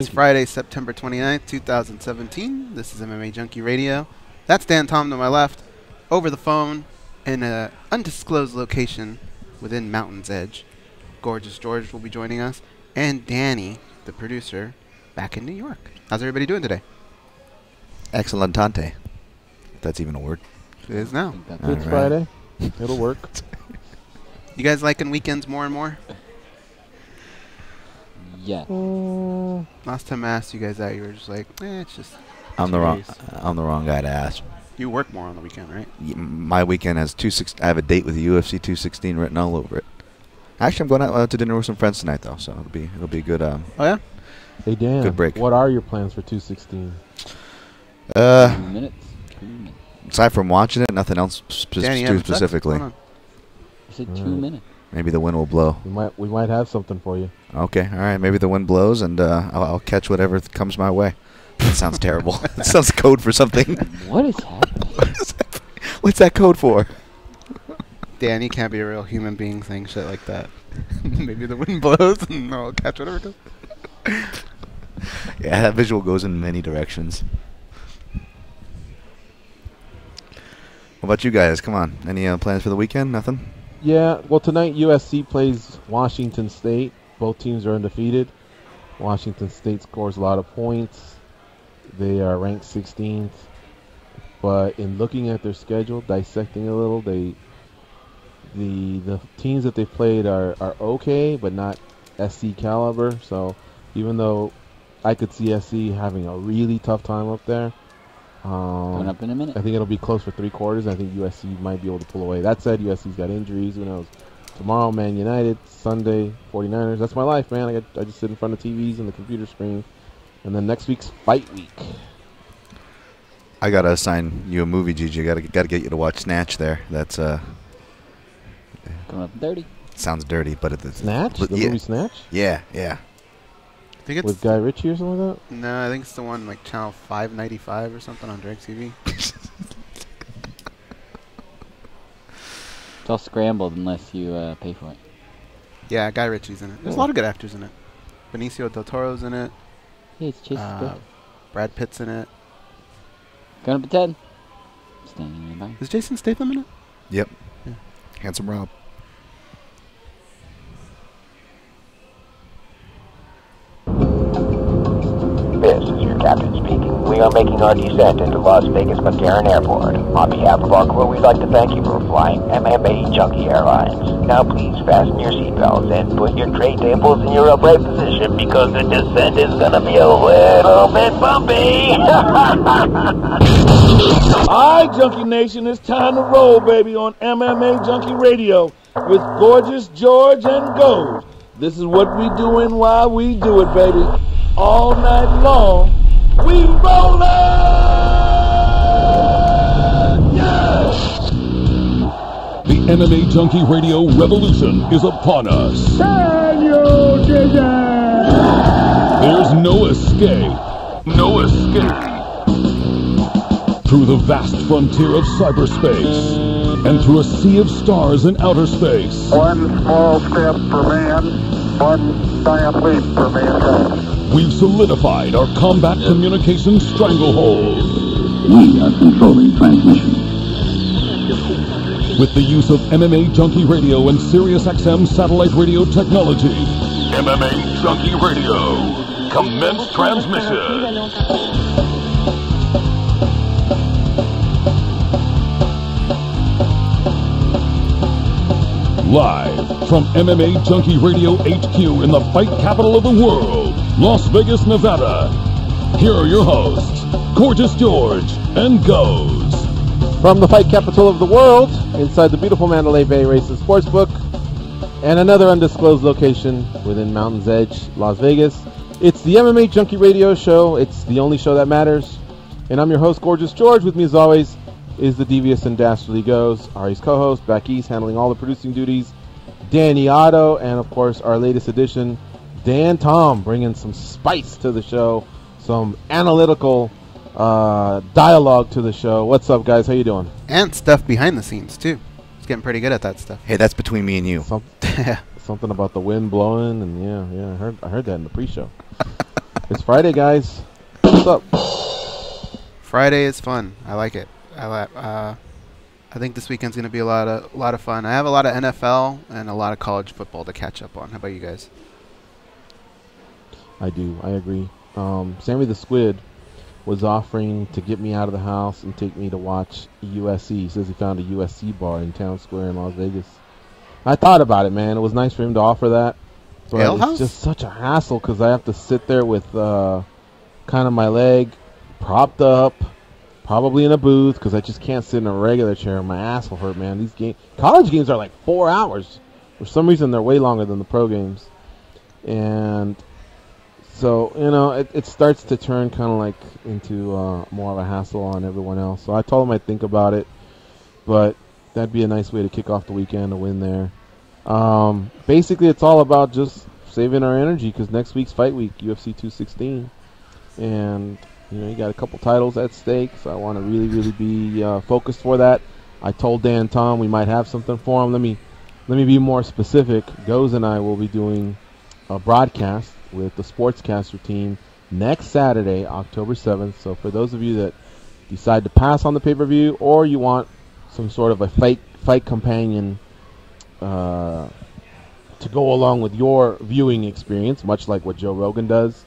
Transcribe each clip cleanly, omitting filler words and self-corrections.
It's Friday, September 29th, 2017. This is MMA Junkie Radio. That's Dan Tom to my left, over the phone, in an undisclosed location within Mountain's Edge. Gorgeous George will be joining us, and Danny, the producer, back in New York. How's everybody doing today? Excellentante. If that's even a word. It is now. It's Friday. It'll work. You guys liking weekends more and more? Yeah. Last time I asked you guys that, you were just like, it's just. I'm the wrong guy to ask. You work more on the weekend, right? My weekend has I have a date with the UFC 216 written all over it. Actually, I'm going out to dinner with some friends tonight, though, so it'll be a good. Oh yeah. Hey Dan. Good break. What are your plans for 216? 2 minutes. 2 minutes. Aside from watching it, nothing else Danny, specifically. I said 2 minutes. Maybe the wind will blow. We might have something for you. Okay, all right. Maybe the wind blows, and I'll catch whatever comes my way. That sounds terrible. That sounds code for something. What is happening? What's that code for? Danny can't be a real human being saying shit like that. Maybe the wind blows, and I'll catch whatever comes. Yeah, that visual goes in many directions. What about you guys? Come on. Any plans for the weekend? Nothing? Yeah, well, tonight USC plays Washington State. Both teams are undefeated. Washington State scores a lot of points. They are ranked 16th. But in looking at their schedule, dissecting a little, the teams that they've played are okay, but not SC caliber. So even though I could see SC having a really tough time up there, Coming up in a minute. I think it'll be close for 3/4. I think USC might be able to pull away. That said, USC's got injuries. Who knows? Tomorrow, Man United. Sunday, 49ers. That's my life, man. I just sit in front of TVs and the computer screen. And then next week's Fight Week. I gotta assign you a movie, Gigi. Gotta get you to watch Snatch. There, that's Coming up dirty. sounds dirty, but it's Snatch? The movie Snatch? Yeah. I think it's With Guy Ritchie or something like that? No, I think it's the one like channel 595 or something on DirecTV. It's all scrambled unless you pay for it. Yeah, Guy Ritchie's in it. There's a lot of good actors in it. Benicio del Toro's in it. Hey, it's Chase Brad Pitt's in it. Coming up at 10. Standing nearby. Is Jason Statham in it? Yep. Yeah. Handsome Rob. This is your captain speaking. We are making our descent into Las Vegas McCarran Airport. On behalf of our crew, we'd like to thank you for flying MMA Junkie Airlines. Now please fasten your seatbelts and put your tray tables in your upright position because the descent is gonna be a little bit bumpy. Alright, Junkie Nation, it's time to roll, baby, on MMA Junkie Radio with Gorgeous George and Gold. This is what we doing while we do it, baby. All night long, we rollin'! Yeah! The MMA Junkie Radio revolution is upon us. There's no escape. No escape. Through the vast frontier of cyberspace and through a sea of stars in outer space. One small step for man, one giant leap for mankind. We've solidified our combat communications stranglehold. We are controlling transmission. With the use of MMA Junkie Radio and SiriusXM satellite radio technology. MMA Junkie Radio. Commence transmission. Live from MMA Junkie Radio HQ in the fight capital of the world, Las Vegas, Nevada. Here are your hosts, Gorgeous George and Goes. From the fight capital of the world, inside the beautiful Mandalay Bay Races Sportsbook, and another undisclosed location within Mountain's Edge, Las Vegas. It's the MMA Junkie Radio Show. It's the only show that matters. And I'm your host, Gorgeous George. With me, as always, is the devious and dastardly Goes, Ari's co-host, back east, handling all the producing duties, Danny Otto, and of course, our latest addition, Dan Tom, bringing some spice to the show, some analytical dialogue to the show. What's up, guys? How you doing? And stuff behind the scenes, too. He's getting pretty good at that stuff. Hey, that's between me and you. Something about the wind blowing, and yeah, I heard that in the pre-show. It's Friday, guys. What's up? Friday is fun. I like it. I think this weekend's going to be a lot of fun. I have a lot of NFL and a lot of college football to catch up on. How about you guys? I do. I agree. Sammy the Squid was offering to get me out of the house and take me to watch USC. He says he found a USC bar in Town Square in Las Vegas. I thought about it, man. It was nice for him to offer that. But it's just such a hassle because I have to sit there with kind of my leg propped up, probably in a booth because I just can't sit in a regular chair. My ass will hurt, man. These college games are like 4 hours. For some reason, they're way longer than the pro games. And so, it starts to turn kind of like into more of a hassle on everyone else. So I told him I'd think about it, but that'd be a nice way to kick off the weekend, to win there. Basically, it's all about just saving our energy because next week's fight week, UFC 216. And, you got a couple titles at stake, so I want to really, really be focused for that. I told Dan Tom we might have something for him. Let me be more specific. Goes and I will be doing a broadcast with the Sportscaster team next Saturday, October 7th. So for those of you that decide to pass on the pay-per-view or you want some sort of a fight companion to go along with your viewing experience, much like what Joe Rogan does,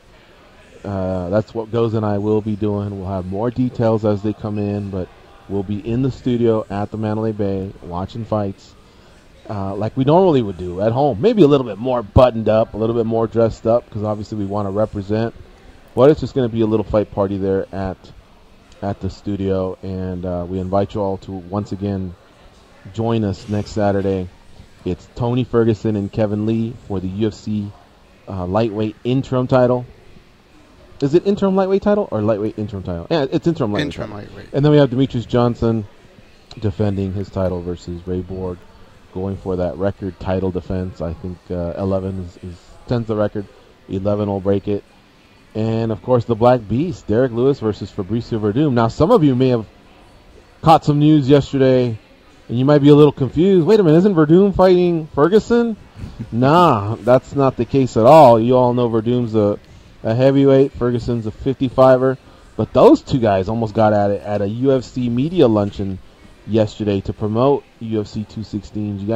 that's what Goes and I will be doing. We'll have more details as they come in, but we'll be in the studio at the Mandalay Bay watching fights like we normally would do at home. Maybe a little bit more buttoned up, a little bit more dressed up, because obviously we want to represent. But it's just going to be a little fight party there at the studio, and we invite you all to once again join us next Saturday. It's Tony Ferguson and Kevin Lee for the UFC lightweight interim title. Is it interim lightweight title or lightweight interim title? Yeah, it's interim lightweight. Interim lightweight. And then we have Demetrius Johnson defending his title versus Ray Borg, going for that record title defense. I think 11 is 10's the record. 11 will break it. And, of course, the Black Beast, Derek Lewis versus Fabricio Verdum. Now, some of you may have caught some news yesterday, and you might be a little confused. Wait a minute, isn't Verdum fighting Ferguson? Nah, that's not the case at all. You all know Verdum's a heavyweight, Ferguson's a 55er. But those two guys almost got at it at a UFC media luncheon yesterday to promote UFC 216. Did you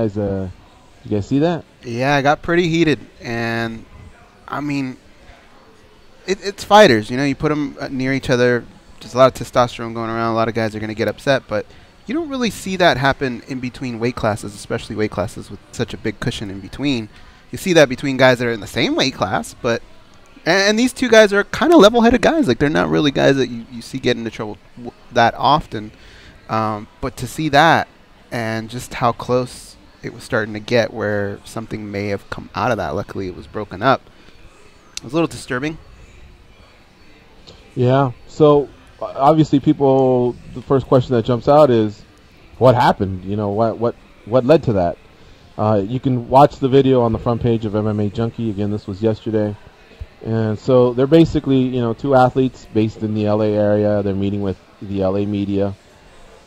guys see that? Yeah, it got pretty heated. And, I mean, it's fighters. You put them near each other. There's a lot of testosterone going around. A lot of guys are going to get upset. But you don't really see that happen in between weight classes, especially weight classes with such a big cushion in between. You see that between guys that are in the same weight class, but and these two guys are kind of level-headed guys. Like, they're not really guys that you see get into trouble that often. But to see that and just how close it was starting to get where something may have come out of that, luckily it was broken up, it was a little disturbing. Yeah, so obviously the first question that jumps out is, what happened? What led to that? You can watch the video on the front page of MMA Junkie. Again, this was yesterday. And so they're basically, two athletes based in the LA area. They're meeting with the LA media.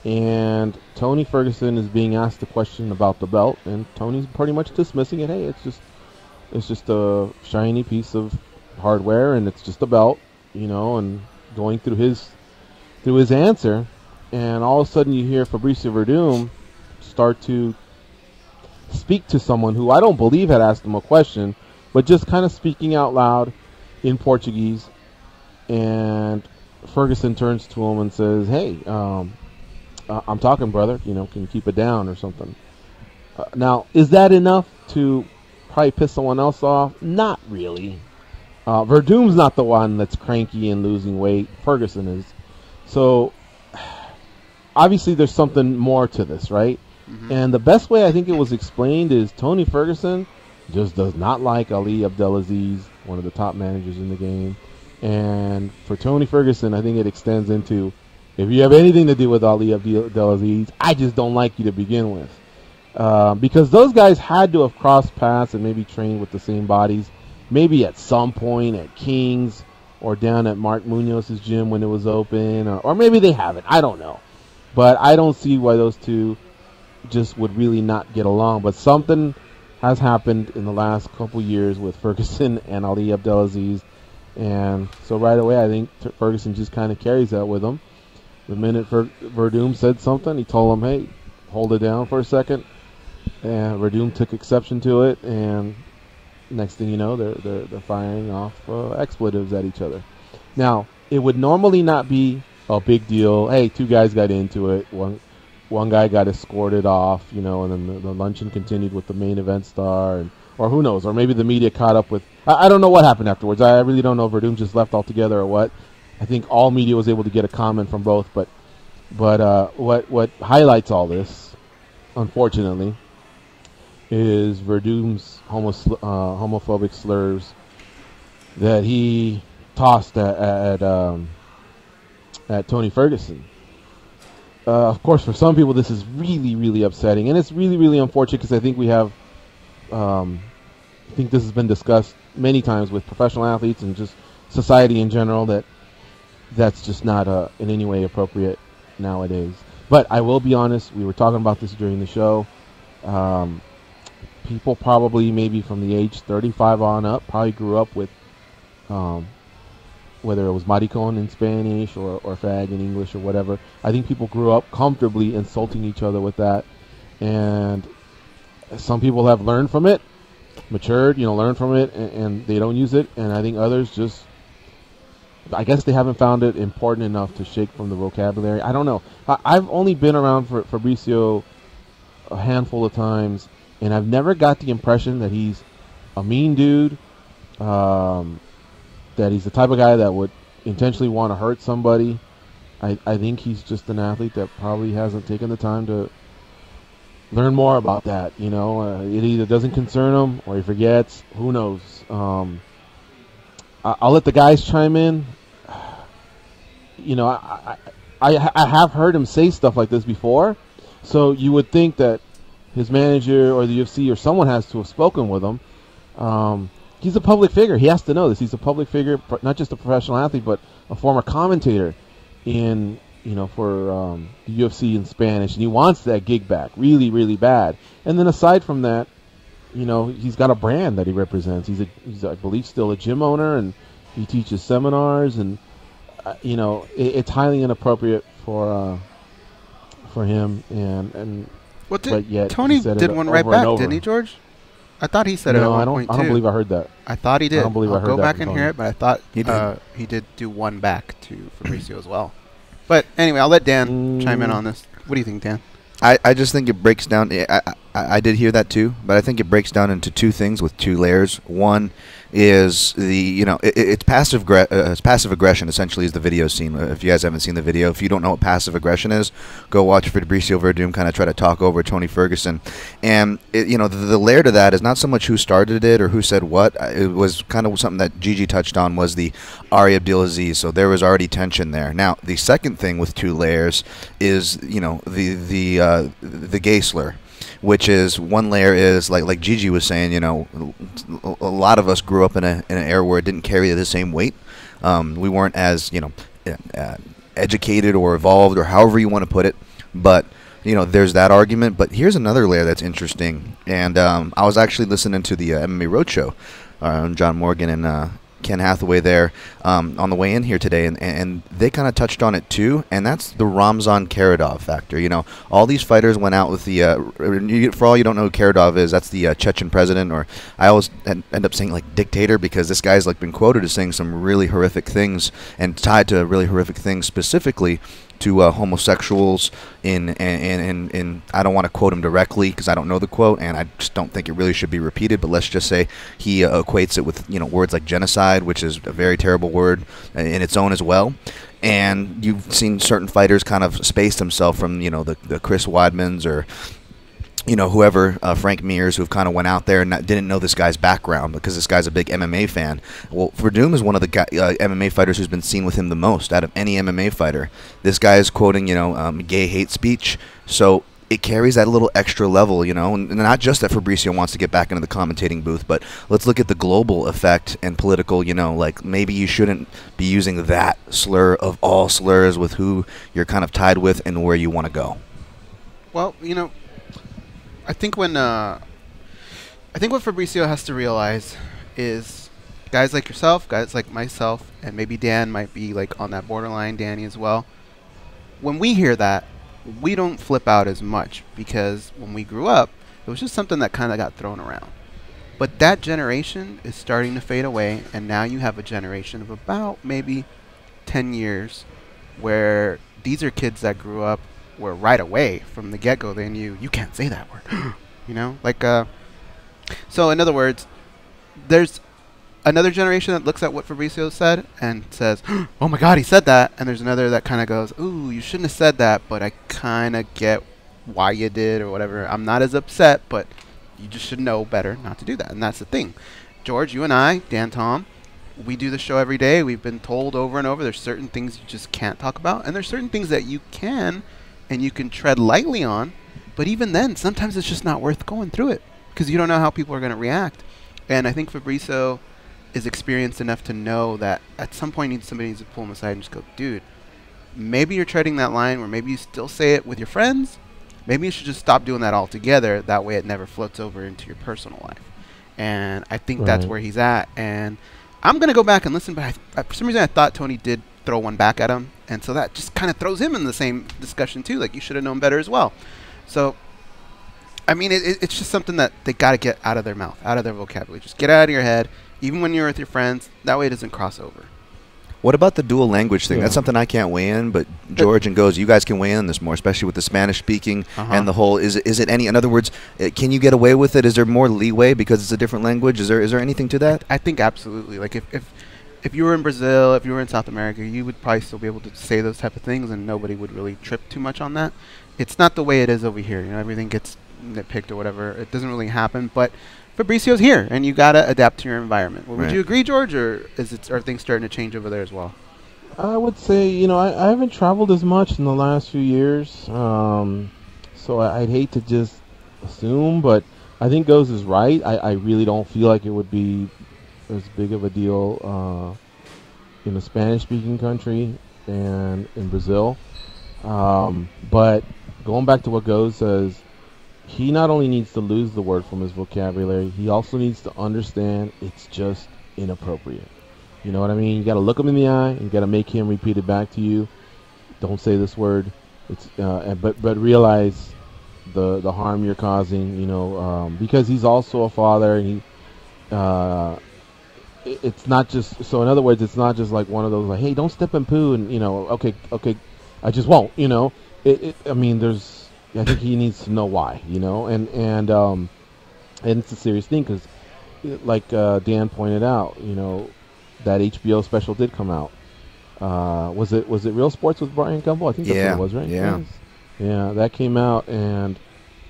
And Tony Ferguson is being asked a question about the belt, and Tony's pretty much dismissing it. Hey, it's just a shiny piece of hardware, and it's just a belt, and going through his answer. And all of a sudden you hear Fabricio Verdum start to speak to someone who I don't believe had asked him a question, but just kind of speaking out loud in Portuguese. And Ferguson turns to him and says, hey, I'm talking, brother. Can you keep it down or something? Now, is that enough to probably piss someone else off? Not really. Verdum's not the one that's cranky and losing weight. Ferguson is. So, obviously there's something more to this, right? Mm-hmm. And the best way I think it was explained is Tony Ferguson just does not like Ali Abdelaziz, one of the top managers in the game. And for Tony Ferguson, I think it extends into, if you have anything to do with Ali Abdelaziz, I just don't like you to begin with. Because those guys had to have crossed paths and maybe trained with the same bodies, maybe at some point at King's or down at Mark Munoz's gym when it was open, or maybe they haven't. I don't know. But I don't see why those two just would really not get along. But something has happened in the last couple years with Ferguson and Ali Abdelaziz, And so right away, I think Ferguson just kind of carries that with him. The minute Verdum said something, he told him, hey, hold it down for a second. And Verdum took exception to it, and next thing you know, they're firing off expletives at each other. Now, it would normally not be a big deal. Hey, two guys got into it. One guy got escorted off, and then the luncheon continued with the main event star, or who knows, or maybe the media caught up with. I don't know what happened afterwards. I really don't know if Verdum just left altogether or what. I think all media was able to get a comment from both, but what highlights all this, unfortunately, is Verdum's homophobic slurs that he tossed at Tony Ferguson. Of course, for some people, this is really, really upsetting, and it's really, really unfortunate because I think we have, I think this has been discussed many times with professional athletes and just society in general that's just not in any way appropriate nowadays. But I will be honest, we were talking about this during the show. People probably maybe from the age 35 on up probably grew up with whether it was maricon in Spanish or fag in English or whatever. I think people grew up comfortably insulting each other with that. And some people have learned from it, matured, learned from it, and they don't use it. And I think others just, I guess they haven't found it important enough to shake from the vocabulary. I don't know. I've only been around for Fabricio a handful of times, and I've never got the impression that he's a mean dude, that he's the type of guy that would intentionally want to hurt somebody. I think he's just an athlete that probably hasn't taken the time to learn more about that. It either doesn't concern him or he forgets. Who knows? I'll let the guys chime in. I have heard him say stuff like this before, so you would think that his manager or the UFC or someone has to have spoken with him. He's a public figure. He has to know this. He's a public figure, not just a professional athlete, but a former commentator in, for the UFC in Spanish, and he wants that gig back really, really bad. And then aside from that, he's got a brand that he represents. He's I believe, still a gym owner, and he teaches seminars, and it's highly inappropriate for him. And but yet Tony did one right back, didn't he, George? I thought he said it at one point, too. I don't believe I heard that. I thought he did. I don't believe I heard I'll go that back and from hear Tony. it, but I thought he did do one back to Fabricio as well. But anyway, I'll let Dan chime in on this. What do you think, Dan? I just think it breaks down. I did hear that too, but I think it breaks down into two things with two layers. One is it's passive aggression. Essentially, is the video scene. If you guys haven't seen the video, if you don't know what passive aggression is, go watch Fabricio Verdum kind of try to talk over Tony Ferguson. And the layer to that is not so much who started it or who said what. It was kind of something that Gigi touched on, was the Ari Abdelaziz. So there was already tension there. Now the second thing with two layers is the gay slur, which is one layer is like Gigi was saying, a lot of us grew up in an era where it didn't carry the same weight. We weren't as educated or evolved or however you want to put it, but there's that argument. But here's another layer that's interesting, and I was actually listening to the MMA Roadshow, John Morgan and Ken Hathaway there on the way in here today, and they kind of touched on it too, and that's the Ramzan Karadov factor. All these fighters went out with the for all you don't know who Karadov is, that's the Chechen president, or I always end up saying like dictator, because this guy's been quoted as saying some really horrific things and tied to really horrific things specifically to homosexuals in I don't want to quote him directly because I don't know the quote, and I just don't think it really should be repeated, but let's just say he equates it with words like genocide, which is a very terrible word in its own as well. And you've seen certain fighters kind of space themselves from the Chris Weidmans or whoever, Frank Mears, who've kind of went out there and didn't know this guy's background because this guy's a big MMA fan. Well, Verdum is one of the MMA fighters who's been seen with him the most out of any MMA fighter. This guy is quoting, gay hate speech, so it carries that little extra level, and not just that Fabricio wants to get back into the commentating booth, but let's look at the global effect and political, maybe you shouldn't be using that slur of all slurs with who you're kind of tied with and where you want to go. Well, I think what Fabricio has to realize is guys like yourself, guys like myself, and maybe Dan might be like on that borderline, Danny as well. When we hear that, we don't flip out as much because when we grew up, it was just something that kind of got thrown around. But that generation is starting to fade away, and now you have a generation of about maybe 10 years where these are kids that grew up where right away from the get-go they knew you can't say that word. You know? Like, so in other words, there's another generation that looks at what Fabrizio said and says, oh my God, he said that. And there's another that kind of goes, ooh, you shouldn't have said that, but I kind of get why you did or whatever. I'm not as upset, but you just should know better not to do that. And that's the thing. George, you and I, Dan, Tom, we do the show every day. We've been told over and over there's certain things you just can't talk about. And there's certain things that you can and you can tread lightly on. But even then, sometimes it's just not worth going through it because you don't know how people are going to react. And I think Fabrizio is experienced enough to know that at some point somebody needs to pull him aside and just go, dude, maybe you're treading that line where maybe you still say it with your friends. Maybe you should just stop doing that altogether. That way it never floats over into your personal life. And I think that's where he's at. And I'm going to go back and listen, but for some reason I thought Tony did throw one back at him. And so that just kind of throws him in the same discussion too. Like, you should have known better as well. So, I mean, it's just something that they got to get out of their mouth, out of their vocabulary. Just get it out of your head, even when you're with your friends. That way it doesn't cross over. What about the dual language thing? Yeah. That's something I can't weigh in, but George and Goes, you guys can weigh in on this more, especially with the Spanish speaking and the whole. Is it any? In other words, can you get away with it? Is there more leeway because it's a different language? Is there anything to that? I think absolutely. Like if you were in Brazil, if you were in South America, you would probably still be able to say those type of things, and nobody would really trip too much on that. It's not the way it is over here. You know, everything gets nitpicked or whatever. It doesn't really happen, but Fabrizio's here, and you gotta adapt to your environment. Well, would you agree, George, or are things starting to change over there as well? I would say, you know, I haven't traveled as much in the last few years, so I'd hate to just assume, but I think Goes is right. I really don't feel like it would be as big of a deal in a Spanish-speaking country and in Brazil. But going back to what Goes says, he not only needs to lose the word from his vocabulary, he also needs to understand it's just inappropriate. You know what I mean? You got to look him in the eye, and you got to make him repeat it back to you. Don't say this word. It's but realize the harm you're causing. You know, because he's also a father, and it's not just. So in other words, it's not just like one of those like, hey, don't step in poo, and you know, okay, I just won't. You know, I mean, I think he needs to know why. You know, and it's a serious thing because, like Dan pointed out, you know, that HBO special did come out. Was it Real Sports with Brian Gumbel? I think that's what it was, right? Yeah. Yeah, that came out, and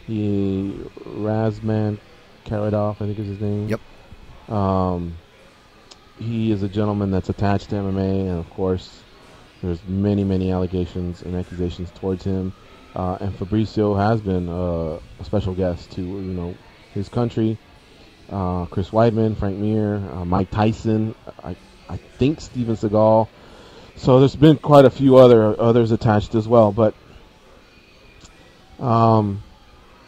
Razman Karadov, I think is his name. Yep. He is a gentleman that's attached to MMA, and of course, there's many allegations and accusations towards him. And Fabrizio has been a special guest to, you know, his country. Chris Weidman, Frank Mir, Mike Tyson, I think Steven Seagal. So there's been quite a few others attached as well. But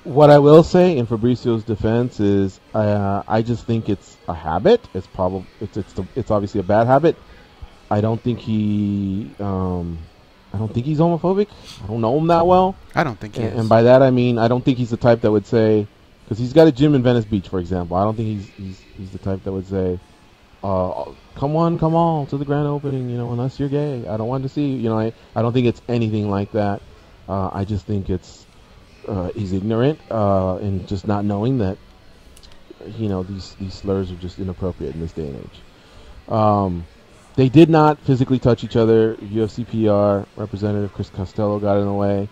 what I will say in Fabrizio's defense is I just think it's a habit. It's obviously a bad habit. I don't think he's homophobic. I don't know him that well. I don't think he is. And by that I mean I don't think he's the type that would say, because he's got a gym in Venice Beach, for example. I don't think he's the type that would say, come on to the grand opening, you know, unless you're gay. I don't want to see you. You know, I don't think it's anything like that. I just think it's he's ignorant and just not knowing that, you know, these slurs are just inappropriate in this day and age. They did not physically touch each other. UFC PR representative Chris Costello got in the way.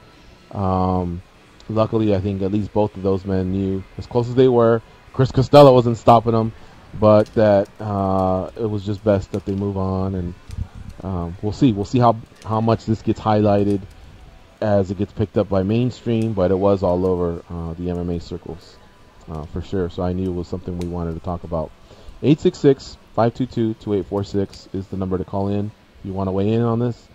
Luckily, I think at least both of those men knew, as close as they were, Chris Costello wasn't stopping them, but that it was just best that they move on, and we'll see. We'll see how much this gets highlighted as it gets picked up by mainstream, but it was all over the MMA circles for sure, so I knew it was something we wanted to talk about. 866-522-2846 is the number to call in if you want to weigh in on this.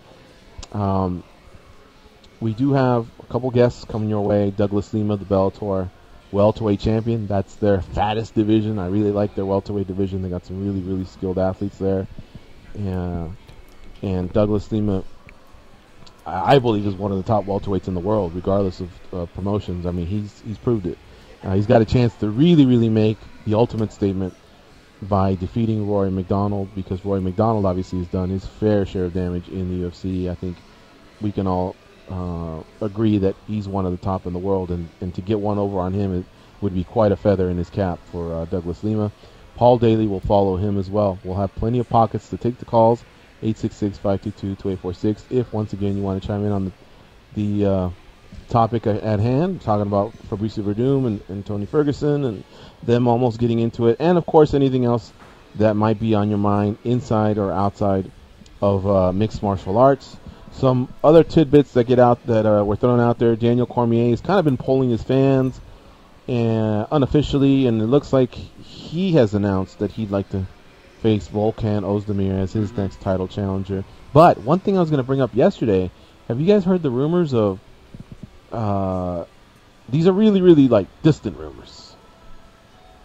We do have a couple guests coming your way. Douglas Lima, the Bellator welterweight champion. That's their fattest division. I really like their welterweight division. They got some really, really skilled athletes there. And Douglas Lima, I believe, is one of the top welterweights in the world, regardless of promotions. I mean, he's proved it. He's got a chance to really, really make the ultimate statement by defeating Rory McDonald, because Rory McDonald obviously has done his fair share of damage in the UFC. I think we can all agree that he's one of the top in the world, and to get one over on him, it would be quite a feather in his cap for Douglas Lima. Paul Daley will follow him as well. We'll have plenty of pockets to take the calls, 866-522-2846. If, once again, you want to chime in on the topic at hand, talking about Fabricio Verdum and Tony Ferguson and them almost getting into it, and, of course, anything else that might be on your mind inside or outside of mixed martial arts. Some other tidbits that get out that were thrown out there. Daniel Cormier has kind of been polling his fans unofficially, and it looks like he has announced that he'd like to face Volkan Ozdemir as his next title challenger. But one thing I was going to bring up yesterday, have you guys heard the rumors of these are really, really like distant rumors?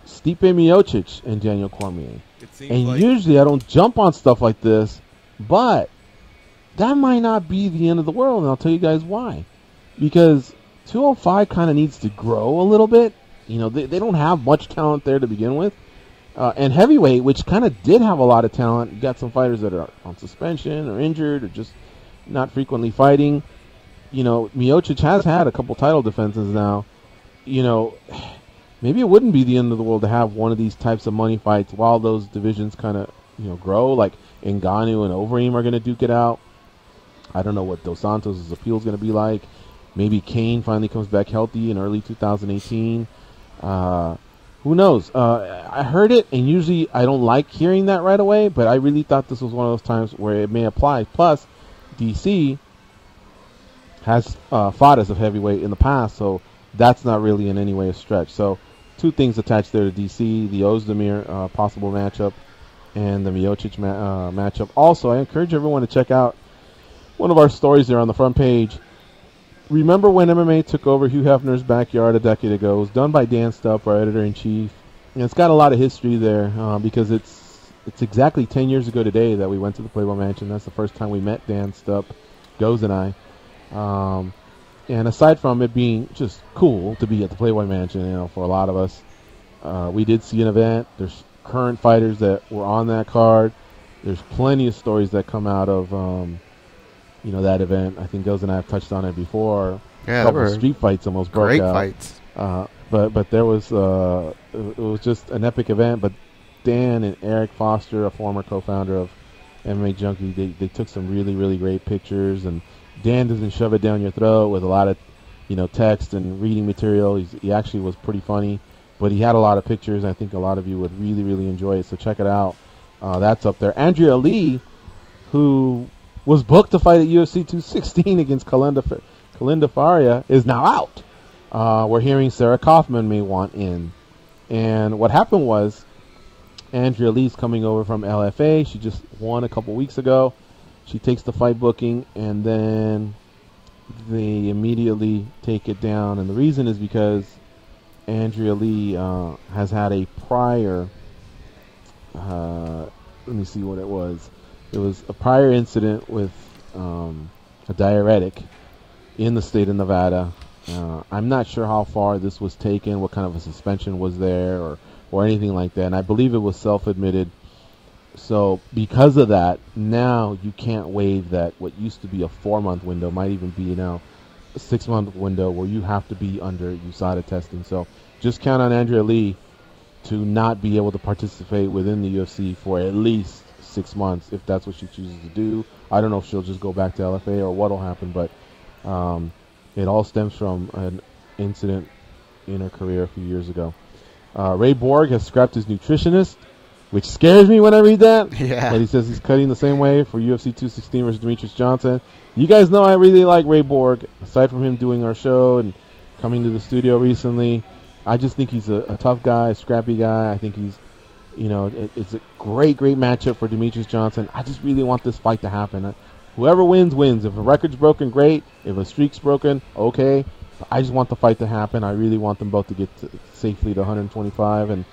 Stipe Miocic and Daniel Cormier. And like usually I don't jump on stuff like this, but that might not be the end of the world, and I'll tell you guys why. Because 205 kind of needs to grow a little bit. You know, they don't have much talent there to begin with. And heavyweight, which kind of did have a lot of talent, you got some fighters that are on suspension or injured or just not frequently fighting. You know, Miocic has had a couple title defenses now. You know, maybe it wouldn't be the end of the world to have one of these types of money fights while those divisions kind of, you know, grow. Like Ngannou and Overeem are going to duke it out. I don't know what Dos Santos' appeal is going to be like. Maybe Kane finally comes back healthy in early 2018. Who knows? I heard it, and usually I don't like hearing that right away, but I really thought this was one of those times where it may apply. Plus, DC has fought as a heavyweight in the past, so that's not really in any way a stretch. So, two things attached there to DC, the Ozdemir possible matchup and the Miocic matchup. Also, I encourage everyone to check out one of our stories there on the front page. Remember when MMA took over Hugh Hefner's backyard a decade ago? It was done by Dan Stupp, our editor-in-chief. And it's got a lot of history there because it's exactly 10 years ago today that we went to the Playboy Mansion. That's the first time we met Dan Stupp, Goes and I. And aside from it being just cool to be at the Playboy Mansion, you know, for a lot of us, we did see an event. There's current fighters that were on that card. There's plenty of stories that come out of you know, that event. I think Goes and I have touched on it before. Yeah, a couple of street fights almost broke out. Great fights. But there was it was just an epic event. But Dan and Eric Foster, a former co-founder of MMA Junkie, they took some really, really great pictures. And Dan doesn't shove it down your throat with a lot of, you know, text and reading material. He actually was pretty funny, but he had a lot of pictures. I think a lot of you would really, really enjoy it. So check it out. That's up there. Andrea Lee, who was booked to fight at UFC 216 against Kalinda Faria, is now out. We're hearing Sarah Kaufman may want in. And what happened was, Andrea Lee's coming over from LFA. She just won a couple weeks ago. She takes the fight booking, and then they immediately take it down. And the reason is because Andrea Lee has had a prior, let me see what it was. It was a prior incident with a diuretic in the state of Nevada. I'm not sure how far this was taken, what kind of a suspension was there, or anything like that. And I believe it was self-admitted. So because of that, now you can't waive that. What used to be a 4-month window might even be now a 6-month window where you have to be under USADA testing. So just count on Andrea Lee to not be able to participate within the UFC for at least 6 months, if that's what she chooses to do. I don't know if she'll just go back to LFA or what'll happen, but it all stems from an incident in her career a few years ago. Ray Borg has scrapped his nutritionist, which scares me when I read that. Yeah. But he says he's cutting the same way for UFC 216 versus Demetrius Johnson. You guys know I really like Ray Borg. Aside from him doing our show and coming to the studio recently, I just think he's a tough guy, a scrappy guy. I think he's, you know, it's a great matchup for Demetrius Johnson. I just really want this fight to happen. Whoever wins, wins. If a record's broken, great. If a streak's broken, okay. I just want the fight to happen. I really want them both to get safely to 125. And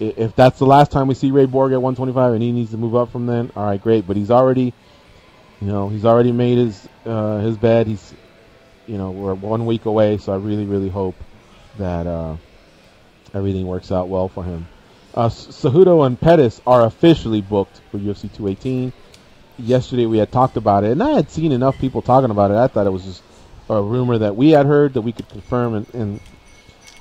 if that's the last time we see Ray Borg at 125 and he needs to move up from then, all right, great. But he's already made his bed. He's, we're 1 week away, so I really, really hope that everything works out well for him. Cejudo and Pettis are officially booked for UFC 218. Yesterday we had talked about it, and I had seen enough people talking about it. I thought it was just a rumor that we had heard that we could confirm and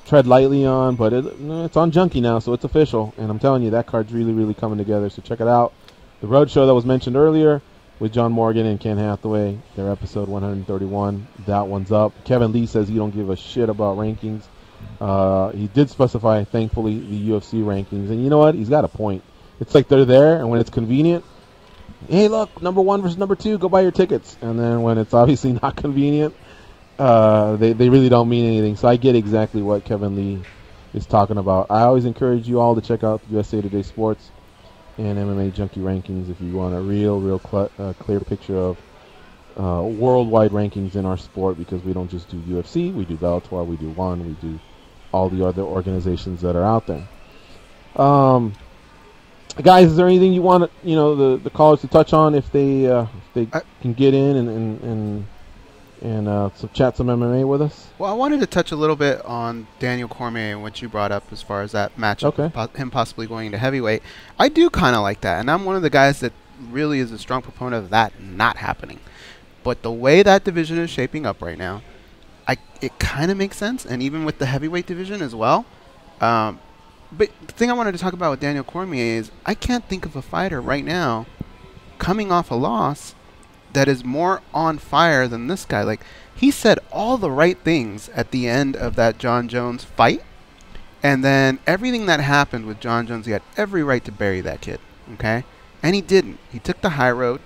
tread lightly on, but it's on Junkie now, so it's official. And I'm telling you, that card's really, really coming together, so check it out. The Road Show that was mentioned earlier with John Morgan and Ken Hathaway, their episode 131, that one's up. Kevin Lee says he don't give a shit about rankings. He did specify, thankfully, the UFC rankings, and you know what? He's got a point. It's like they're there, and when it's convenient, hey, look, number 1 versus number 2, go buy your tickets. And then when it's obviously not convenient, they really don't mean anything. So I get exactly what Kevin Lee is talking about. I always encourage you all to check out USA Today Sports and MMA Junkie rankings if you want a real clear picture of worldwide rankings in our sport, because we don't just do UFC, we do Bellator, we do ONE, we do all the other organizations that are out there. Guys, is there anything you want the callers to touch on if they can get in and chat some MMA with us? Well, I wanted to touch a little bit on Daniel Cormier and what you brought up as far as that matchup, okay. Him possibly going into heavyweight. I do kind of like that, and I'm one of the guys that really is a strong proponent of that not happening. But the way that division is shaping up right now, it kind of makes sense, and even with the heavyweight division as well. But the thing I wanted to talk about with Daniel Cormier is I can't think of a fighter right now coming off a loss that is more on fire than this guy. Like, he said all the right things at the end of that John Jones fight, and then everything that happened with John Jones, he had every right to bury that kid, okay? And he didn't. He took the high road,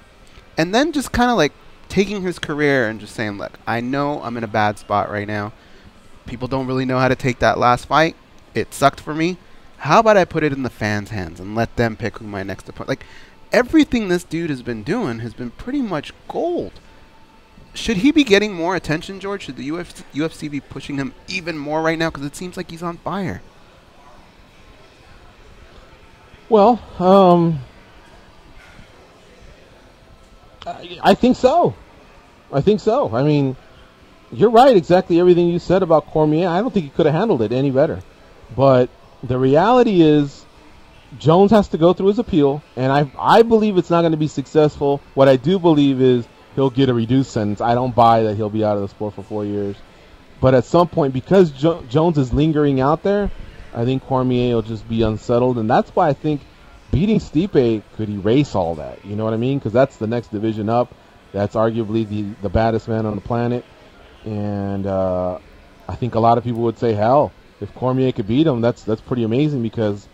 and then just kind of like taking his career and just saying, look, I know I'm in a bad spot right now. People don't really know how to take that last fight. It sucked for me. How about I put it in the fans' hands and let them pick who my next opponent? Like, everything this dude has been doing has been pretty much gold. Should he be getting more attention, George? Should the UFC be pushing him even more right now? Because it seems like he's on fire. Well, I think so. I mean, you're right, exactly everything you said about Cormier. I don't think he could have handled it any better. But the reality is, Jones has to go through his appeal, and I believe it's not going to be successful. What I do believe is he'll get a reduced sentence. I don't buy that he'll be out of the sport for 4 years. But at some point, because Jones is lingering out there, I think Cormier will just be unsettled, and that's why I think beating Stipe could erase all that. You know what I mean? Because that's the next division up. That's arguably the baddest man on the planet. And I think a lot of people would say, hell, if Cormier could beat him, that's pretty amazing, because,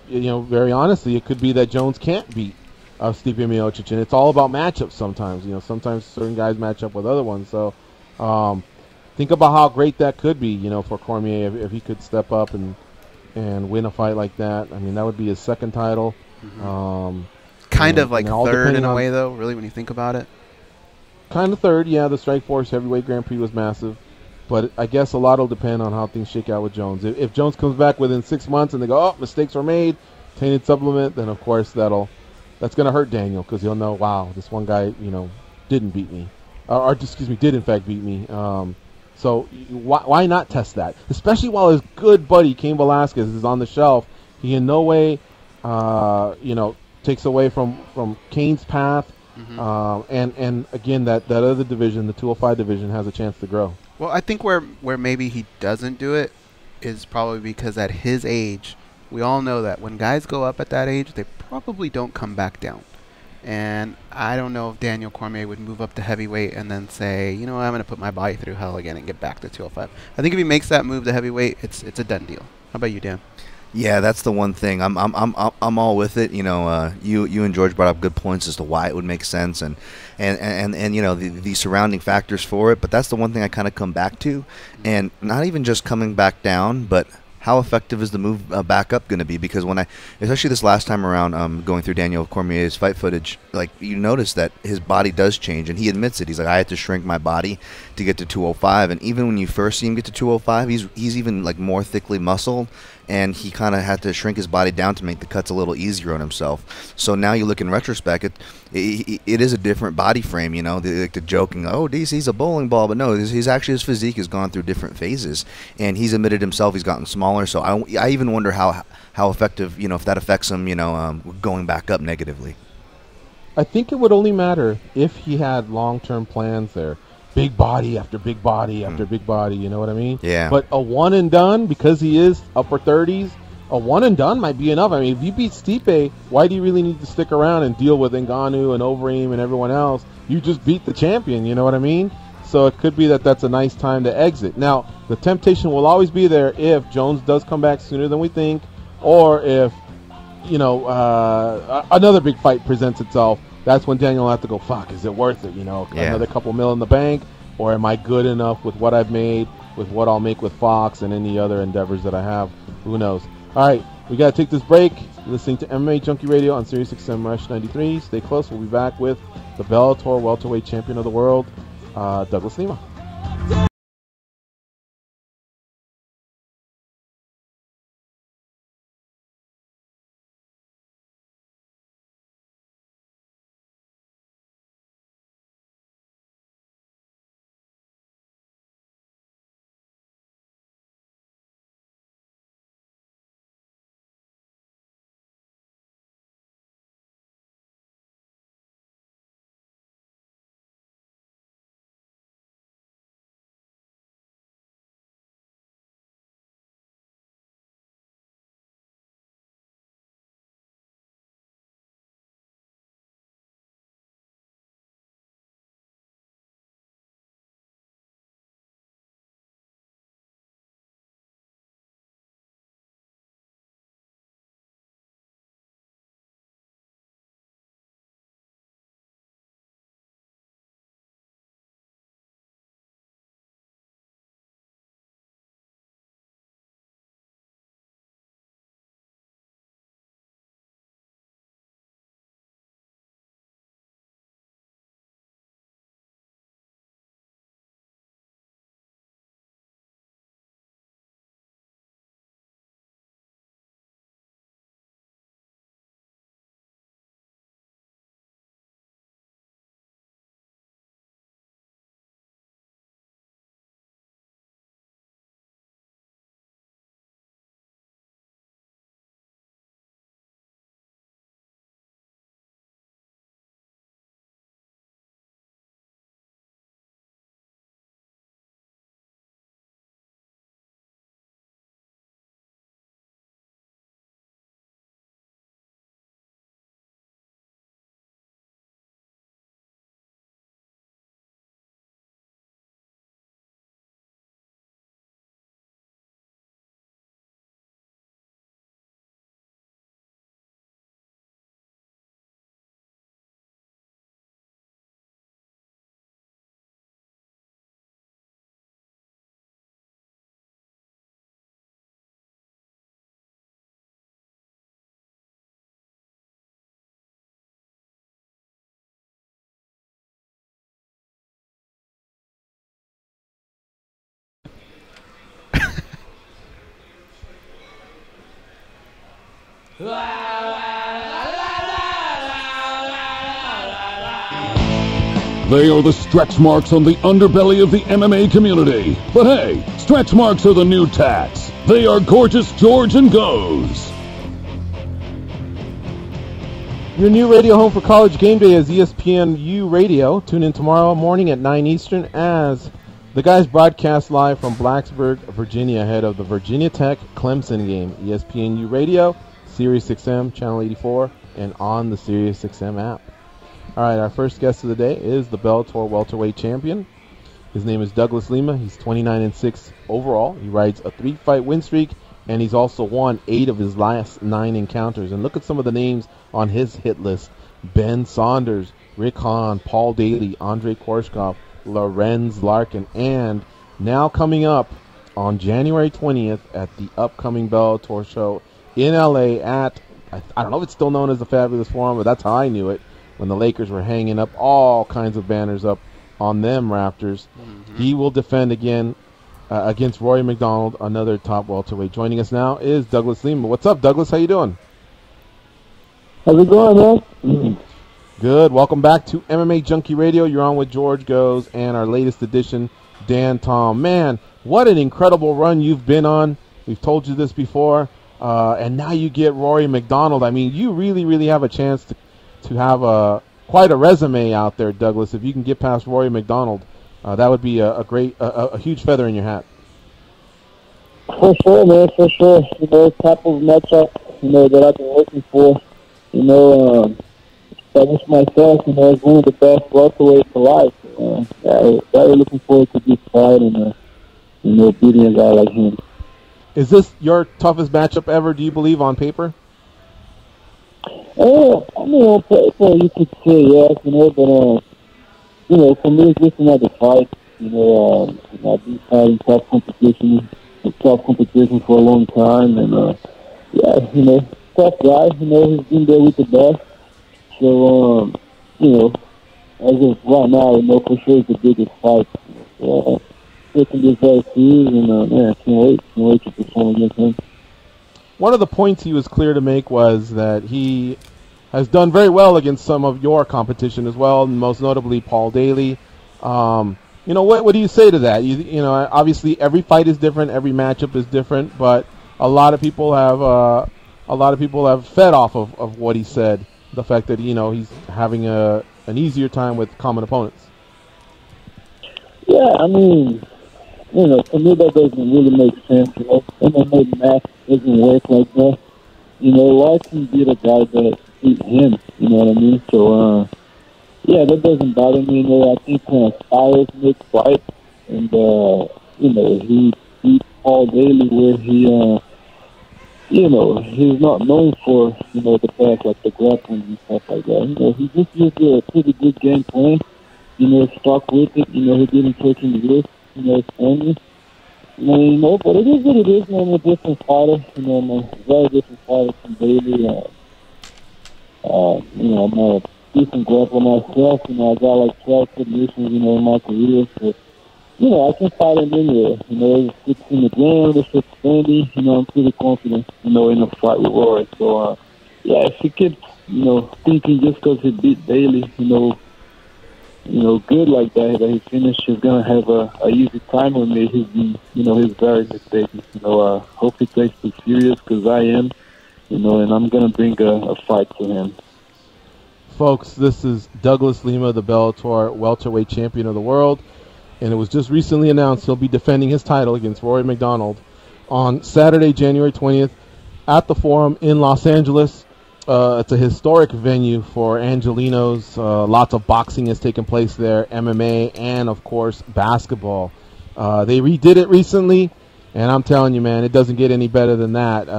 very honestly, it could be that Jones can't beat Stipe Miocic, and it's all about matchups sometimes. Sometimes certain guys match up with other ones. So think about how great that could be, for Cormier if he could step up and win a fight like that. I mean, that would be his second title. Mm-hmm. Kind of like third in a way, though, really, when you think about it. Kind of third, yeah. The Strikeforce Heavyweight Grand Prix was massive. But I guess a lot will depend on how things shake out with Jones. If Jones comes back within 6 months and they go, oh, mistakes were made, tainted supplement, then of course that's going to hurt Daniel, because he'll know, wow, this one guy, didn't beat me, did in fact beat me. So why not test that? Especially while his good buddy Cain Velasquez is on the shelf. He in no way, takes away from Cain's path. Mm-hmm. And again, that other division, the 205 division, has a chance to grow. Well, I think where maybe he doesn't do it is probably because at his age, we all know that when guys go up at that age, they probably don't come back down. And I don't know if Daniel Cormier would move up to heavyweight and then say, I'm going to put my body through hell again and get back to 205. I think if he makes that move to heavyweight, it's a done deal. How about you, Dan? Yeah, that's the one thing. I'm all with it. You and George brought up good points as to why it would make sense, and the surrounding factors for it. But that's the one thing I kind of come back to, and not even just coming back down, but how effective is the move back up going to be? Because especially this last time around, going through Daniel Cormier's fight footage, like you notice that his body does change, and he admits it. He's like, I had to shrink my body to get to 205, and even when you first see him get to 205, he's even like more thickly muscled, and he kind of had to shrink his body down to make the cuts a little easier on himself. So now you look in retrospect, it is a different body frame. You know, the joking, oh, DC's a bowling ball, but no, his physique has gone through different phases, and he's admitted himself he's gotten smaller. So I even wonder how effective, if that affects him, going back up negatively. I think it would only matter if he had long-term plans there. Big body after big body after big body, you know what I mean? Yeah. But a one and done, because he is upper 30s, a one and done might be enough. I mean, if you beat Stipe, why do you really need to stick around and deal with Ngannou and Overeem and everyone else? You just beat the champion, you know what I mean? So it could be that that's a nice time to exit. Now, the temptation will always be there if Jones does come back sooner than we think, or if, another big fight presents itself. That's when Daniel will have to go, fuck, is it worth it? Another couple mil in the bank, or am I good enough with what I've made, with what I'll make with Fox and any other endeavors that I have? Who knows? All right, we got to take this break. You're listening to MMA Junkie Radio on Sirius XM Rush 93. Stay close. We'll be back with the Bellator welterweight champion of the world, Douglas Lima. They are the stretch marks on the underbelly of the MMA community. But hey, stretch marks are the new tats. They are Gorgeous George and Goes. Your new radio home for College Game Day is ESPNU Radio. Tune in tomorrow morning at 9 Eastern as the guys broadcast live from Blacksburg, Virginia, ahead of the Virginia Tech Clemson game. ESPNU Radio, Sirius XM, Channel 84, and on the Sirius XM app. All right, our first guest of the day is the Bellator welterweight champion. His name is Douglas Lima. He's 29-6 overall. He rides a 3-fight win streak, and he's also won 8 of his last 9 encounters. And look at some of the names on his hit list: Ben Saunders, Rick Hahn, Paul Daley, Andrei Korshkov, Lorenz Larkin, and now coming up on January 20th at the upcoming Bellator show in LA at, I don't know if it's still known as the Fabulous Forum, but that's how I knew it, when the Lakers were hanging up all kinds of banners up on them rafters. Mm-hmm. He will defend again against Rory McDonald, another top welterweight. Joining us now is Douglas Lima. What's up, Douglas? How you doing? How's it going, man? Good. Welcome back to MMA Junkie Radio. You're on with George Goes and our latest edition, Dan Tom. Man, what an incredible run you've been on. We've told you this before. And now you get Rory McDonald. I mean, you really, really have a chance to have quite a resume out there, Douglas. If you can get past Rory McDonald, that would be a huge feather in your hat. For sure, man, for sure. Type of matchup, that I've been looking for. That was myself, as one of the best welterweights alive. Very looking forward to this fight and, beating a guy like him. Is this your toughest matchup ever, do you believe, on paper? On paper, you could say yes, but, for me, it's just another fight. I've been fighting tough competition for a long time, and, tough guy, he's been there with the best. So, as of right now, for sure it's the biggest fight. Taking this very serious, and I can't wait to perform against him. One of the points he was clear to make was that he has done very well against some of your competition as well, and most notably Paul Daley. What do you say to that? Obviously every fight is different, every matchup is different, but a lot of people have fed off of what he said. The fact that he's having an easier time with common opponents. Yeah, I mean, to me that doesn't really make sense. MMA math doesn't work like that. Why can beat a guy that beat him? You know what I mean? So, that doesn't bother me. I think styles make fight, and he beat Paul Daley where he. He's not known for, the best, like the grappling and stuff like that. He just used a pretty good game plan, stuck with it, he didn't take any risks, it's only. But it is what it is, man. I'm a different fighter, I'm a very different fighter from Bailey. I'm a decent grappler myself, I got like 12 submissions, in my career, so. I can fight him anywhere. If it's in the ground, if it's standing, I'm pretty confident, in a fight with Rory. So, if he keeps, thinking just because he beat Daley, good like that he finished, he's going to have a easy time on me. He's very mistaken. Hope he takes it serious because I am, and I'm going to bring a fight to him. Folks, this is Douglas Lima, the Bellator welterweight champion of the world. And it was just recently announced he'll be defending his title against Rory McDonald on Saturday, January 20th at the Forum in Los Angeles. It's a historic venue for Angelenos. Lots of boxing has taken place there, MMA, and, of course, basketball. They redid it recently, and I'm telling you, man, it doesn't get any better than that.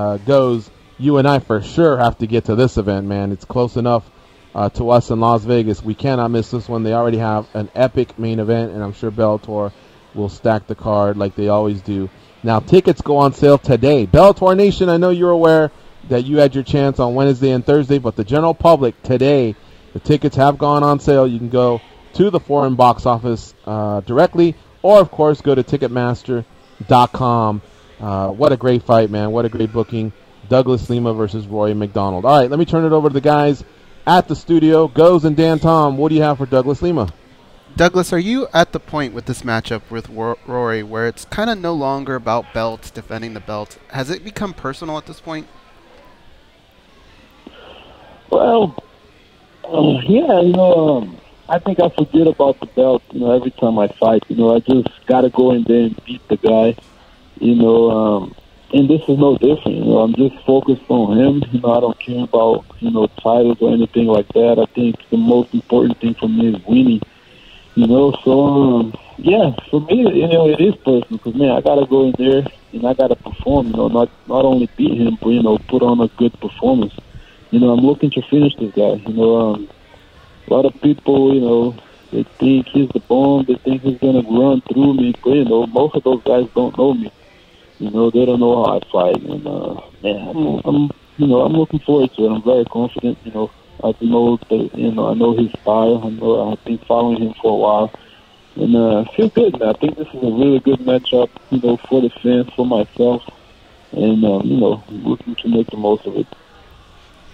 You and I for sure have to get to this event, man. It's close enough. To us in Las Vegas. We cannot miss this one. They already have an epic main event, and I'm sure Bellator will stack the card like they always do. Now, tickets go on sale today. Bellator Nation, I know you're aware that you had your chance on Wednesday and Thursday, but the general public today, the tickets have gone on sale. You can go to the Forum box office directly, or, of course, go to Ticketmaster.com. What a great fight, man. What a great booking. Douglas Lima versus Rory McDonald. All right, let me turn it over to the guys at the studio. Goes and Dan Tom, what do you have for Douglas Lima? Douglas, are you at the point with this matchup with Rory where it's kind of no longer about belts, defending the belt? Has it become personal at this point? Well, I think I forget about the belt, every time I fight. I just got to go in there and beat the guy, and this is no different. I'm just focused on him. I don't care about, titles or anything like that. I think the most important thing for me is winning. So, for me, it is personal because, man, I got to go in there and I got to perform, not only beat him, but, put on a good performance. I'm looking to finish this guy. A lot of people, they think he's the bomb. They think he's going to run through me. But, most of those guys don't know me. You know, they don't know how I fight, and man, I'm looking forward to it. I'm very confident. You know, I know I know his style. I've been following him for a while, and I feel good. Man. I think this is a really good matchup. You know, for the fans, for myself, and you know, looking to make the most of it.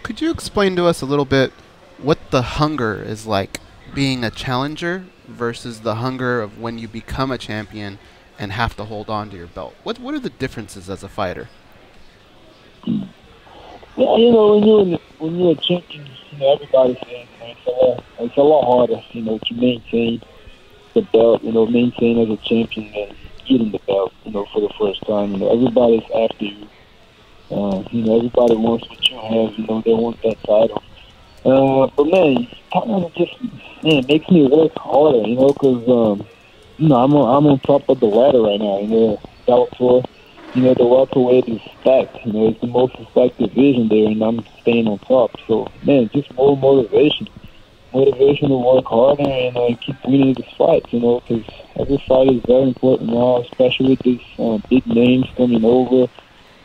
Could you explain to us a little bit what the hunger is like being a challenger versus the hunger of when you become a champion and have to hold on to your belt? What are the differences as a fighter? Yeah, you know, when you're a champion, you know, everybody says, you know, it's a lot harder, you know, to maintain the belt, you know, maintain as a champion than getting the belt, you know, for the first time. You know, everybody's after you. You know, everybody wants what you have. You know, they want that title. But man, kind of just makes me work harder. You know, because you know, I'm on top of the ladder right now. You know, Bellator. You know, the welterweight is stacked. You know, it's the most stacked division there, and I'm staying on top. So, man, just more motivation to work harder and keep winning these fights. You know, because every fight is very important now, especially with these big names coming over,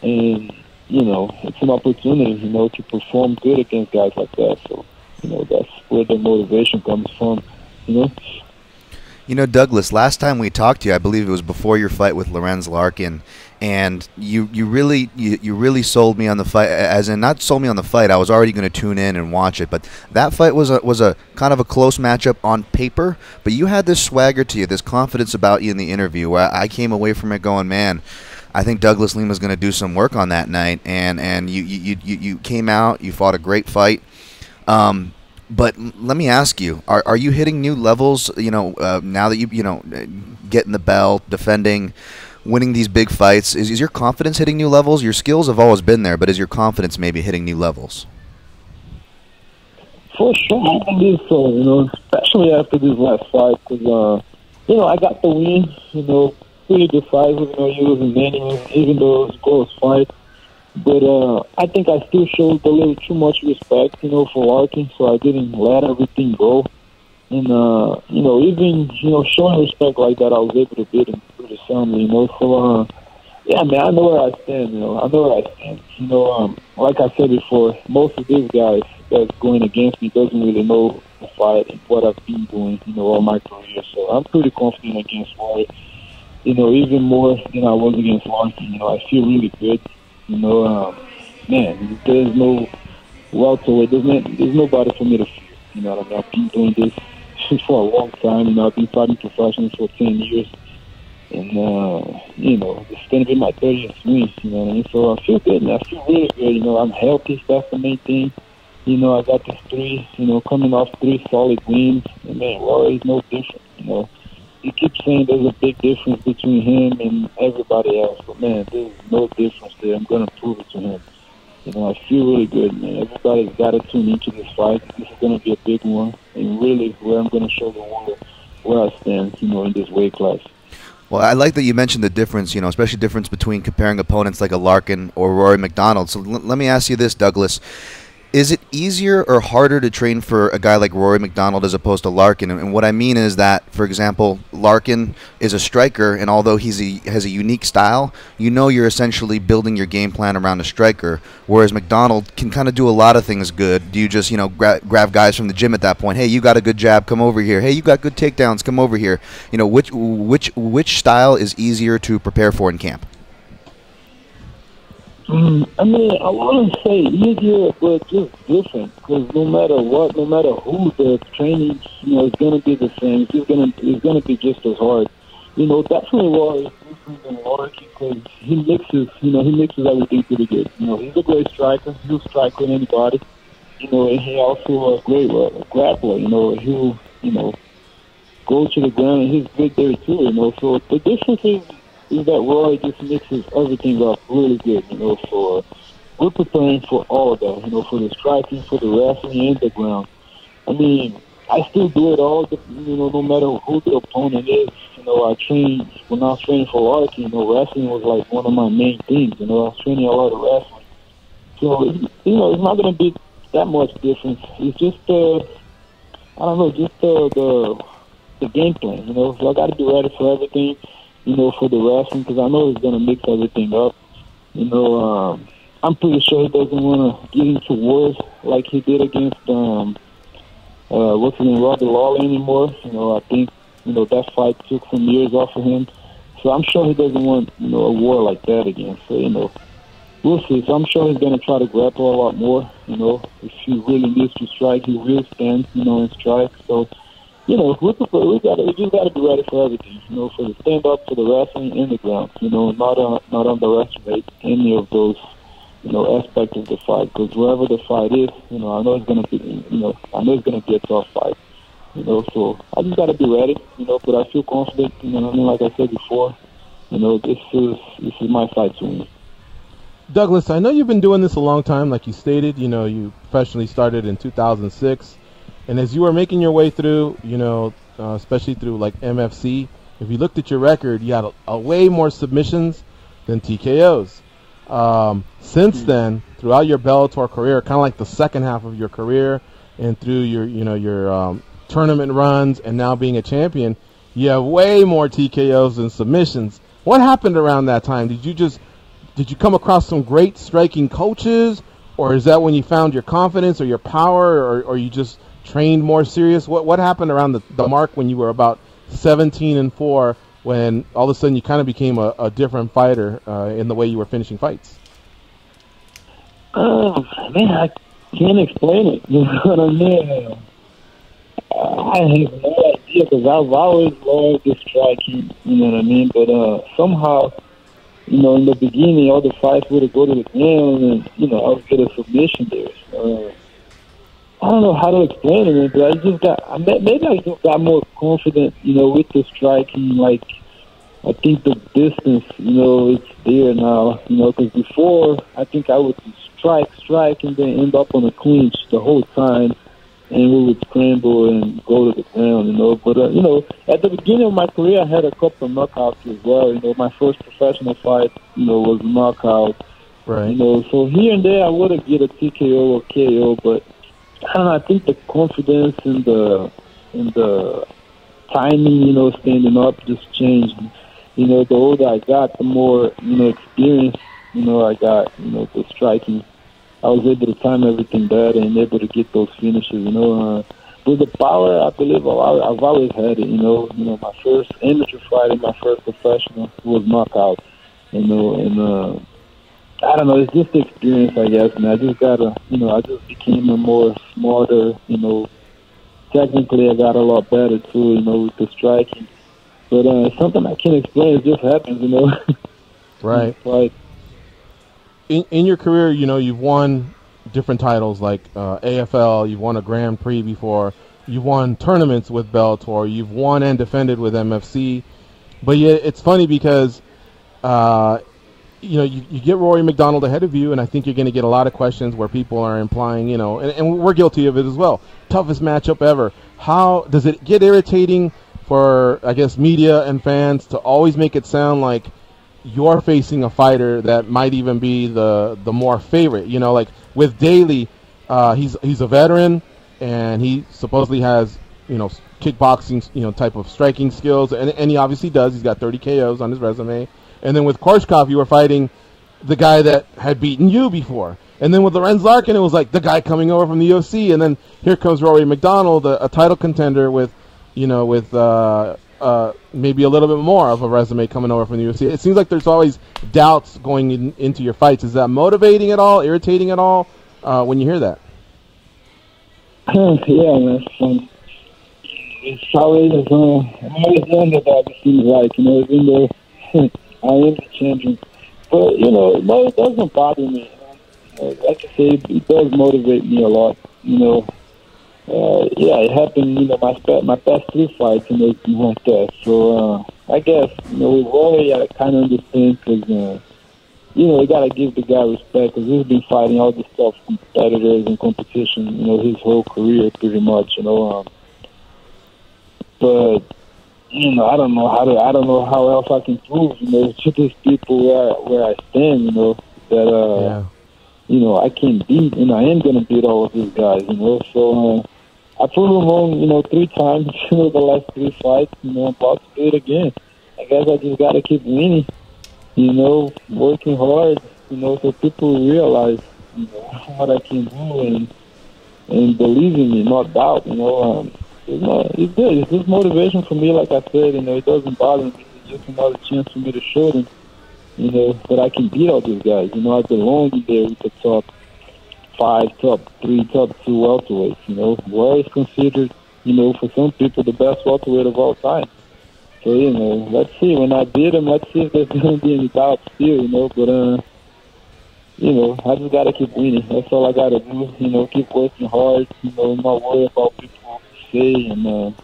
and you know, it's an opportunity, you know, to perform good against guys like that. So, you know, that's where the motivation comes from. You know. You know, Douglas, last time we talked to you, I believe it was before your fight with Lorenz Larkin, and you really sold me on the fight. As in, not sold me on the fight. I was already going to tune in and watch it, but that fight was a kind of a close matchup on paper. But you had this swagger to you, this confidence about you in the interview, where I came away from it going, man, I think Douglas Lima's going to do some work on that night, and you came out, you fought a great fight. But let me ask you: Are you hitting new levels? You know, now that you know, getting the belt, defending, winning these big fights, is your confidence hitting new levels? Your skills have always been there, but is your confidence maybe hitting new levels? For sure, I believe so. You know, especially after this last fight, because you know, I got the win. You know, pretty decisive. You know, it was unanimous, even though it was a close fight. But I think I still showed a little too much respect, you know, for Larkin, so I didn't let everything go. And, you know, even, you know, showing respect like that, I was able to beat him pretty soundly, you know. So, yeah, man, I know where I stand, you know. I know where I stand. You know, like I said before, most of these guys that's going against me doesn't really know the fight and what I've been doing, you know, all my career. So I'm pretty confident against Wyatt, you know, even more than I was against Larkin. You know, I feel really good. You know, man, there's no welterweight. There's nobody for me to fear. You know what I mean? I've been doing this for a long time. You know, I've been fighting professionally for 10 years. And, you know, it's going to be my 30th win. You know what I mean? So I feel good, man. I feel really good. You know, I'm healthy. That's the main thing. You know, I got this coming off 3 solid wins. And, man, Rory is no different, you know. You keep saying there's a big difference between him and everybody else, but man, there's no difference there. I'm going to prove it to him. You know, I feel really good, man. Everybody's got to tune into this fight. This is going to be a big one, and really where I'm going to show the world where I stand, you know, in this weight class. Well, I like that you mentioned the difference, you know, especially difference between comparing opponents like a Larkin or Rory McDonald. So let me ask you this, Douglas. Is it easier or harder to train for a guy like Rory McDonald as opposed to Larkin? And what I mean is that, for example, Larkin is a striker, and although has a unique style, you know you're essentially building your game plan around a striker, whereas McDonald can kind of do a lot of things good. Do you just, you know, grab guys from the gym at that point? Hey, you got a good jab, come over here. Hey, you got good takedowns, come over here. You know, which style is easier to prepare for in camp? I mean, I want to say easier, but just different. Because no matter what, no matter who, the training, you know, is going to be the same. It's going to be just as hard. You know, definitely Roy is different than Larkin because he mixes everything pretty good. You know, he's a great striker. He'll strike with anybody. You know, and he also a great grappler. You know, he'll, you know, go to the ground, and he's good there too. You know, so the difference is that Roy just mixes everything up really good, you know, so we're preparing for all of that, you know, for the striking, for the wrestling, and the ground. I mean, I still do it all, you know, no matter who the opponent is. You know, when I was training for Larkin, you know, wrestling was like one of my main things, you know, I was training a lot of wrestling. So, you know, it's not going to be that much difference. It's just, I don't know, just the game plan, you know, so I got to be ready for everything. you know, for the wrestling, because I know he's going to mix everything up. You know, I'm pretty sure he doesn't want to get into wars like he did against, what's his name, Robbie Lawler anymore. You know, I think, you know, that fight took some years off of him. So I'm sure he doesn't want, you know, a war like that again. So, you know, we'll see. So I'm sure he's going to try to grapple a lot more. You know, if he really needs to strike, he will stand, you know, and strike. So, you know, we just got to be ready for everything. You know, for the stand-up, for the wrestling, and the ground. You know, not underestimate any of those, you know, aspects of the fight. Because wherever the fight is, you know, I know it's going to be, you know, I know it's going to be a tough fight. You know, so I just got to be ready. You know, but I feel confident. You know, I mean, like I said before, you know, this is my fight to win. Douglas, I know you've been doing this a long time, like you stated. You know, you professionally started in 2006, and as you were making your way through, you know, especially through like MFC, if you looked at your record, you had a way more submissions than TKOs. Since then, throughout your Bellator career, kind of like the second half of your career, and through your, you know, your tournament runs, and now being a champion, you have way more TKOs than submissions. What happened around that time? Did you come across some great striking coaches, or is that when you found your confidence or your power, or you just trained more serious? What happened around the mark when you were about 17-4, when all of a sudden you kind of became a different fighter in the way you were finishing fights? Man, I can't explain it. You know what I mean? I have no idea, because I've always loved the striking, you know what I mean? But somehow, you know, in the beginning, all the fights would go to the ground, and, you know, I would get a submission there. I don't know how to explain it, but maybe I just got more confident, you know, with the striking. Like, I think the distance, you know, it's there now, you know, because before, I think I would strike, and then end up on a clinch the whole time. And we would scramble and go to the ground, you know. But, you know, at the beginning of my career, I had a couple of knockouts as well. You know, my first professional fight, you know, was a knockout. Right. You know, so here and there I would have get a TKO or KO, but I don't know, I think the confidence and the timing, you know, standing up just changed. You know, the older I got, the more, you know, experience, you know, I got, you know, the striking. I was able to time everything better and able to get those finishes, you know. With the power, I believe I've always had it, you know. You know, my first amateur fight and my first professional was knockout, you know. And I don't know, it's just the experience, I guess. And I just gotta, you know, I just became a more smarter, you know. Technically, I got a lot better too, you know, with the striking. But it's something I can't explain. It just happens, you know. Right. Like. In your career, you know, you've won different titles like AFL, you've won a Grand Prix before, you've won tournaments with Bellator, you've won and defended with MFC. But yet it's funny because, you know, you get Rory McDonald ahead of you, and I think you're going to get a lot of questions where people are implying, you know, and we're guilty of it as well, toughest matchup ever. How does it get irritating for, I guess, media and fans to always make it sound like you're facing a fighter that might even be the more favorite? You know, like with Daley, he's a veteran, and he supposedly has, you know, kickboxing, you know, type of striking skills, and he obviously does. He's got 30 KOs on his resume. And then with Korshkov, you were fighting the guy that had beaten you before. And then with Lorenz Larkin, it was like the guy coming over from the UFC. And then here comes Rory McDonald, a title contender with, you know, with maybe a little bit more of a resume coming over from the UFC. It seems like there's always doubts going into your fights. Is that motivating at all, irritating at all when you hear that? Yeah, man. It's always underdog, it seems like, you know, even though I am the champion. But, you know, no, it doesn't bother me. Like I say, it does motivate me a lot, you know. Yeah, it happened, you know, my past 3 fights, you know, it's been like that. So, I guess, you know, with Rory, I kind of understand because, you know, you got to give the guy respect because he's been fighting all these tough competitors and competition, you know, his whole career pretty much, you know. But, you know, I don't know how else I can prove, you know, to these people where I stand, you know, that, you know, I can beat, and I am going to beat all of these guys, you know. So, I proved them wrong, you know, 3 times, you know, the last 3 fights, you know, I'm about to do it again. I guess I just gotta keep winning, working hard, so people realize, what I can do and believe in me, not doubt, it's good. It's just motivation for me, like I said, it doesn't bother me. It's just another chance for me to show them, that I can beat all these guys. I belong in there with the top 5, top 3, top 2 welterweights, where is considered, for some people the best welterweight of all time. So, let's see. When I beat him, let's see if there's going to be any doubt still, but, I just got to keep winning. That's all I got to do, keep working hard, not worry about people say and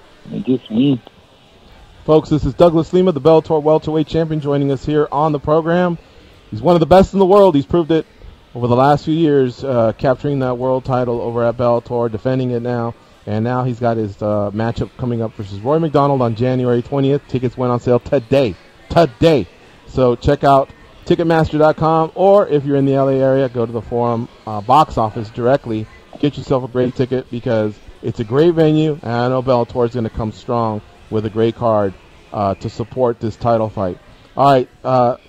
just win. Folks, this is Douglas Lima, the Bellator welterweight champion, joining us here on the program. He's one of the best in the world. He's proved it over the last few years, capturing that world title over at Bellator, defending it now. And now he's got his matchup coming up versus Roy McDonald on January 20th. Tickets went on sale today. So check out Ticketmaster.com, or if you're in the LA area, go to the Forum box office directly. Get yourself a great ticket because it's a great venue, and I know Bellator is going to come strong with a great card to support this title fight. All right,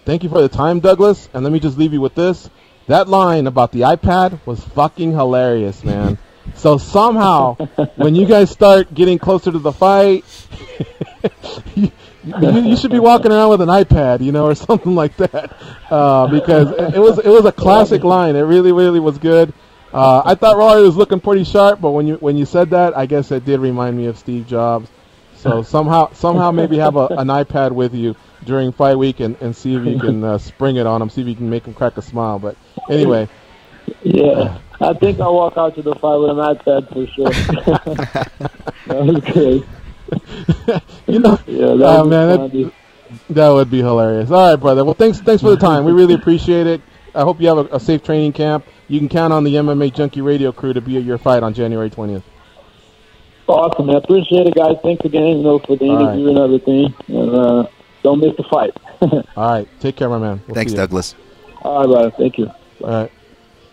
thank you for the time, Douglas, and let me just leave you with this. That line about the iPad was fucking hilarious, man. So somehow, when you guys start getting closer to the fight, you should be walking around with an iPad, or something like that, because it was a classic line. It really, really was good. I thought Roy was looking pretty sharp, but when you said that, I guess it did remind me of Steve Jobs. So somehow maybe have an iPad with you during fight week and see if you can spring it on him, see if you can make him crack a smile. But anyway. Yeah, I think I'll walk out to the fight with an iPad for sure. That was great. That would be hilarious. All right, brother. Well, thanks for the time. We really appreciate it. I hope you have a safe training camp. You can count on the MMA Junkie Radio crew to be at your fight on January 20th. Awesome, man. Appreciate it, guys. Thanks again, for the interview and everything. And don't miss the fight. All right. Take care, my man. Thanks, Douglas. All right, brother. Thank you. All right.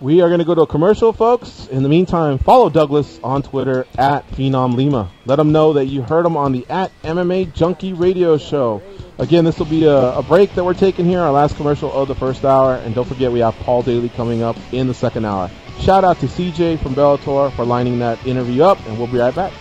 We are going to go to a commercial, folks. In the meantime, follow Douglas on Twitter at Phenom Lima. Let him know that you heard him on the at MMA Junkie Radio Show. Again, this will be a break that we're taking here, our last commercial of the first hour. And don't forget, we have Paul Daley coming up in the second hour. Shout out to CJ from Bellator for lining that interview up, and we'll be right back.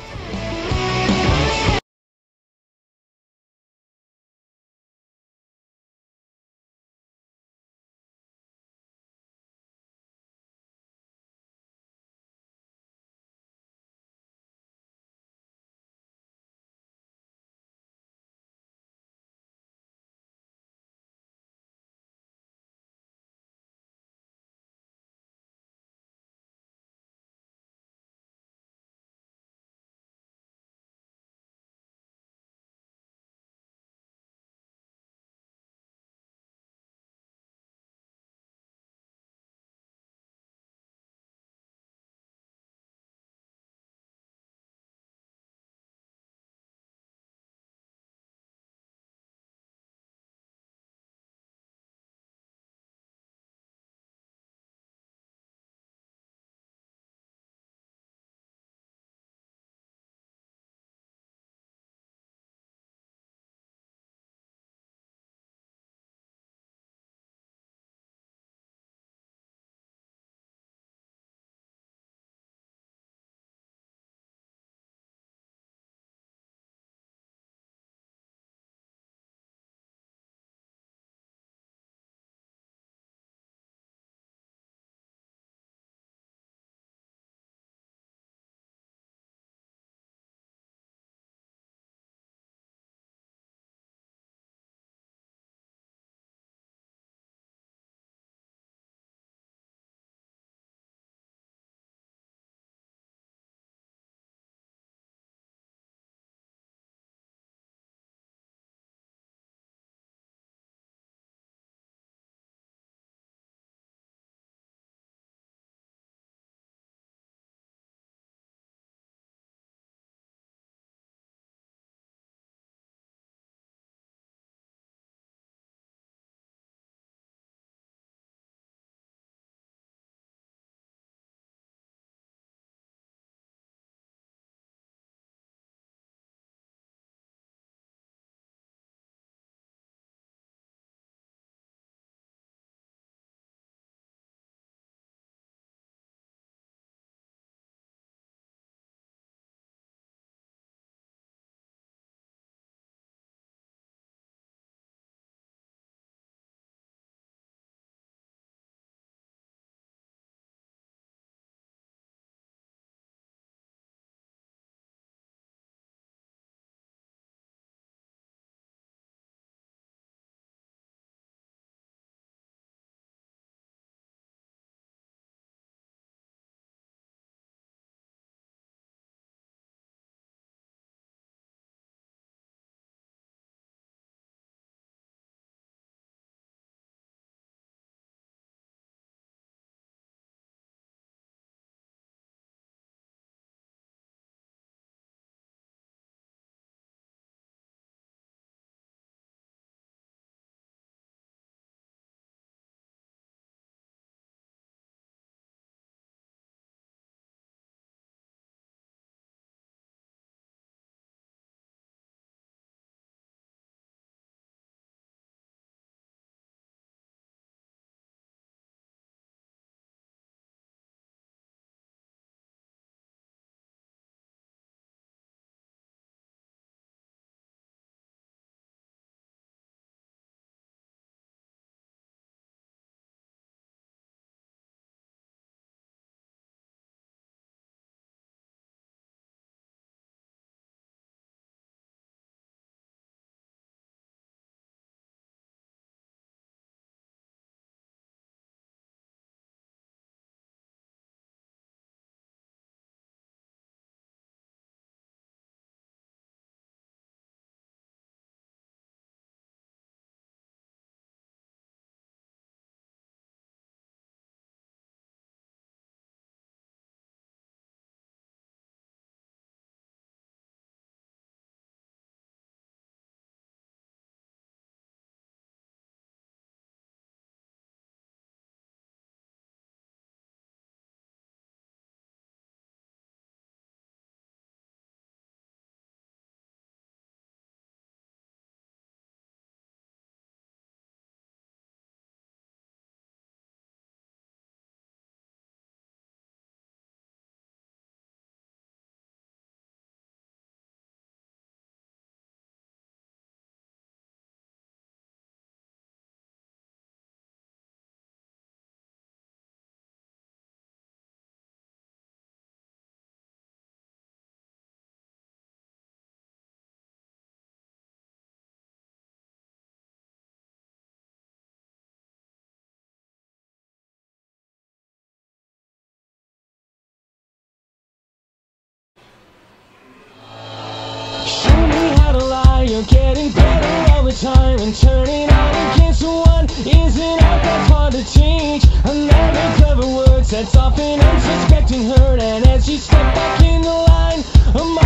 you're getting better all the time, and turning on against one isn't art that's hard to teach. Another clever word sets off an unsuspecting hurt, and as you step back in the line,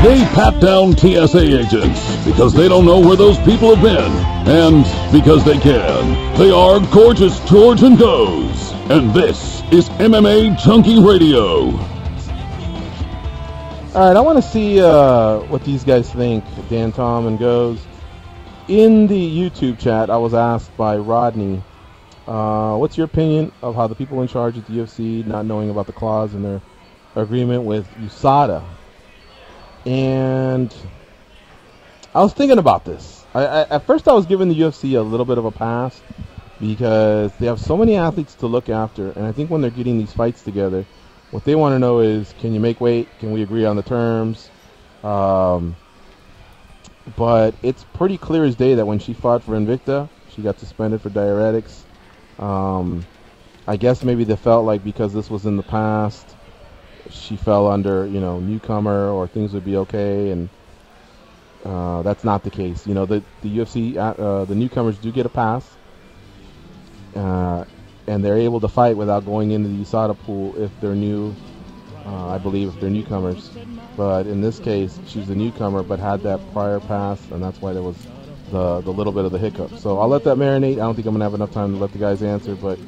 they pat down TSA agents because they don't know where those people have been, and because they can. They are Gorgeous George and Goes, and this is MMA Junkie Radio. All right, I want to see what these guys think, Dan, Tom, and Goes. In the YouTube chat, I was asked by Rodney, what's your opinion of how the people in charge at the UFC not knowing about the clause in their agreement with USADA? And I was thinking about this. At first, I was giving the UFC a little bit of a pass because they have so many athletes to look after, and I think when they're getting these fights together, what they want to know is, can you make weight? Can we agree on the terms? But it's pretty clear as day that when she fought for Invicta, she got suspended for diuretics. I guess maybe they felt like because this was in the past, she fell under, newcomer, or things would be okay, and that's not the case. The UFC, the newcomers do get a pass, and they're able to fight without going into the USADA pool if they're new, I believe, if they're newcomers. But in this case, she's a newcomer but had that prior pass, and that's why there was the little bit of the hiccup. So I'll let that marinate. I don't think I'm going to have enough time to let the guys answer, but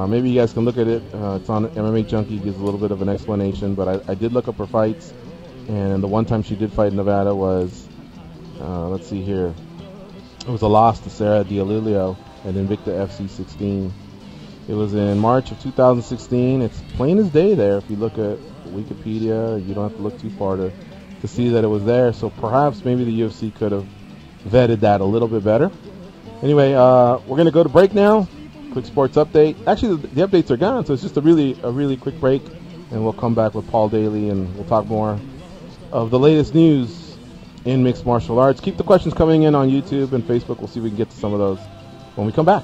maybe you guys can look at it. It's on MMA Junkie, gives a little bit of an explanation, but I did look up her fights, and the one time she did fight in Nevada was, let's see here, it was a loss to Sarah D'Alilio at Invicta FC 16. It was in March of 2016. It's plain as day there. If you look at Wikipedia, you don't have to look too far to see that it was there. So perhaps maybe the UFC could have vetted that a little bit better. Anyway, we're going to go to break now. Quick sports update. Actually, the updates are gone, so it's just a really quick break, and we'll come back with Paul Daley, and we'll talk more of the latest news in mixed martial arts. Keep the questions coming in on YouTube and Facebook. We'll see if we can get to some of those when we come back.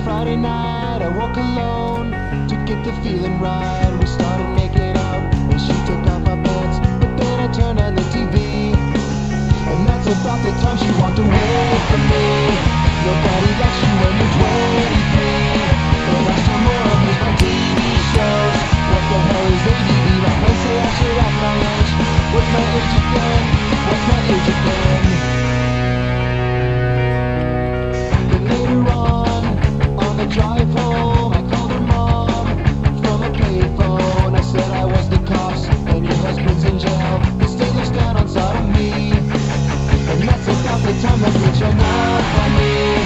Friday night, I woke alone to get the feeling right. We started making up, and she took off my pants, but then I turned on the TV, and that's about the time she walked away from me. Nobody likes you when you're 23, and I still more of these my TV shows. What the hell is ADD? My friends say I should act my age. What's my age again? What's my age again? Then later on the drive home, I called her mom from a payphone. I said I was the cops and your husband's in jail. The state looks down on sodomy, and that's about the time that bitch hung up on me.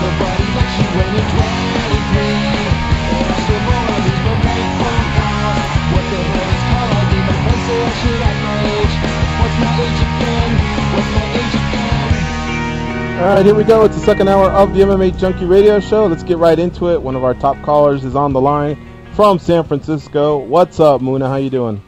Nobody likes you when you're 23, and I still more of these no bank phone calls. What the hell is called ID? My friends say I should act my age. What's my age again? What's my age again? All right, here we go. It's the second hour of the MMA Junkie Radio Show. Let's get right into it. One of our top callers is on the line from San Francisco. What's up, Muna? How you doing?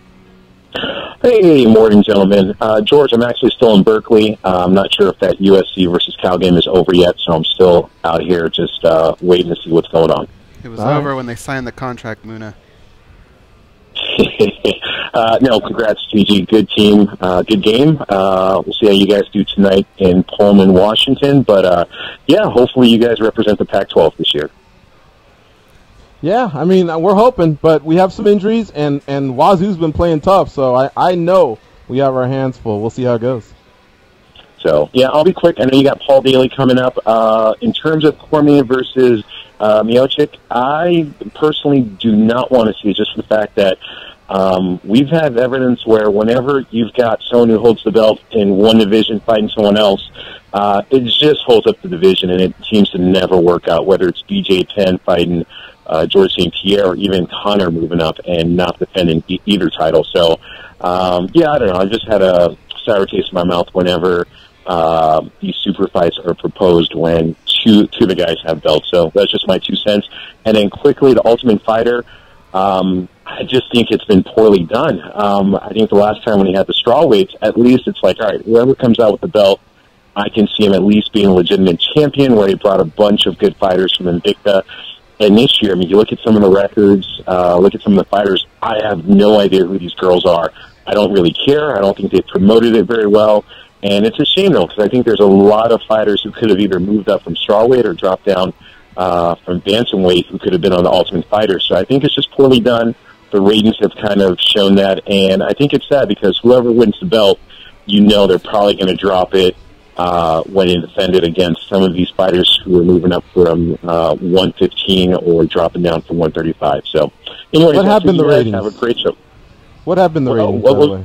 Hey, morning, gentlemen. George, I'm actually still in Berkeley. I'm not sure if that USC versus Cal game is over yet, so I'm still out here just waiting to see what's going on. It was over when they signed the contract, Muna. No, congrats, TG. Good team, good game. We'll see how you guys do tonight in Pullman, Washington. But, yeah, hopefully you guys represent the Pac-12 this year. Yeah, I mean, we're hoping, but we have some injuries, and Wazoo's been playing tough, so I know we have our hands full. We'll see how it goes. So, yeah, I'll be quick. I know you got Paul Daley coming up. In terms of Cormier versus Miocic, I personally do not want to see it just for the fact that we've had evidence where whenever you've got someone who holds the belt in one division fighting someone else, it just holds up the division, and it seems to never work out, whether it's BJ Penn fighting George St. Pierre or even Connor moving up and not defending either title. So, yeah, I don't know. I just had a sour taste in my mouth whenever these super fights are proposed when two of the guys have belts. So that's just my 2 cents. And then quickly, the Ultimate Fighter, I just think it's been poorly done. I think the last time when he had the straw weights, at least it's like, all right, whoever comes out with the belt, I can see him at least being a legitimate champion, where he brought a bunch of good fighters from Invicta. And this year, I mean, you look at some of the records, look at some of the fighters, I have no idea who these girls are. I don't really care. I don't think they've promoted it very well. And it's a shame, though, because I think there's a lot of fighters who could have either moved up from strawweight or dropped down from bantamweight who could have been on the Ultimate Fighter. So I think it's just poorly done. The ratings have kind of shown that. And I think it's sad because whoever wins the belt, you know they're probably going to drop it when they defend it against some of these fighters who are moving up from 115 or dropping down from 135. So, anyway, what happened to the ratings? Have a great show. What happened to the ratings, by the way?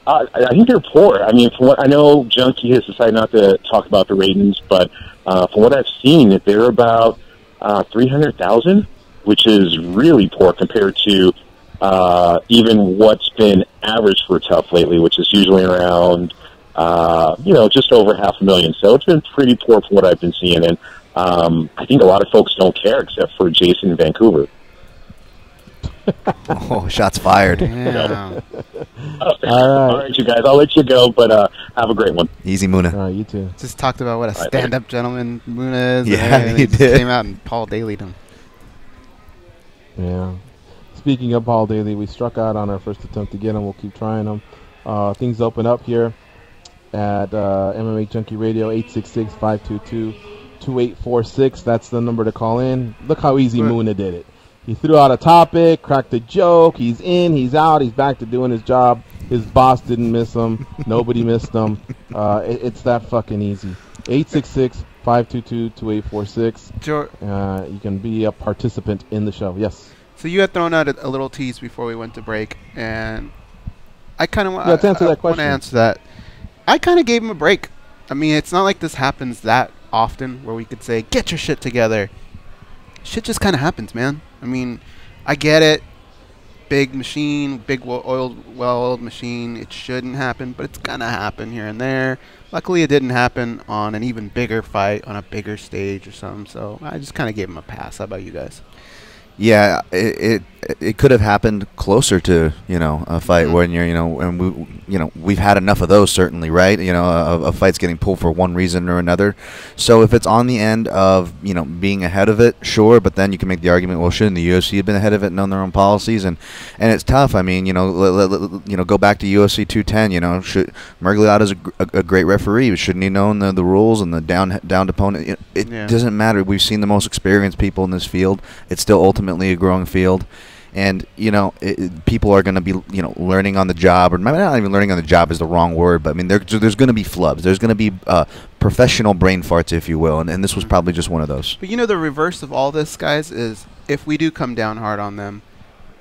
I think they're poor. I mean, from what I know, Junkie has decided not to talk about the ratings, but from what I've seen, they're about 300,000, which is really poor compared to even what's been average for Tough lately, which is usually around just over 500,000. So it's been pretty poor from what I've been seeing. And I think a lot of folks don't care except for Jason in Vancouver. Oh, shots fired. Yeah. All right, you guys. I'll let you go, but have a great one. Easy, Muna. All right, you too. Just talked about what a stand-up gentleman Muna is. Yeah, and he just did. Came out and Paul Daley'd him. Yeah. Speaking of Paul Daley, we struck out on our first attempt to get him. We'll keep trying him. Things open up here at MMA Junkie Radio, 866-522-2846. That's the number to call in. Look how easy Muna did it. He threw out a topic, cracked a joke. He's in, he's out, he's back to doing his job. His boss didn't miss him. Nobody missed him. It's that fucking easy. 866-522-2846. You can be a participant in the show. Yes. So you had thrown out a little tease before we went to break, and I kind of want to answer that question. I want to answer that. I kind of gave him a break. I mean, it's not like this happens that often where we could say, get your shit together. Shit just kind of happens, man. I mean, I get it. Big machine, big well-oiled machine. It shouldn't happen, but it's going to happen here and there. Luckily, it didn't happen on an even bigger fight, on a bigger stage or something, so I just kind of gave him a pass. How about you guys? Yeah, it could have happened closer to a fight when you're and we've had enough of those, certainly, right? Of fights getting pulled for one reason or another. So if it's on the end of being ahead of it, sure, but then you can make the argument, well, shouldn't the UFC have been ahead of it and known their own policies? And it's tough. I mean, go back to UFC 210. Should Mergliata's a great referee, but shouldn't he known the rules and the downed opponent? It doesn't matter. We've seen the most experienced people in this field. It's still ultimately a growing field. And, people are going to be, learning on the job, or not even learning on the job is the wrong word, but I mean, there's going to be flubs. There's going to be professional brain farts, if you will, and this was probably just one of those. But the reverse of all this, guys, is if we do come down hard on them,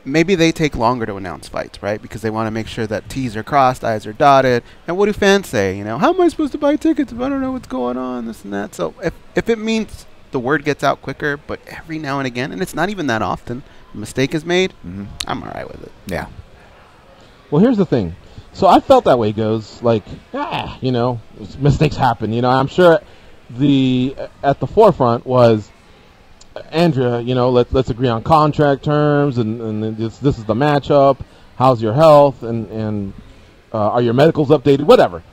maybe they take longer to announce fights, right? Because they want to make sure that T's are crossed, I's are dotted. And what do fans say? How am I supposed to buy tickets if I don't know what's going on, this and that? So if it means the word gets out quicker, but every now and again, and it's not even that often, a mistake is made, I'm all right with it. Yeah. Well, here's the thing. So I felt that way, goes like, mistakes happen. I'm sure at the forefront was, Andrea, let's agree on contract terms, and this is the matchup. How's your health, and are your medicals updated? Whatever.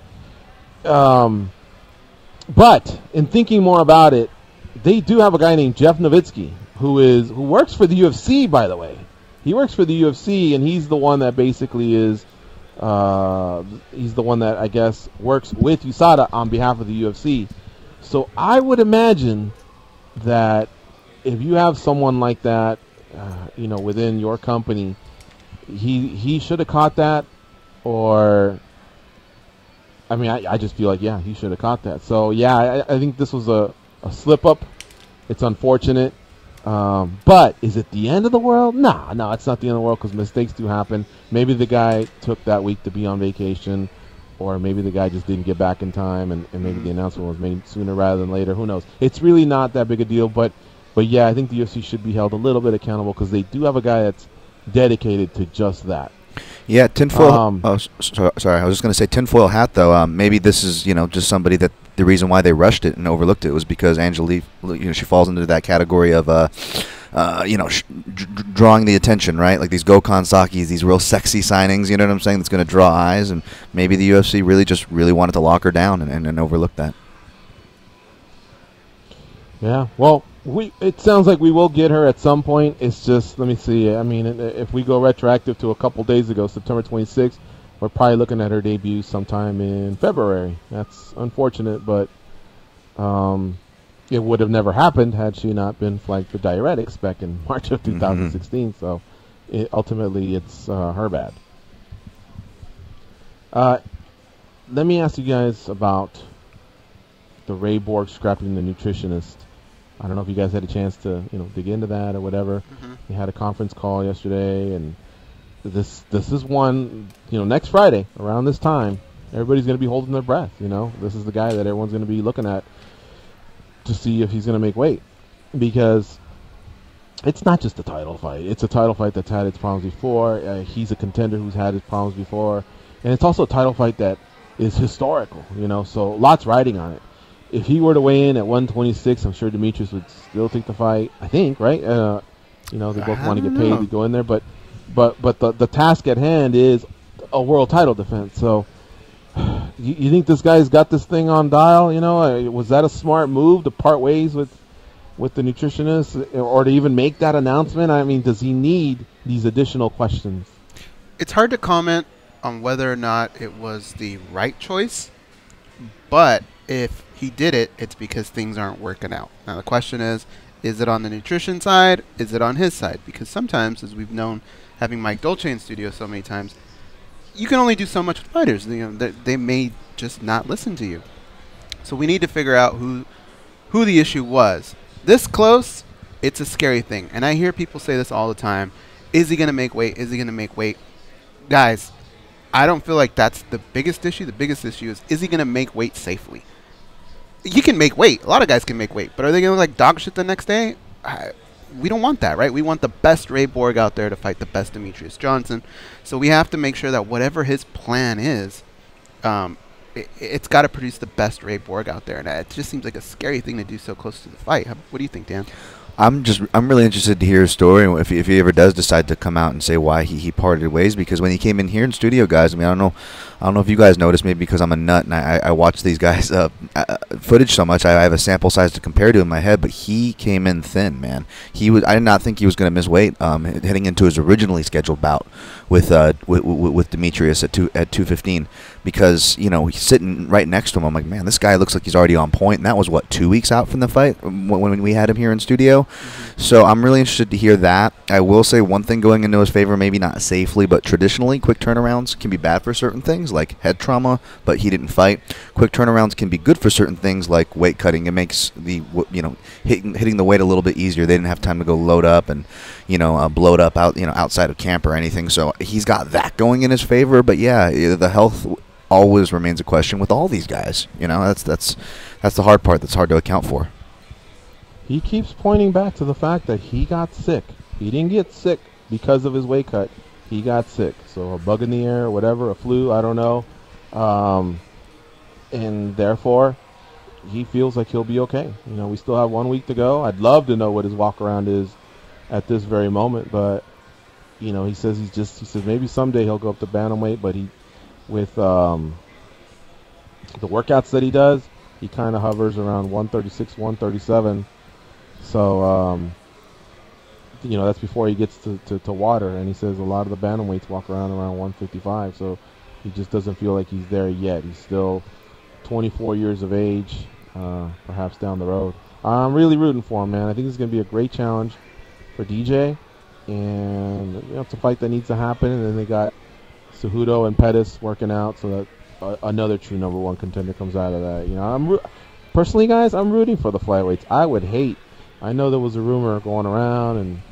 But in thinking more about it, they do have a guy named Jeff Nowitzki who works for the UFC, by the way. He works for the UFC, and he's the one that basically is he's the one that I guess works with USADA on behalf of the UFC. So I would imagine that if you have someone like that, within your company, he should have caught that, or I mean, I just feel like he should have caught that. So I think this was a slip up. It's unfortunate, but is it the end of the world? No, it's not the end of the world, because mistakes do happen. Maybe the guy took that week to be on vacation, or maybe the guy just didn't get back in time, and maybe the announcement was made sooner rather than later. Who knows? It's really not that big a deal, but I think the UFC should be held a little bit accountable, because they do have a guy that's dedicated to just that. Yeah, tinfoil. Sorry. I was just going to say tinfoil hat, though. Maybe this is, just somebody that the reason why they rushed it and overlooked it was because Angelique, she falls into that category of, drawing the attention, right? Like these Gokhan Sakis, these real sexy signings. You know what I'm saying? That's going to draw eyes, and maybe the UFC really wanted to lock her down and overlook that. Yeah. Well, it sounds like we will get her at some point. It's just, let me see. I mean, if we go retroactive to a couple days ago, September 26th, we're probably looking at her debut sometime in February. That's unfortunate, but it would have never happened had she not been flagged for diuretics back in March of 2016. So ultimately, it's her bad. Let me ask you guys about the Ray Borg scrapping the nutritionist. I don't know if you guys had a chance to, dig into that or whatever. We had a conference call yesterday, and this is one, next Friday around this time, everybody's going to be holding their breath. This is the guy that everyone's going to be looking at to see if he's going to make weight, because it's not just a title fight. It's a title fight that's had its problems before. He's a contender who's had his problems before, and it's also a title fight that is historical. So lots riding on it. If he were to weigh in at 126, I'm sure Demetrius would still take the fight. I think, right? They both want to get paid to go in there, but the task at hand is a world title defense. So, you think this guy's got this thing on dial? Was that a smart move to part ways with the nutritionist, or to even make that announcement? I mean, does he need these additional questions? It's hard to comment on whether or not it was the right choice, but if he did it, it's because things aren't working out. Now the question is it on the nutrition side? Is it on his side? Because sometimes, as we've known, having Mike Dolce in studio so many times, you can only do so much with fighters. They may just not listen to you. So we need to figure out who the issue was. This close, it's a scary thing. And I hear people say this all the time. Is he going to make weight? Is he going to make weight? Guys, I don't feel like that's the biggest issue. The biggest issue is he going to make weight safely? He can make weight. A lot of guys can make weight. But are they going to look like dog shit the next day? We don't want that, right? We want the best Ray Borg out there to fight the best Demetrius Johnson. So we have to make sure that whatever his plan is, it's got to produce the best Ray Borg out there. And it just seems like a scary thing to do so close to the fight. What do you think, Dan? I'm really interested to hear his story if he ever does decide to come out and say why he parted ways. Because when he came in here in studio, guys, I mean, I don't know if you guys noticed, maybe because I'm a nut and I watch these guys footage so much, I have a sample size to compare to in my head. But he came in thin, man. I did not think he was going to miss weight heading into his originally scheduled bout with Demetrius at 215, because he's sitting right next to him. I'm like, man, this guy looks like he's already on point. And that was 2 weeks out from the fight when we had him here in studio. So I'm really interested to hear that. I will say one thing going into his favor, maybe not safely, but traditionally, quick turnarounds can be bad for certain things, like head trauma, but he didn't fight. Quick turnarounds can be good for certain things, like weight cutting. It makes the hitting the weight a little bit easier. They didn't have time to go load up and bloat up outside of camp or anything. So he's got that going in his favor. But yeah, the health always remains a question with all these guys. That's the hard part. That's hard to account for. He keeps pointing back to the fact that he got sick. He didn't get sick because of his weight cut. He got sick. So a bug in the air, whatever, a flu, I don't know. And therefore, he feels like he'll be okay. We still have 1 week to go. I'd love to know what his walk around is at this very moment. But, he says he says maybe someday he'll go up to bantamweight. But with the workouts that he does, he kind of hovers around 136, 137. So, that's before he gets to water. And he says a lot of the bantamweights walk around 155. So he just doesn't feel like he's there yet. He's still 24 years of age, perhaps down the road. I'm really rooting for him, man. I think this is going to be a great challenge for DJ. And it's a fight that needs to happen. And then they got Cejudo and Pettis working out so that another true number one contender comes out of that. Personally, guys, I'm rooting for the flyweights. I would hate. I know there was a rumor going around and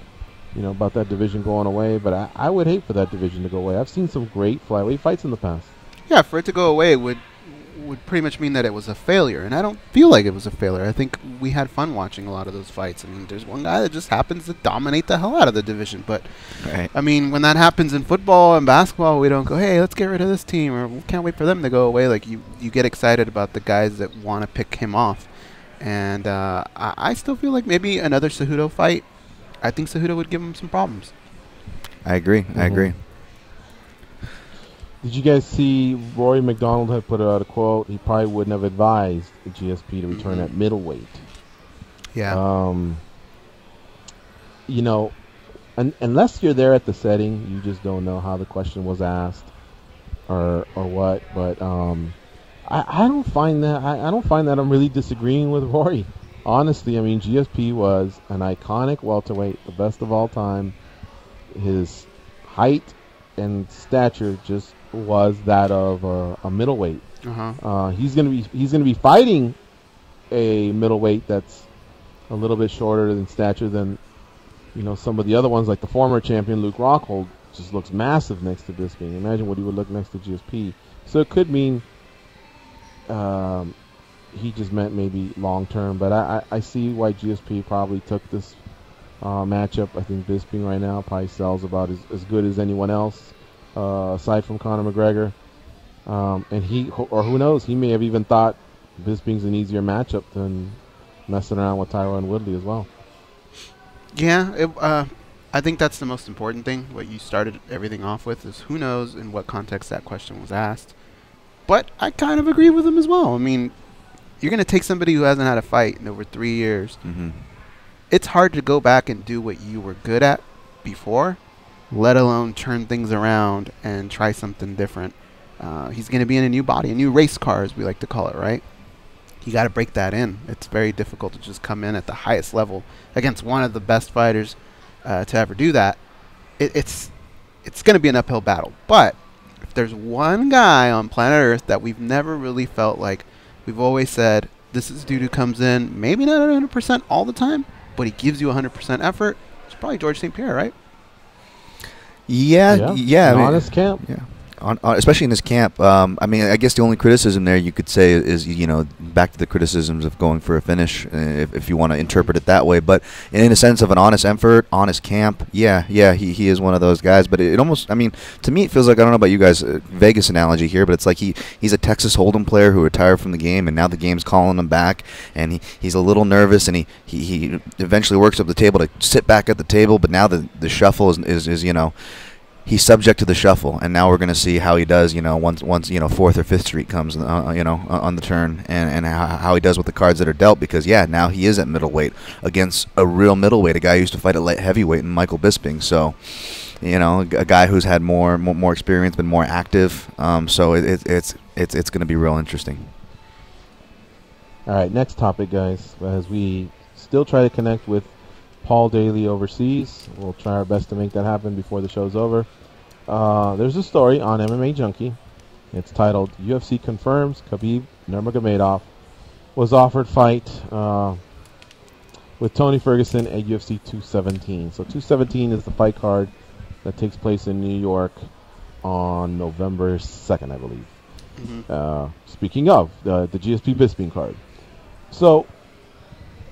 about that division going away, but I would hate for that division to go away. I've seen some great flyweight fights in the past. Yeah, for it to go away would pretty much mean that it was a failure, and I don't feel like it was a failure. I think we had fun watching a lot of those fights. I mean, there's one guy that just happens to dominate the hell out of the division, but right. I mean, when that happens in football and basketball, we don't go, hey, let's get rid of this team, or we can't wait for them to go away. Like, you get excited about the guys that want to pick him off, and I still feel like maybe another Cejudo fight, I think Cejudo would give him some problems. I agree. I agree. Did you guys see Rory McDonald had put out a quote? He probably wouldn't have advised the GSP to return at middleweight. Yeah. Unless you're there at the setting, you just don't know how the question was asked or what. But I don't find that. I don't find that I'm really disagreeing with Rory. Honestly, I mean, GSP was an iconic welterweight, the best of all time. His height and stature just was that of a middleweight. He's gonna be fighting a middleweight that's a little bit shorter in stature than some of the other ones, like the former champion Luke Rockhold just looks massive next to Bisping. Imagine what he would look next to GSP. So it could mean he just meant maybe long term, but I see why GSP probably took this matchup. I think Bisping right now probably sells about as good as anyone else. Aside from Conor McGregor, and who knows, he may have even thought Bisping's an easier matchup than messing around with Tyron Woodley as well. Yeah, I think that's the most important thing. What you started everything off with is who knows in what context that question was asked. But I kind of agree with him as well. I mean, you're going to take somebody who hasn't had a fight in over 3 years. It's hard to go back and do what you were good at before, let alone turn things around and try something different. He's going to be in a new body, a new race car, as we like to call it, right? You got to break that in. It's very difficult to just come in at the highest level against one of the best fighters to ever do that. It's going to be an uphill battle. But if there's one guy on planet Earth that we've never really felt like, we've always said, this is dude who comes in, maybe not 100% all the time, but he gives you 100% effort, it's probably George St. Pierre, right? Yeah. An honest camp. Yeah. especially in his camp. I mean, I guess the only criticism there you could say is, back to the criticisms of going for a finish, if you want to interpret it that way. But in a sense of an honest effort, honest camp, yeah, he is one of those guys. But it almost, I mean, to me, it feels like, I don't know about you guys, Vegas analogy here, but it's like he's a Texas Hold'em player who retired from the game, and now the game's calling him back, and he's a little nervous, and he eventually works up the table to sit back at the table, but now the shuffle is he's subject to the shuffle, and now we're going to see how he does, once fourth or fifth street comes, on the turn, and how he does with the cards that are dealt, because now he is at middleweight against a real middleweight, a guy who used to fight at light heavyweight, and Michael Bisping, so a guy who's had more experience, been more active, so it's going to be real interesting. All right, next topic, guys, as we still try to connect with Paul Daley overseas. We'll try our best to make that happen before the show's over. There's a story on MMA Junkie. It's titled, UFC confirms Khabib Nurmagomedov was offered fight with Tony Ferguson at UFC 217. So 217 is the fight card that takes place in New York on November 2nd, I believe. Mm-hmm. Speaking of, the GSP Bisping card. So,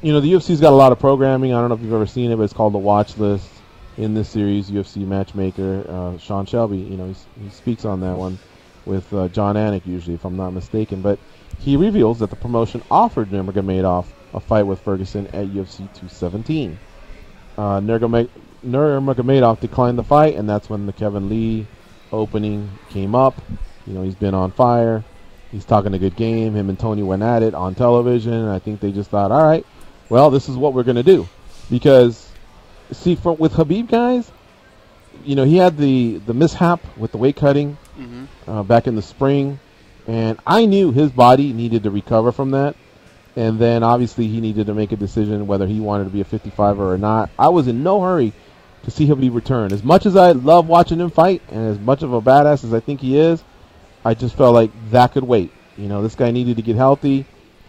the UFC's got a lot of programming. I don't know if you've ever seen it, but it's called The Watch List. In this series, UFC matchmaker Sean Shelby, he speaks on that one with John Anik usually, if I'm not mistaken. But he reveals that the promotion offered Nurmagomedov a fight with Ferguson at UFC 217. Nurmagomedov declined the fight, and that's when the Kevin Lee opening came up. He's been on fire. He's talking a good game. Him and Tony went at it on television, and I think they just thought, all right, well, this is what we're going to do. Because, see, with Khabib, guys, he had the mishap with the weight cutting back in the spring, and I knew his body needed to recover from that, and then obviously he needed to make a decision whether he wanted to be a 55er or not. I was in no hurry to see Khabib return. As much as I love watching him fight, and as much of a badass as I think he is, I just felt like that could wait. This guy needed to get healthy.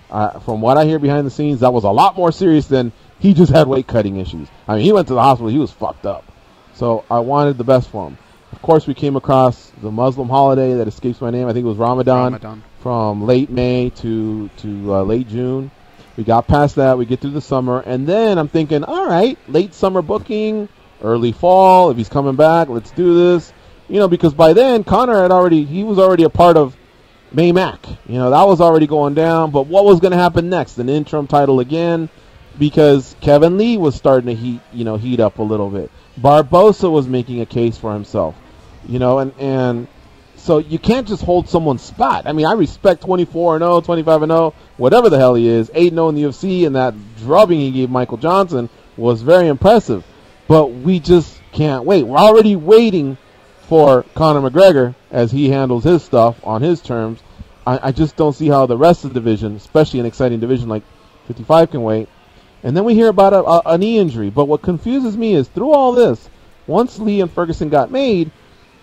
From what I hear behind the scenes, that was a lot more serious than he just had weight cutting issues. I mean, he went to the hospital. He was fucked up. So I wanted the best for him. Of course, we came across the Muslim holiday that escapes my name. I think it was Ramadan. From late May to late June. We got past that. We get through the summer. And then I'm thinking, all right, late summer booking, early fall. If he's coming back, let's do this. Because by then, Conor he was already a part of Maymac. That was already going down. But what was going to happen next? An interim title again, because Kevin Lee was starting to heat up a little bit. Barbosa was making a case for himself, and so you can't just hold someone's spot. I mean, I respect 24-0, 25-0, whatever the hell he is, 8-0 in the UFC, and that drubbing he gave Michael Johnson was very impressive. But we just can't wait. We're already waiting for Conor McGregor as he handles his stuff on his terms. I just don't see how the rest of the division, especially an exciting division like 55, can wait. And then we hear about a knee injury. But what confuses me is through all this, once Lee and Ferguson got made,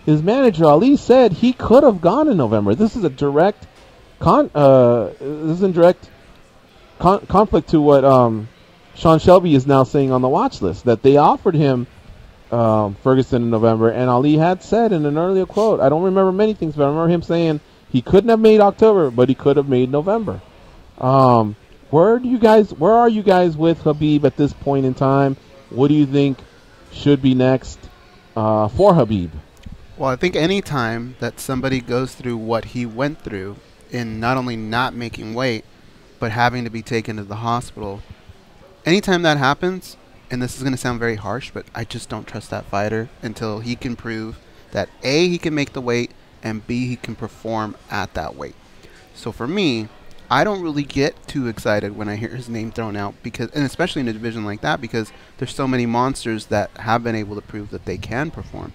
his manager Ali said he could have gone in November. This is a direct conflict to what Sean Shelby is now saying on the watch list, that they offered him Ferguson in November, and Ali had said in an earlier quote, I don't remember many things, but I remember him saying he couldn't have made October, but he could have made November. Where are you guys with Khabib at this point in time? What do you think should be next for Khabib? Well, I think any time that somebody goes through what he went through in not only not making weight, but having to be taken to the hospital, anytime that happens, and this is going to sound very harsh, but I just don't trust that fighter until he can prove that A, he can make the weight, and B, he can perform at that weight. So for me, I don't really get too excited when I hear his name thrown out, because, and especially in a division like that, because there's so many monsters that have been able to prove that they can perform.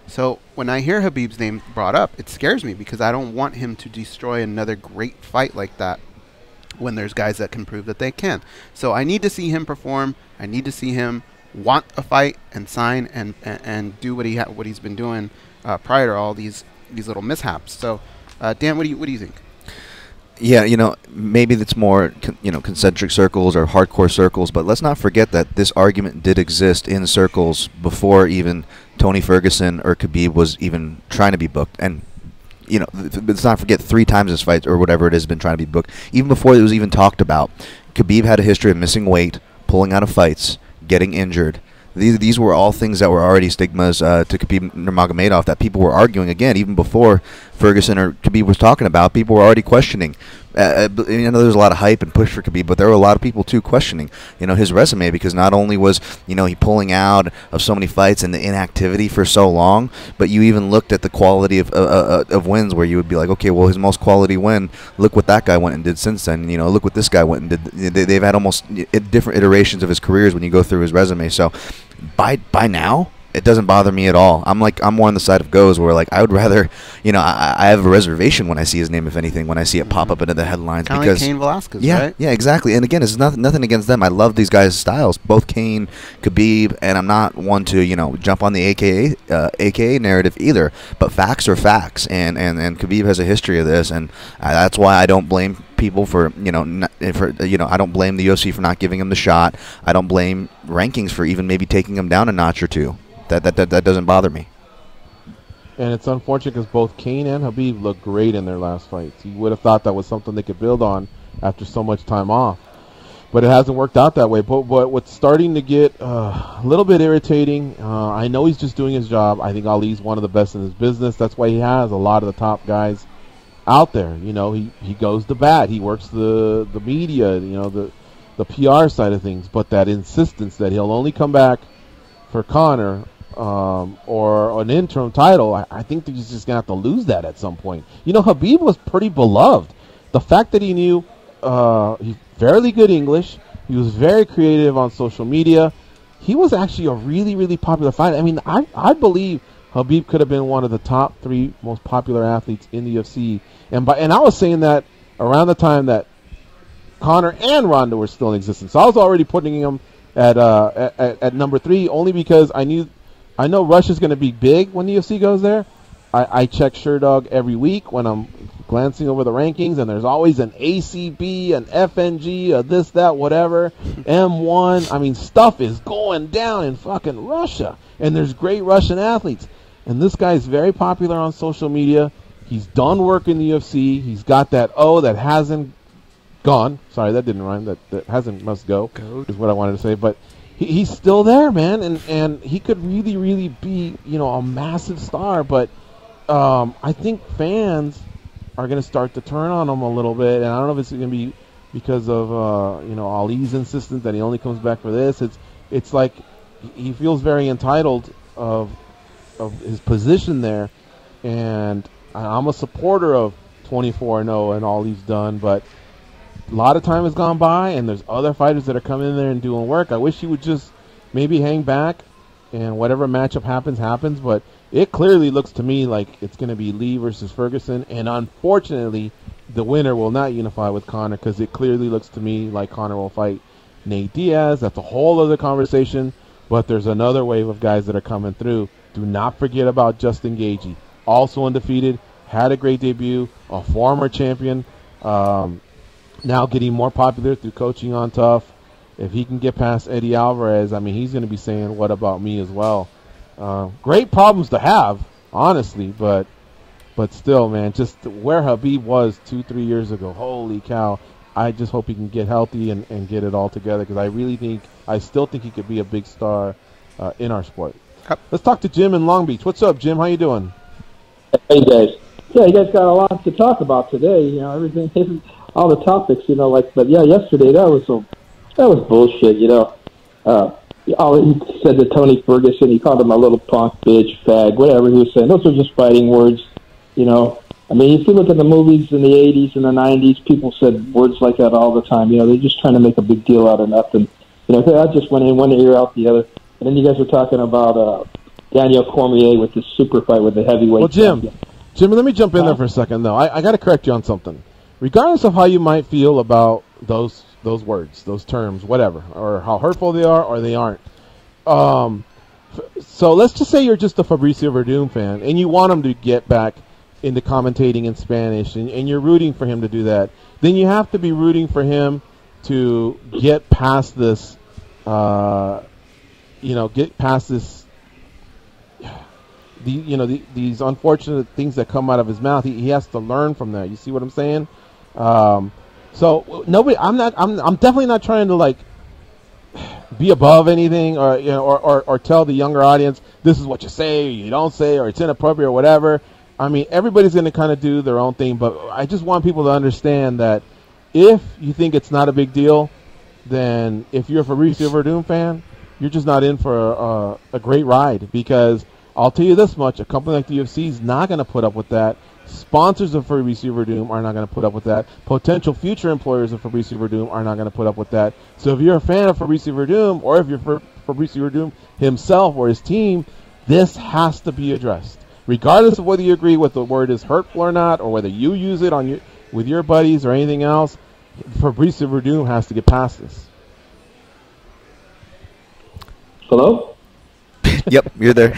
So when I hear Khabib's name brought up, it scares me, because I don't want him to destroy another great fight like that when there's guys that can prove that they can. So I need to see him perform. I need to see him want a fight and sign and do what he's been doing prior to all these little mishaps. So Dan, what do you think? Yeah, maybe it's more concentric circles or hardcore circles, but let's not forget that this argument did exist in circles before even Tony Ferguson or Khabib was even trying to be booked. And let's not forget 3 times this fight or whatever it has been trying to be booked. Even before it was even talked about, Khabib had a history of missing weight, pulling out of fights, getting injured. These were all things that were already stigmas to Khabib Nurmagomedov that people were arguing again, even before Ferguson or Khabib was talking about. People were already questioning. I know there's a lot of hype and push for Khabib, but there were a lot of people too questioning, his resume, because not only was, he pulling out of so many fights and the inactivity for so long, but you even looked at the quality of wins, where you would be like, okay, well, his most quality win, look what that guy went and did since then. Look what this guy went and did. They've had almost different iterations of his careers when you go through his resume. So by now, it doesn't bother me at all. I'm more on the side of Goes, where I would rather, I have a reservation when I see his name, if anything, when I see it pop up into the headlines. Kind of because like Cain Velasquez, yeah, right? Yeah, exactly. And again, it's nothing against them. I love these guys' styles, both Cain, Khabib, and I'm not one to jump on the AKA narrative either. But facts are facts, and Khabib has a history of this, and that's why I don't blame people for I don't blame the UFC for not giving him the shot. I don't blame rankings for even maybe taking him down a notch or two. That doesn't bother me. And it's unfortunate because both Cain and Khabib looked great in their last fights. You would have thought that was something they could build on after so much time off. But it hasn't worked out that way. But what's starting to get a little bit irritating, I know he's just doing his job. I think Ali's one of the best in his business. That's why he has a lot of the top guys out there. He goes to bat. He works the media, the PR side of things. But that insistence that he'll only come back for Conor or an interim title, I think that he's just going to have to lose that at some point. Khabib was pretty beloved. The fact that he knew he's fairly good English, he was very creative on social media, he was actually a really, really popular fighter. I mean, I believe Khabib could have been one of the top 3 most popular athletes in the UFC. And I was saying that around the time that Conor and Ronda were still in existence. So I was already putting him at number 3, only because I know Russia's going to be big when the UFC goes there. I check SureDog every week when I'm glancing over the rankings, and there's always an ACB, an FNG, a this, that, whatever, M1. I mean, stuff is going down in fucking Russia, and there's great Russian athletes. And this guy's very popular on social media. He's done work in the UFC. He's got that that hasn't gone. Sorry, that didn't rhyme. That hasn't must go is what I wanted to say. But he's still there, man, and he could really, really be, a massive star. But I think fans are going to start to turn on him a little bit, and I don't know if it's going to be because of Ali's insistence that he only comes back for this. It's like he feels very entitled of his position there, and I'm a supporter of 24-0 and all he's done, but a lot of time has gone by, and there's other fighters that are coming in there and doing work. I wish he would just maybe hang back, and whatever matchup happens, but it clearly looks to me like it's going to be Lee versus Ferguson, and unfortunately, the winner will not unify with Conor, because it clearly looks to me like Conor will fight Nate Diaz. That's a whole other conversation, but there's another wave of guys that are coming through. Do not forget about Justin Gaethje, also undefeated, had a great debut, a former champion, now getting more popular through coaching on Tough. If he can get past Eddie Alvarez, I mean, he's going to be saying, what about me as well? Great problems to have, honestly, but still, man, just where Khabib was 2-3 years ago, holy cow. I just hope he can get healthy and get it all together, because I still think he could be a big star in our sport. Let's talk to Jim in Long Beach. What's up, Jim? How you doing? Hey, guys. Yeah, you guys got a lot to talk about today. Everything, all the topics, but yeah, yesterday that was bullshit. All he said to Tony Ferguson, he called him a little punk, bitch, fag, whatever he was saying. Those are just fighting words. I mean, if you look at the movies in the 80s and the 90s, people said words like that all the time. They're just trying to make a big deal out of nothing. I just went in one ear out the other. And then you guys were talking about Daniel Cormier with this super fight with the heavyweight. Well, Jim, let me jump in there for a second, though. I got to correct you on something. Regardless of how you might feel about those words, those terms, whatever, or how hurtful they are or they aren't. So let's just say you're just a Fabricio Verdum fan, and you want him to get back into commentating in Spanish, and you're rooting for him to do that. Then you have to be rooting for him to get past this, these unfortunate things that come out of his mouth. He has to learn from that. You see what I'm saying? So nobody. I'm definitely not trying to like be above anything, or or tell the younger audience this is what you say, or you don't say, or it's inappropriate or whatever. I mean, everybody's going to kind of do their own thing, but I just want people to understand that if you think it's not a big deal, then if you're a Fabricio Verdum fan, you're just not in for a great ride, because I'll tell you this much, a company like the UFC is not going to put up with that. Sponsors of Fabricio Verdum are not going to put up with that. Potential future employers of Fabricio Verdum are not going to put up with that. So if you're a fan of Fabricio Verdum, or if you're Fabricio Verdum himself or his team, this has to be addressed. Regardless of whether you agree with the word is hurtful or not, or whether you use it with your buddies or anything else, Fabricio Verdum has to get past this. Hello? Yep, you're there.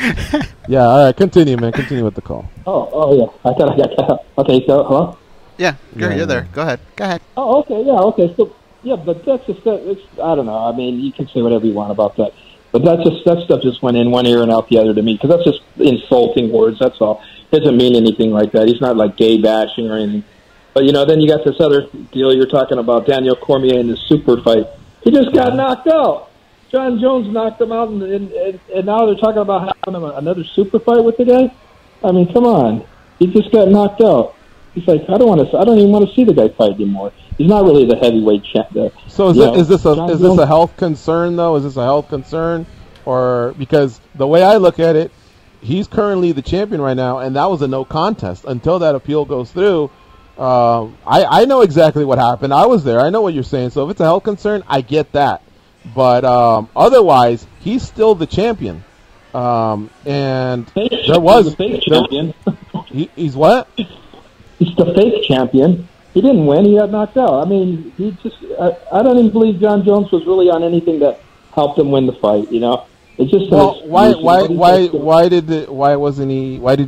Yeah, all right, continue, man. Continue with the call. Oh, yeah. I thought I got cut out. Okay, so, hello? Yeah, you're there. Go ahead. Oh, okay, yeah, okay. So, yeah, but that's just, I don't know. I mean, you can say whatever you want about that. But that stuff just went in one ear and out the other to me, because that's just insulting words, that's all. It doesn't mean anything like that. He's not like gay bashing or anything. But, then you got this other deal you're talking about, Daniel Cormier in the super fight. He just got knocked out. John Jones knocked him out, and now they're talking about having another super fight with the guy? I mean, come on. He just got knocked out. He's like, I don't even want to see the guy fight anymore. He's not really the heavyweight champ. So is this a health concern, though? Is this a health concern? Or because the way I look at it, he's currently the champion right now, and that was a no contest. Until that appeal goes through, I know exactly what happened. I was there. I know what you're saying. So if it's a health concern, I get that. But otherwise, he's still the champion. And there was the fake champion. He's what? He's the fake champion. He didn't win. He got knocked out. I mean, I don't even believe John Jones was really on anything that helped him win the fight. It's just why did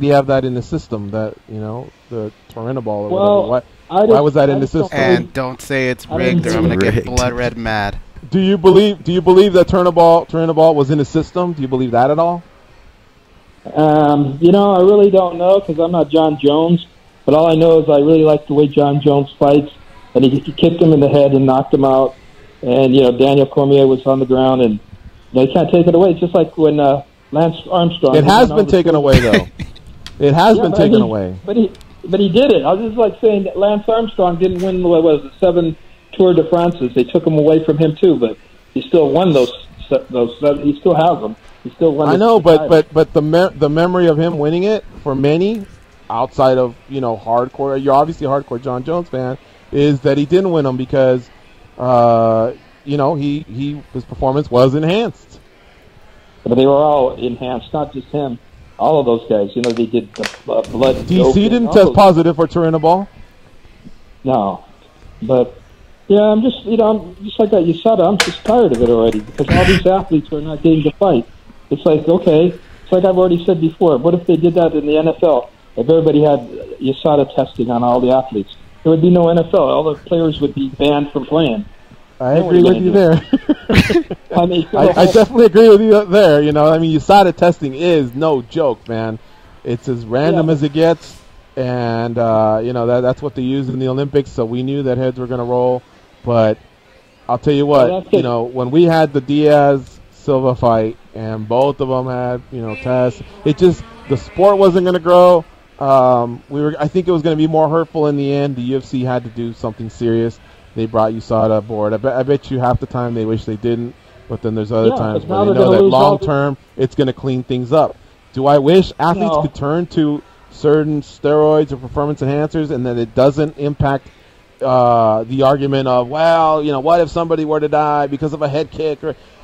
he have that in the system? That the Turinabol or whatever. Why was that in the system? And don't say it's rigged, or I'm gonna get blood red mad. Do you believe that Turinabol was in the system? Do you believe that at all? I really don't know, because I'm not John Jones. But all I know is I really like the way John Jones fights, and he kicked him in the head and knocked him out. And Daniel Cormier was on the ground, and they can't take it away. It's just like when Lance Armstrong. It has been taken away, though. It has been taken away. But he did it. I was just like saying that Lance Armstrong didn't win. What was it, 7 Tour de France's? They took him away from him too, but he still won those. He still has them. He still won. I know, but the memory of him winning it for many, outside of hardcore, you're obviously a hardcore John Jones fan, is that he didn't win them because his performance was enhanced. But they were all enhanced, not just him. All of those guys, they did the blood. DC didn't test positive for Turinabol. No, but yeah, I'm just like that. USADA, I'm just tired of it already, because all these athletes are not getting to fight. It's like, okay, it's like I've already said before. What if they did that in the NFL? If everybody had USADA testing on all the athletes, there would be no NFL. All the players would be banned from playing. I agree with you there. I definitely agree with you there. USADA testing is no joke, man. It's as random as it gets, and that's what they use in the Olympics. So we knew that heads were going to roll. But I'll tell you what, when we had the Diaz-Silva fight, and both of them had tests, the sport wasn't going to grow. I think it was going to be more hurtful in the end. The UFC had to do something serious. They brought USADA aboard. I bet you half the time they wish they didn't, but then there's other times where they know that long term it's going to clean things up. Do I wish athletes could turn to certain steroids or performance enhancers and that it doesn't impact the argument of, what if somebody were to die because of a head kick?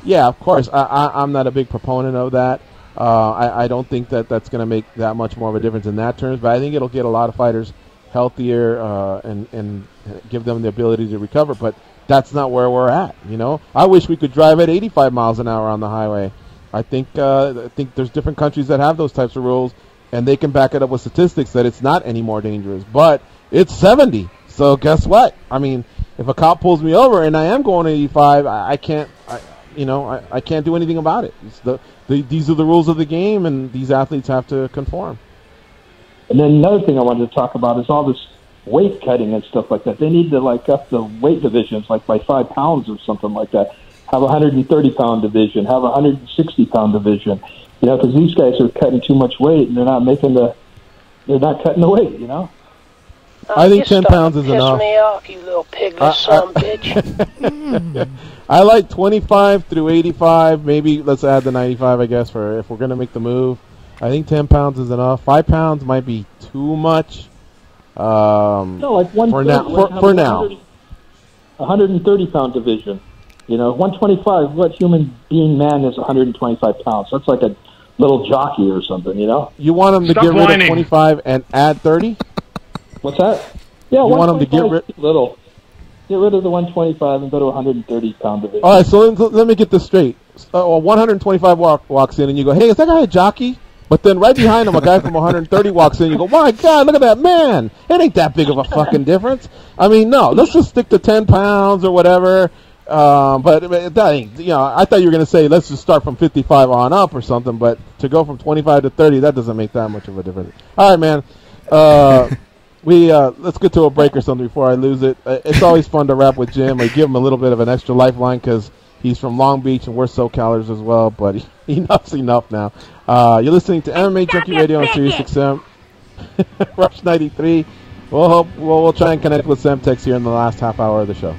Yeah, of course. I'm not a big proponent of that. I don't think that's going to make that much more of a difference in that terms, but I think it'll get a lot of fighters healthier and give them the ability to recover. But that's not where we're at. I wish we could drive at 85 miles an hour on the highway. I think there's different countries that have those types of rules, and they can back it up with statistics that it's not any more dangerous. But it's 70, so guess what? I mean, if a cop pulls me over and I am going 85, I can't. I can't do anything about it. These are the rules of the game, and these athletes have to conform. And then another thing I wanted to talk about is all this weight cutting and stuff like that. They need to up the weight divisions by 5 pounds or something like that. Have a 130-pound division. Have a 160-pound division. Because these guys are cutting too much weight and they're not cutting the weight. I think 10 pounds is enough. Piss me off, you little piglet son bitch. I like 25 through 85. Maybe let's add the 95, I guess, for if we're going to make the move. I think 10 pounds is enough. 5 pounds might be too much. No, for now. 130-pound division. 125. What human being man is 125 pounds? That's like a little jockey or something. You want them to get rid of 25 and add 30? What's that? Yeah, you want them to get rid little. Get rid of the 125 and go to 130-pound division. All right, so let me get this straight. 125 walks in, and you go, "Hey, is that guy a jockey?" But then right behind him, a guy from 130 walks in. You go, "My God, look at that man! It ain't that big of a fucking difference." I mean, no, let's just stick to 10 pounds or whatever. But that ain't, I thought you were going to say let's just start from 55 on up or something. But to go from 25 to 30, that doesn't make that much of a difference. All right, man. Let's get to a break or something before I lose it. It's always fun to rap with Jim. I give him a little bit of an extra lifeline because he's from Long Beach and we're SoCalers as well. But enough's enough now. You're listening to MMA Junkie Radio on Sirius XM. Rush 93. We'll try and connect with Semtex here in the last half hour of the show.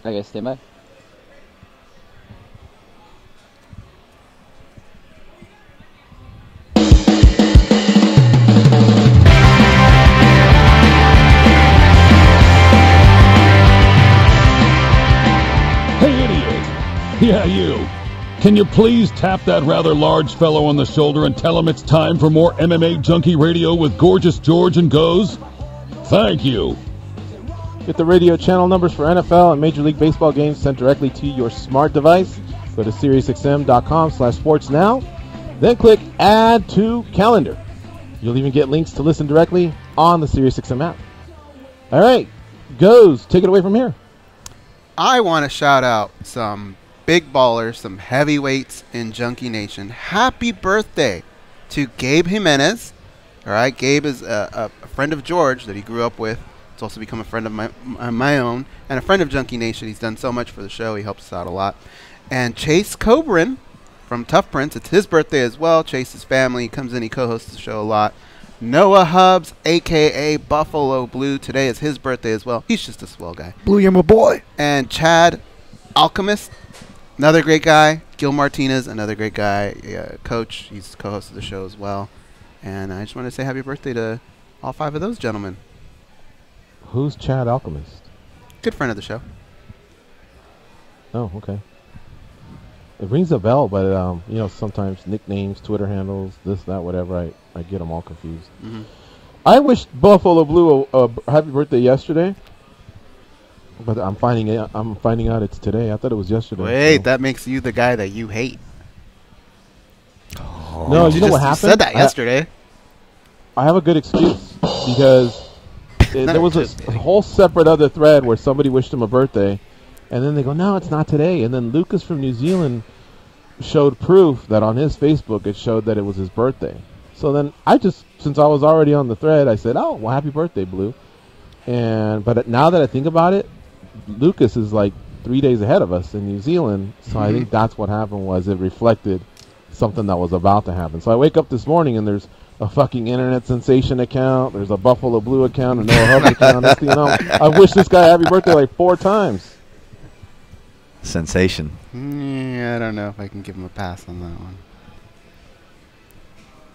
Okay, stand by. Hey, idiot! Yeah, you. Can you please tap that rather large fellow on the shoulder and tell him it's time for more MMA Junkie Radio with Gorgeous George and Goes? Thank you. Get the radio channel numbers for NFL and Major League Baseball games sent directly to your smart device. Go to SiriusXM.com/sportsnow. Then click Add to Calendar. You'll even get links to listen directly on the SiriusXM app. All right, Goes, take it away from here. I want to shout out some big ballers, some heavyweights in Junkie Nation. Happy birthday to Gabe Jimenez. All right, Gabe is a friend of George that he grew up with. It's also become a friend of my own and a friend of Junkie Nation. He's done so much for the show. He helps us out a lot. And Chase Cobrin from Tough Prince. It's his birthday as well. Chase's family. He comes in. He co-hosts the show a lot. Noah Hubbs, a.k.a. Buffalo Blue. Today is his birthday as well. He's just a swell guy. Blue, you're my boy. And Chad Alchemist, another great guy. Gil Martinez, another great guy. Coach, he's co-host of the show as well. And I just want to say happy birthday to all 5 of those gentlemen. Who's Chad Alchemist? Good friend of the show. Oh, okay. It rings a bell, but you know, sometimes nicknames, Twitter handles, this, that, whatever, I get them all confused. Mm-hmm. I wished Buffalo Blue a happy birthday yesterday, but I'm finding out it's today. I thought it was yesterday. Wait, that makes you the guy that you hate. Oh. No, you know what happened? You said that yesterday. I have a good excuse because there was a whole separate other thread where somebody wished him a birthday, and then they go, no, it's not today. And then Lucas from New Zealand showed proof that on his Facebook it showed that it was his birthday. So then since I was already on the thread, I said, oh, well, happy birthday, Blue. But now that I think about it, Lucas is like 3 days ahead of us in New Zealand. So I think that's what happened, was it reflected something that was about to happen. So I wake up this morning and there's a fucking internet sensation account. There's a Buffalo Blue account, a Noah Hubbs account. You know, I wish this guy happy birthday like 4 times. Sensation. Yeah, I don't know if I can give him a pass on that one.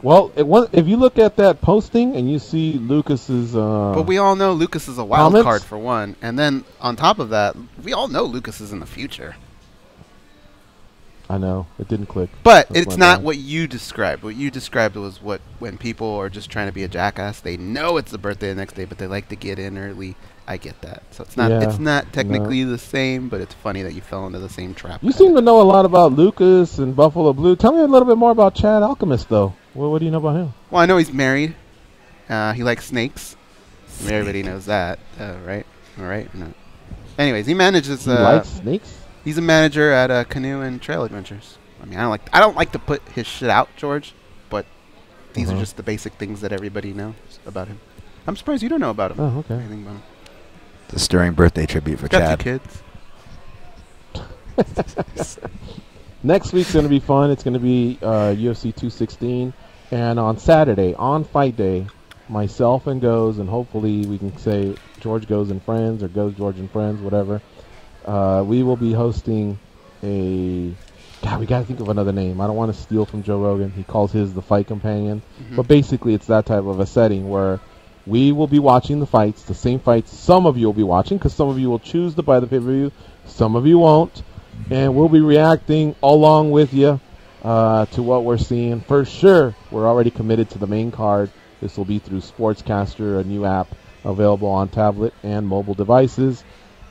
Well, if you look at that posting and you see Lucas's but we all know Lucas is a wild card for one. And then on top of that, we all know Lucas is in the future. I know. It didn't click. But it's not what you described. What you described was when people are just trying to be a jackass, they know it's the birthday the next day, but they like to get in early. I get that. So it's not technically the same, but it's funny that you fell into the same trap. You seem to know a lot about Lucas and Buffalo Blue. Tell me a little bit more about Chad Alchemist, though. What do you know about him? Well, I know he's married. He likes snakes. Everybody knows that, right? All right. No. Anyways, he manages. He likes snakes? He's a manager at Canoe and Trail Adventures. I mean, I don't like to put his shit out, George, but these are just the basic things that everybody knows about him. I'm surprised you don't know about him. Oh, okay. Anything about him. The stirring birthday tribute for Chad. Got 2 kids. Next week's going to be fun. It's going to be UFC 216. And on Saturday, on fight day, myself and Goes, and hopefully we can say George Goes and Friends or Goes George and Friends, whatever. We will be hosting we got to think of another name. I don't want to steal from Joe Rogan. He calls his the Fight Companion. Mm-hmm. But basically it's that type of a setting where we will be watching the fights, the same fights some of you will be watching, because some of you will choose to buy the pay-per-view, some of you won't. And we'll be reacting along with you to what we're seeing. For sure, we're already committed to the main card. This will be through Sportscaster, a new app available on tablet and mobile devices.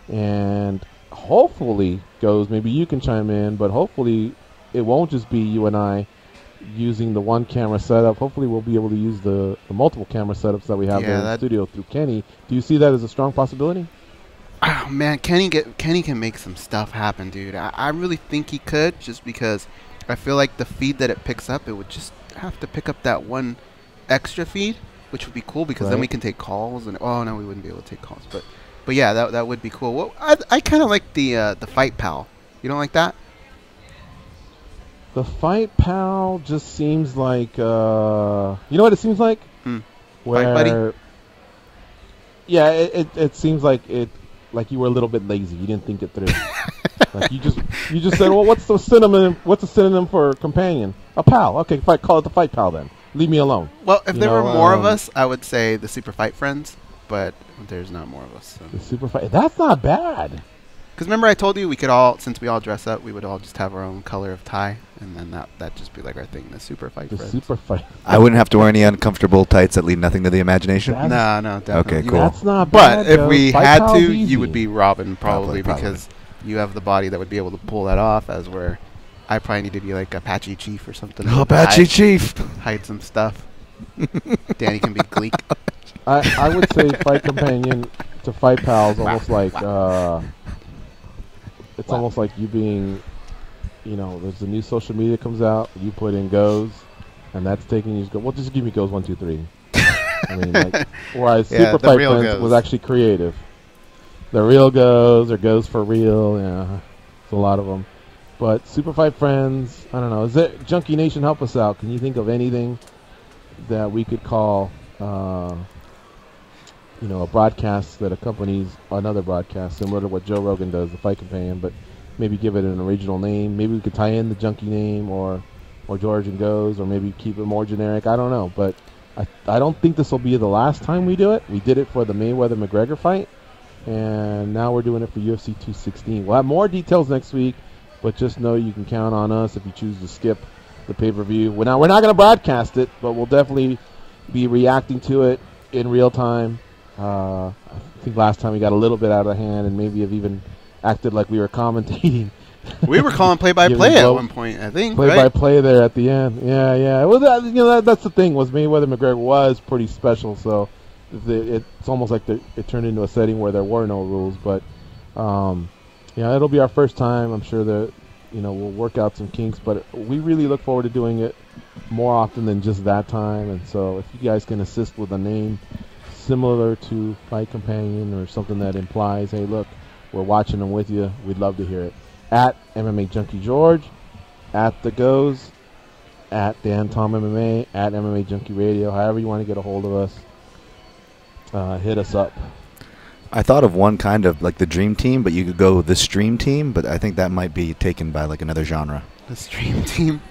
And hopefully, Goes, maybe you can chime in, but hopefully it won't just be you and I using the one camera setup. Hopefully we'll be able to use the multiple camera setups that we have in the studio through Kenny. Do you see that as a strong possibility? Oh man, Kenny can make some stuff happen, dude. I really think he could, just because I feel like the feed that it picks up, it would just have to pick up that one extra feed, which would be cool, because then we can take calls. And oh no, we wouldn't be able to take calls, but yeah, that would be cool. Well, I kind of like the Fight Pal. You don't like that? The Fight Pal just seems like you know what it seems like? Fight Buddy? Yeah, it seems like like you were a little bit lazy. You didn't think it through. Like you just said, well, what's the synonym for companion? A pal. Okay, call it the fight pal then. Leave me alone. Well, if there were more of us, I would say the Super Fight Friends, but there's not more of us. So. The Super Fight. That's not bad. Because remember I told you we could all, since we all dress up, we would all just have our own color of tie, and then that'd just be like our thing, the Super Fight Friends. Super Fight. I wouldn't have to wear any uncomfortable tights that leave nothing to the imagination? No, definitely. Okay, cool. That's not bad, But if we Fight had Pal's to, easy. you would be Robin Probably. because you have the body that would be able to pull that off, as where I probably need to be like Apache Chief or something. Apache Chief! Hide some stuff. Danny can be Gleek. I would say fight companion to fight pals almost like it's almost like you being, there's a new social media comes out, you put in goes, and that's taking you. Well, just give me goes 1, 2, 3. I mean, like, whereas Super Fight Friends was actually creative. The real goes or goes for real, yeah, it's a lot of them. But Super Fight Friends, I don't know. Is it Junkie Nation? Help us out. Can you think of anything that we could call, a broadcast that accompanies another broadcast, similar to what Joe Rogan does, the Fight Companion, but maybe give it an original name. Maybe we could tie in the Junkie name or George and Goes, or maybe keep it more generic. I don't know, but I don't think this will be the last time we do it. We did it for the Mayweather-McGregor fight, and now we're doing it for UFC 216. We'll have more details next week, but just know you can count on us if you choose to skip the pay-per-view. We're not going to broadcast it, but we'll definitely be reacting to it in real time. I think last time we got a little bit out of hand and maybe have even acted like we were commentating. We were calling play-by-play at one point, I think. Play-by-play there at the end. Yeah. Well, that's the thing. Was Mayweather-McGregor was pretty special, so it's almost like it turned into a setting where there were no rules. But it'll be our first time. I'm sure that we'll work out some kinks, but we really look forward to doing it more often than just that time. And so, if you guys can assist with a name similar to Fight Companion or something that implies, hey, look, we're watching them with you, we'd love to hear it. At MMA Junkie George, at The Goes, at Dan Tom MMA, at MMA Junkie Radio, however you want to get a hold of us, hit us up. I thought of one kind of like the Dream Team, but you could go the Stream Team, but I think that might be taken by like another genre. The Stream Team?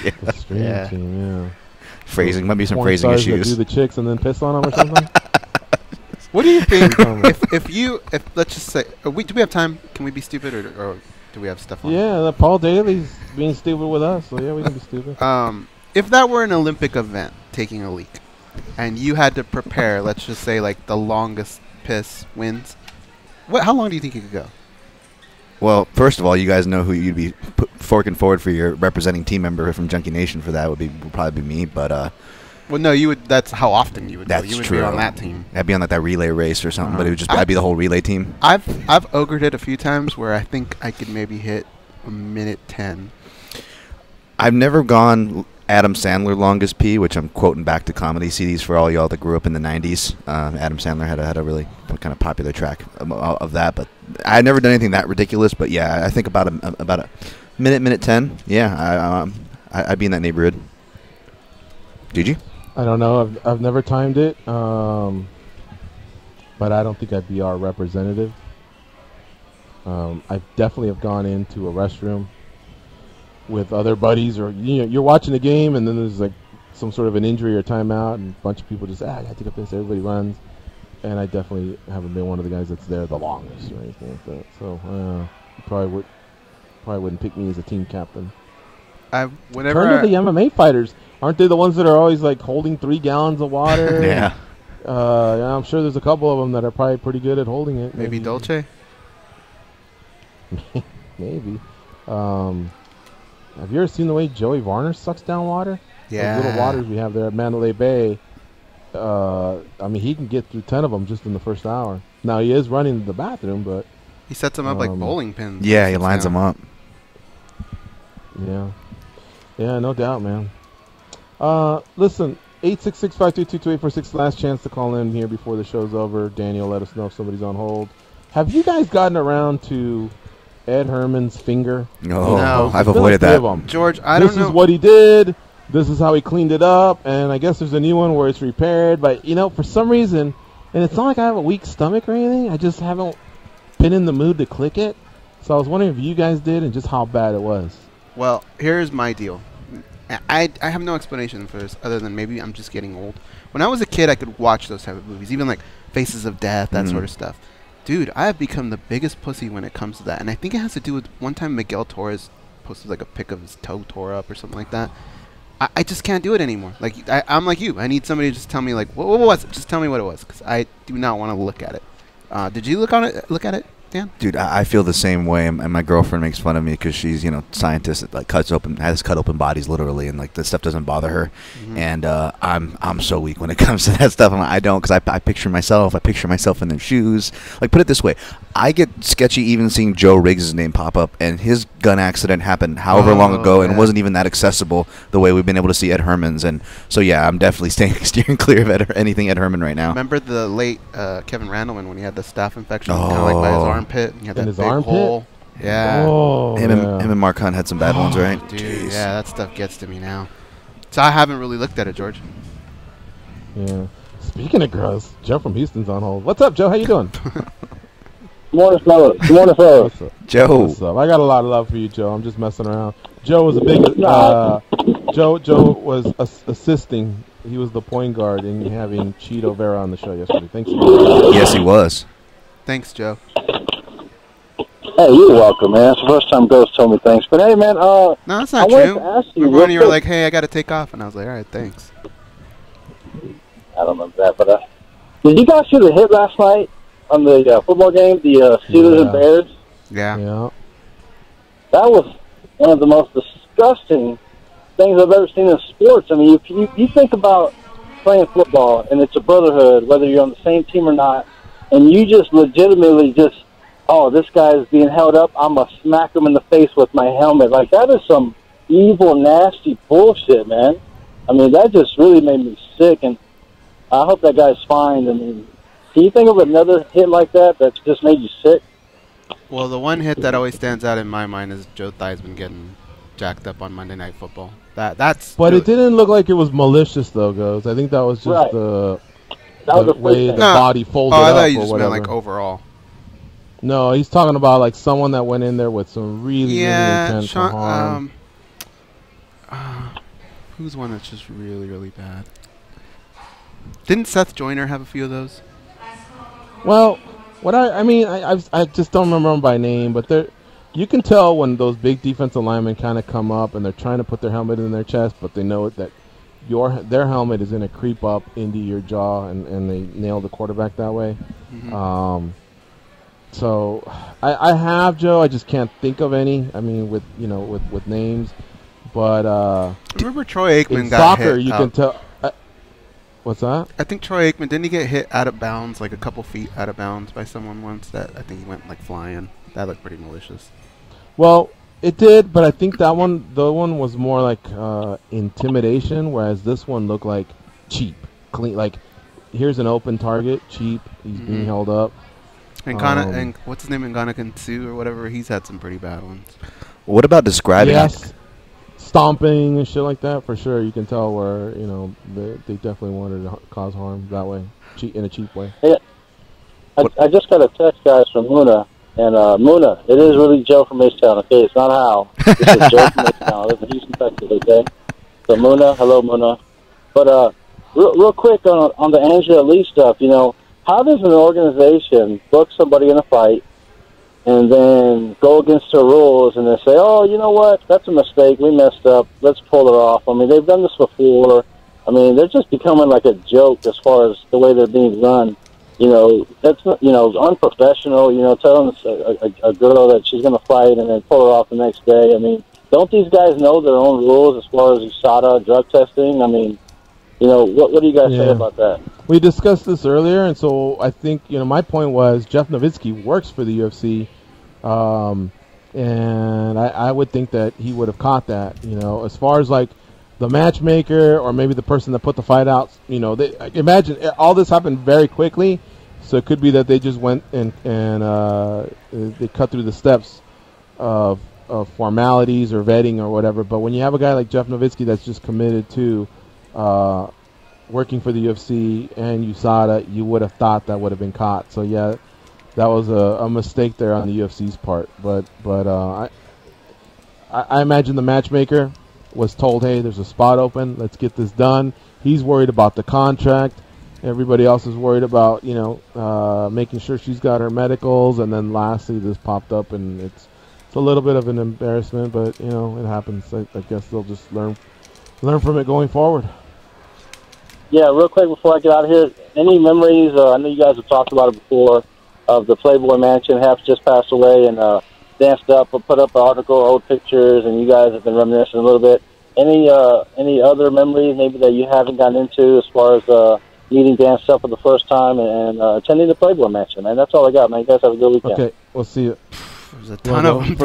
Yeah. The Stream Team, yeah. Phrasing, might be some phrasing issues. Do the chicks and then piss on them or something? What do you think if let's just say, do we have time? Can we be stupid or do we have stuff on? Yeah, Paul Daley's being stupid with us, so yeah, we can be stupid. If that were an Olympic event, taking a leak, and you had to prepare, let's just say like the longest piss wins, how long do you think you could go? Well, first of all, you guys know who you'd be forking forward for your representing team member from Junkie Nation for that would probably be me, but well, no, you would. That's how often you would. That's go. You would true. Be on that team. I'd be on that relay race or something, but it would just I'd be the whole relay team. I've ogred it a few times where I think I could maybe hit a minute 10. I've never gone Adam Sandler longest pee, which I'm quoting back to comedy CDs for all y'all that grew up in the 90s. Adam Sandler had a really kind of popular track of that, but I'd never done anything that ridiculous. But yeah, I think about a minute 10. Yeah, I'd be in that neighborhood. Did you? I don't know. I've never timed it, but I don't think I'd be our representative. I definitely have gone into a restroom with other buddies, or you're watching a game and then there's like some sort of an injury or timeout, and a bunch of people just I gotta take a piss. Everybody runs, and I definitely haven't been one of the guys that's there the longest or anything like that. So you probably wouldn't pick me as a team captain. Turn to the MMA fighters. Aren't they the ones that are always like holding 3 gallons of water? Yeah. I'm sure there's a couple of them that are probably pretty good at holding it. Maybe Dolce? Maybe. Have you ever seen the way Joey Varner sucks down water? Yeah. Those little waters we have there at Mandalay Bay. I mean, he can get through 10 of them just in the first hour. Now, he is running to the bathroom, but... He sets them up like bowling pins. Yeah, he lines them up. Yeah. Yeah, no doubt, man. Listen, 866-522-2846, last chance to call in here before the show's over. Daniel, let us know if somebody's on hold. Have you guys gotten around to Ed Herman's finger? No. I've avoided that. George, I don't know. This is what he did. This is how he cleaned it up. And I guess there's a new one where it's repaired. But, for some reason, and it's not like I have a weak stomach or anything. I just haven't been in the mood to click it. So I was wondering if you guys did and just how bad it was. Well, here's my deal. I have no explanation for this other than maybe I'm just getting old. When I was a kid, I could watch those type of movies, even like Faces of Death, that sort of stuff. Dude, I have become the biggest pussy when it comes to that. And I think it has to do with one time Miguel Torres posted like a pic of his toe tore up or something like that. I just can't do it anymore. Like I'm like you. I need somebody to just tell me like what was it? Just tell me what it was, because I do not want to look at it. Did you look at it, Dan? Dude, I feel the same way, and my girlfriend makes fun of me because she's, scientist that like has cut open bodies literally, and like this stuff doesn't bother her. And I'm so weak when it comes to that stuff. I don't, because I picture myself in their shoes. Like, put it this way, I get sketchy even seeing Joe Riggs' name pop up, and his gun accident happened however long ago and wasn't even that accessible the way we've been able to see Ed Herman's. And so yeah, I'm definitely steering clear of anything Ed Herman right now. Remember the late Kevin Randleman when he had the staph infection kind of like by his armpit? And he had that big hole. Yeah. Him and Mark Hunt had some bad ones, right? Dude, yeah, that stuff gets to me now. So I haven't really looked at it, George. Yeah. Speaking of gross, Joe from Houston's on hold. What's up, Joe? How you doing? Good morning, fellas. Good morning, fellas. What's up? Joe. What's up? I got a lot of love for you, Joe. I'm just messing around. Joe was a big... Joe was assisting. He was the point guard in having Cheeto Vera on the show yesterday. Thanks. Yes, he was. Thanks, Joe. Hey, you're welcome, man. It's the first time Ghost told me thanks. But hey, man, no, that's not I true. wanted to ask you. Remember when you were like, "Hey, I got to take off," and I was like, "All right, thanks." I don't remember that, but did you guys see the hit last night on the football game, the Steelers and Bears? Yeah. That was one of the most disgusting things I've ever seen in sports. I mean, you think about playing football, and it's a brotherhood, whether you're on the same team or not, and you just legitimately just, oh, this guy is being held up, I'm going to smack him in the face with my helmet. Like, that is some evil, nasty bullshit, man. I mean, that just really made me sick, and I hope that guy's fine. I mean, can you think of another hit like that that just made you sick? Well, the one hit that always stands out in my mind is Joe Theismann getting jacked up on Monday Night Football. That's. But it didn't look like it was malicious, though, Goes. I think that was just the way the body folded up or whatever. I thought you just meant like overall. No, he's talking about like someone that went in there with some really intense harm. Who's one that's just really, really bad? Didn't Seth Joyner have a few of those? Well, what I just don't remember them by name, but you can tell when those big defensive linemen kind of come up and they're trying to put their helmet in their chest, but they know that their helmet is going to creep up into your jaw, and they nail the quarterback that way. So I have, Joe. I just can't think of any. I mean, with names, but remember Troy Aikman in got soccer, hit you can tell. What's that? I think Troy Aikman, didn't he get hit out of bounds, like a couple feet out of bounds by someone once? That I think he went like flying. That looked pretty malicious. Well, it did, but I think the one was more like intimidation, whereas this one looked like cheap, clean. Like, here's an open target, cheap. He's being held up. And and what's his name, Nganakan Sue or whatever? He's had some pretty bad ones. What about describing? Yes, stomping and shit like that, for sure. You can tell where they definitely wanted to cause harm that way, in a cheap way. Yeah. I just got a text, guys, from Muna. And Muna, it is really Joe from H-Town, okay? It's not Hal. This is Joe from H-Town. I live in Houston, Texas, okay? So Muna, hello Muna. But real quick on the Angela Lee stuff, how does an organization book somebody in a fight and then go against their rules and then say, oh, you know what, that's a mistake, we messed up, let's pull it off? I mean, they've done this before. I mean, they're just becoming like a joke as far as the way they're being run. That's not, unprofessional, telling a girl that she's going to fight and then pull her off the next day. I mean, don't these guys know their own rules as far as USADA, drug testing? I mean, what do you guys say about that? We discussed this earlier, and so I think, my point was Jeff Nowitzki works for the UFC, and I would think that he would have caught that, as far as like the matchmaker or maybe the person that put the fight out, imagine all this happened very quickly, so it could be that they just went and they cut through the steps of formalities or vetting or whatever. But when you have a guy like Jeff Nowitzki that's just committed to working for the UFC and USADA, you would have thought that would have been caught. So yeah, that was a mistake there on the UFC's part. But I imagine the matchmaker was told, hey, there's a spot open. Let's get this done. He's worried about the contract. Everybody else is worried about, making sure she's got her medicals. And then lastly, this popped up, and it's a little bit of an embarrassment, but, it happens. I guess they'll just learn from it going forward. Yeah, real quick before I get out of here, any memories, I know you guys have talked about it before, of the Playboy Mansion. Half just passed away and danced up or put up an article, old pictures, and you guys have been reminiscing a little bit. Any other memories maybe that you haven't gotten into as far as meeting Dan Stuff for the first time and attending the Playboy Mansion? Man, that's all I got, man. You guys have a good weekend. Okay, we'll see you. There's a ton of them.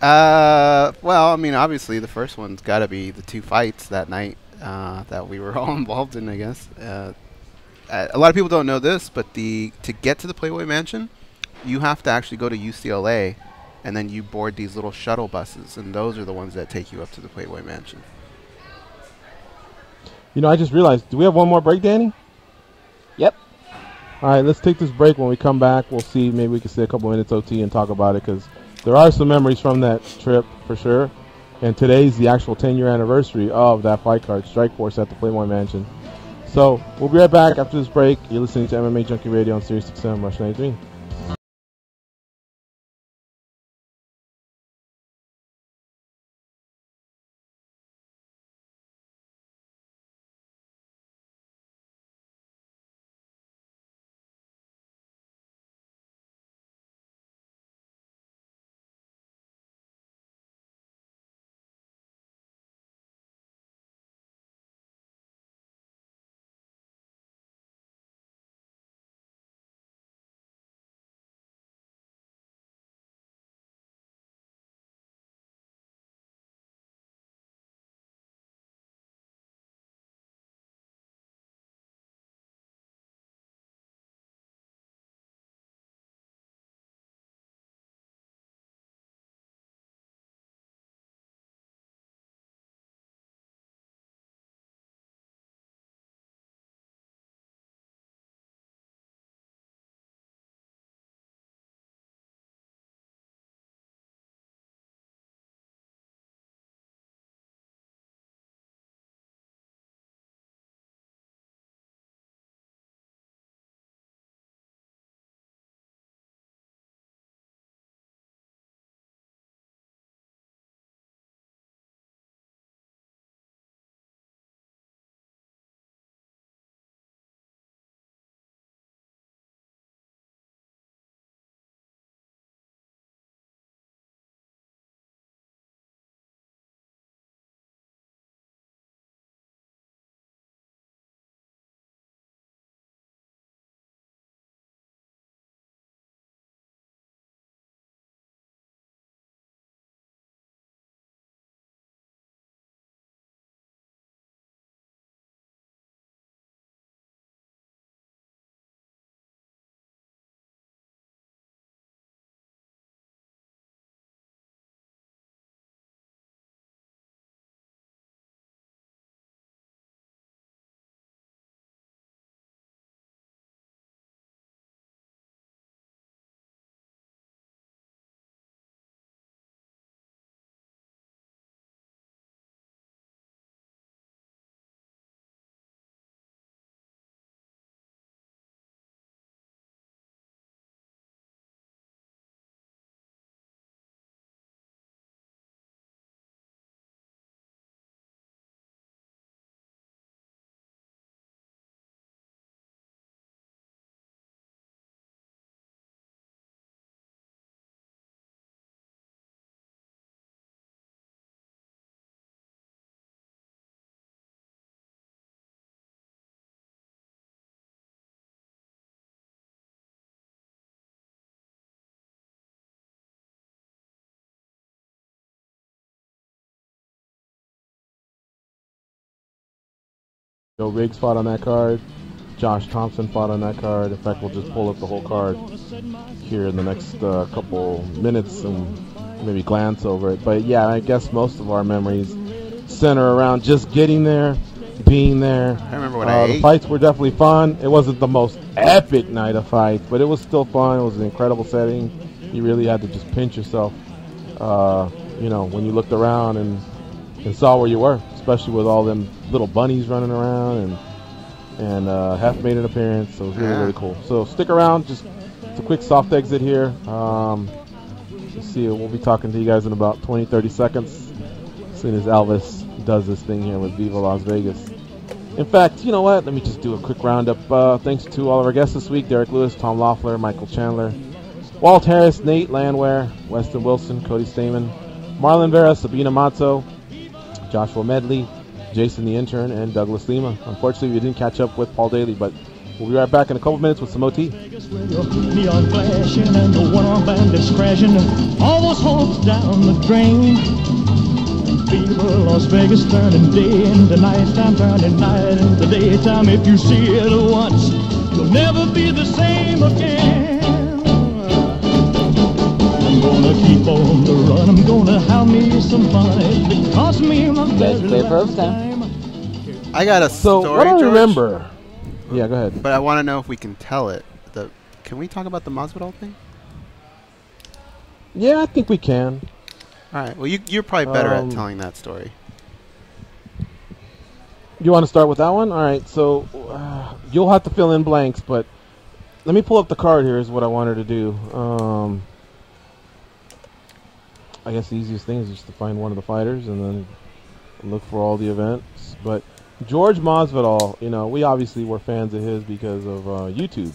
Well, I mean, obviously the first one's got to be the 2 fights that night that we were all involved in, I guess. A lot of people don't know this, but to get to the Playboy Mansion, you have to actually go to UCLA, and then you board these little shuttle buses, and those are the ones that take you up to the Playboy Mansion. I just realized, do we have one more break, Danny? Yep. All right, let's take this break. When we come back, we'll see. Maybe we can stay a couple minutes OT and talk about it, because there are some memories from that trip for sure. And today's the actual 10-year anniversary of that fight card, Strike Force at the Playboy Mansion. So we'll be right back after this break. You're listening to MMA Junkie Radio on Sirius XM Rush 93. Joe Riggs fought on that card. Josh Thompson fought on that card. In fact, we'll just pull up the whole card here in the next couple minutes and maybe glance over it. But yeah, I guess most of our memories center around just getting there being there. I remember when I The ate. fights were definitely fun. It wasn't the most epic night of fights, but it was still fun. It was an incredible setting. You really had to just pinch yourself, when you looked around and saw where you were, especially with all them little bunnies running around and Hef made an appearance. So it was really, really cool. So stick around. Just it's a quick soft exit here. Let's see. We'll be talking to you guys in about 20, 30 seconds as soon as Elvis does this thing here with Viva Las Vegas. In fact, you know what? Let me just do a quick roundup. Thanks to all of our guests this week: Derek Lewis, Tom Loeffler, Michael Chandler, Walt Harris, Nate Landwehr, Weston Wilson, Cody Stamen, Marlon Vera, Sabina Mazzo, Joshua Medley, Jason the Intern, and Douglas Lima. Unfortunately, we didn't catch up with Paul Daley, but we'll be right back in a couple minutes with some OT. Neon flashing and the one-arm bandits crashing, all those hopes down the drain. Fever, Las Vegas turning day into nighttime, turning night into daytime. If you see it once, you'll never be the same again. I'm gonna keep on the run, I'm gonna have me some fun. It cost me my very last time. I got a story, what I George. remember... Yeah, go ahead. But I want to know if we can tell it. Can we talk about the Masvidal thing? Yeah, I think we can. All right. Well, you're probably better at telling that story. You want to start with that one? All right. So you'll have to fill in blanks, but let me pull up the card here is what I wanted to do. I guess the easiest thing is just to find one of the fighters and then look for all the events. But George Masvidal, we obviously were fans of his because of YouTube.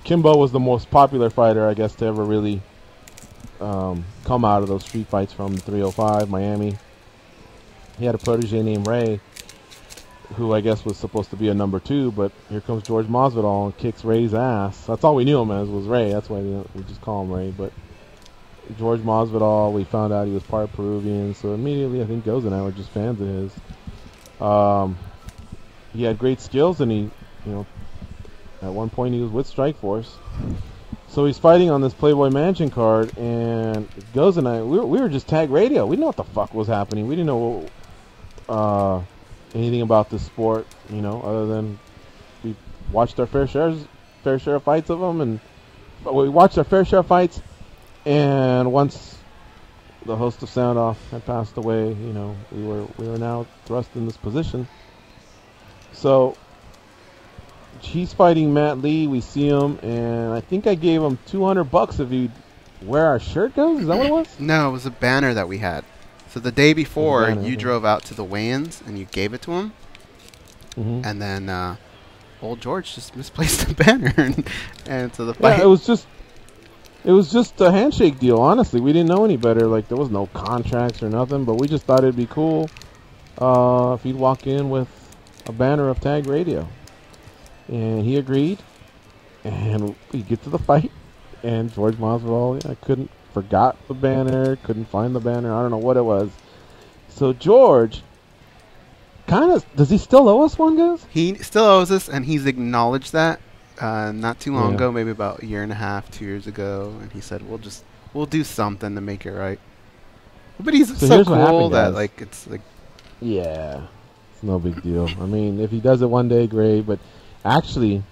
Kimbo was the most popular fighter, I guess, to ever really come out of those street fights from 305, Miami. He had a protege named Ray, who I guess was supposed to be a number 2, but here comes George Masvidal and kicks Ray's ass. That's all we knew him as was Ray. That's why we just call him Ray. But George Masvidal, we found out he was part Peruvian, so immediately I think Goz and I were just fans of his. He had great skills, and he, at one point he was with Strikeforce. So he's fighting on this Playboy Mansion card, and Goz and I, we were just tag radio. We didn't know what the fuck was happening. We didn't know anything about this sport, other than we watched our fair share of fights of them, we watched our fair share of fights, and once the host of Sound Off had passed away, we were now thrust in this position. So he's fighting Matt Lee. We see him, and I think I gave him $200 if he'd wear our shirt, Goes. Is that what it was? No, it was a banner that we had. So the day before, you drove out to the weigh-ins and you gave it to him, and then old George just misplaced the banner, and so the fight. Yeah, it was just a handshake deal. Honestly, we didn't know any better. Like, there was no contracts or nothing, but we just thought it'd be cool if he'd walk in with a banner of Tag Radio. And he agreed, and we get to the fight, and George Masvidal, forgot the banner, couldn't find the banner, I don't know what it was. So George, does he still owe us one, guys? He still owes us, and he's acknowledged that not too long ago, maybe about a year and a half, 2 years ago, and he said, we'll do something to make it right. But he's so cool that, it's like... Yeah, it's no big deal. I mean, if he does it one day, great, but... Actually,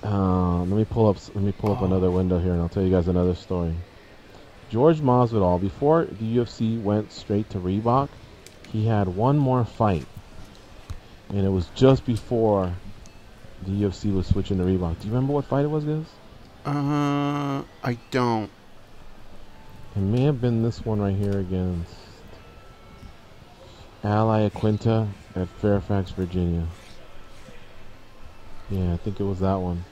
let me pull up another window here, and I'll tell you guys another story. George Masvidal, before the UFC went straight to Reebok, he had one more fight, and it was just before the UFC was switching to Reebok. Do you remember what fight it was, guys? I don't. It may have been this one right here against Ally Aquinta at Fairfax, Virginia. Yeah, I think it was that one.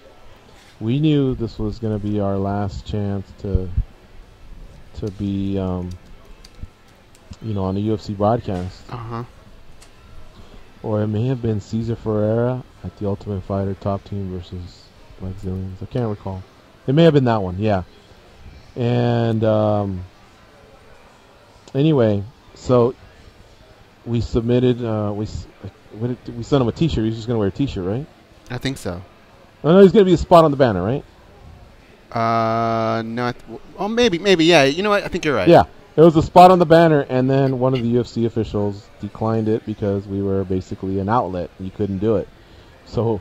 We knew this was going to be our last chance to be, on the UFC broadcast. Or it may have been Cesar Ferreira at the Ultimate Fighter Top Team versus Black Zillions. I can't recall. It may have been that one, yeah. And anyway, so we submitted. We sent him a T-shirt. He's just going to wear a T-shirt, right? I think so. Oh, no, he's going to be a spot on the banner, right? No. Maybe, yeah. You know what? I think you're right. Yeah. It was a spot on the banner, and then one of the UFC officials declined it because we were basically an outlet. You couldn't do it. So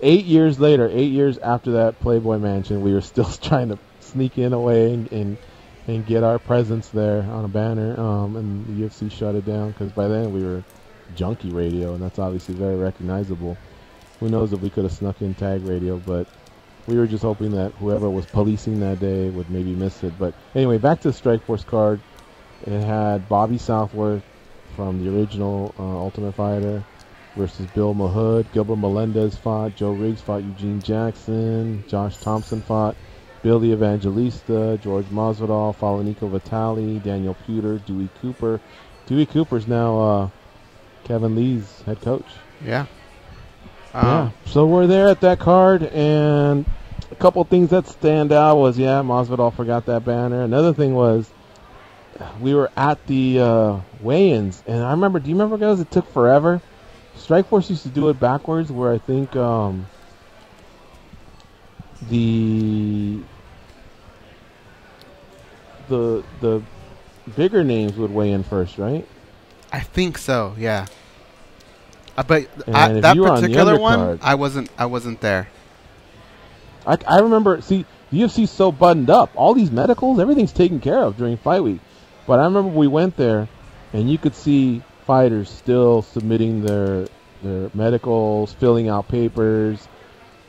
8 years later, 8 years after that Playboy Mansion, we were still trying to sneak in away and get our presence there on a banner, and the UFC shut it down because by then we were Junkie Radio, and that's obviously very recognizable. Who knows if we could have snuck in Tag Radio, but we were just hoping that whoever was policing that day would maybe miss it. But anyway, back to the Strikeforce card. It had Bobby Southworth from the original Ultimate Fighter versus Bill Mahood. Gilbert Melendez fought. Joe Riggs fought Eugene Jackson. Josh Thompson fought Billy Evangelista. George Masvidal, Falanico Vitali, Daniel Puder, Dewey Cooper. Dewey Cooper's now Kevin Lee's head coach. Yeah. Yeah. So we're there at that card, and a couple things that stand out was, Masvidal forgot that banner. Another thing was we were at the weigh-ins, and I remember, do you remember, guys, it took forever? Strikeforce used to do it backwards, where I think the bigger names would weigh in first, right? I think so, yeah. But And that if you were on the particular one, undercard- I wasn't there. I remember, see, the UFC's so buttoned up. All these medicals, everything's taken care of during fight week. But I remember we went there, and you could see fighters still submitting their medicals, filling out papers.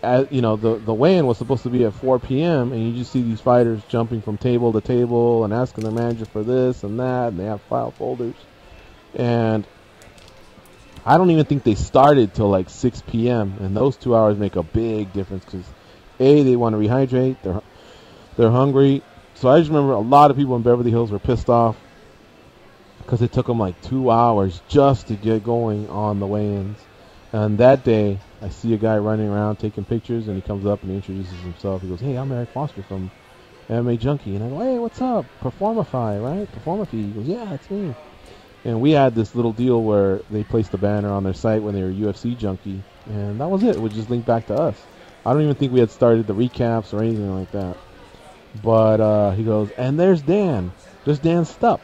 The weigh-in was supposed to be at 4 p.m., and you just see these fighters jumping from table to table and asking their manager for this and that, and they have file folders. And I don't even think they started till like 6 p.m., and those 2 hours make a big difference because, A, they want to rehydrate, they're hungry. So I just remember a lot of people in Beverly Hills were pissed off because it took them like 2 hours just to get going on the weigh-ins. And that day, I see a guy running around taking pictures, and he comes up and he introduces himself. He goes, "Hey, I'm Eric Foster from MMA Junkie." And I go, "Hey, what's up? Performify, right? Performify." He goes, "Yeah, it's me." And we had this little deal where they placed a banner on their site when they were UFC Junkie, and that was it. It would just link back to us. I don't even think we had started the recaps or anything like that. But he goes, "And there's Dan. There's Dan Stupp."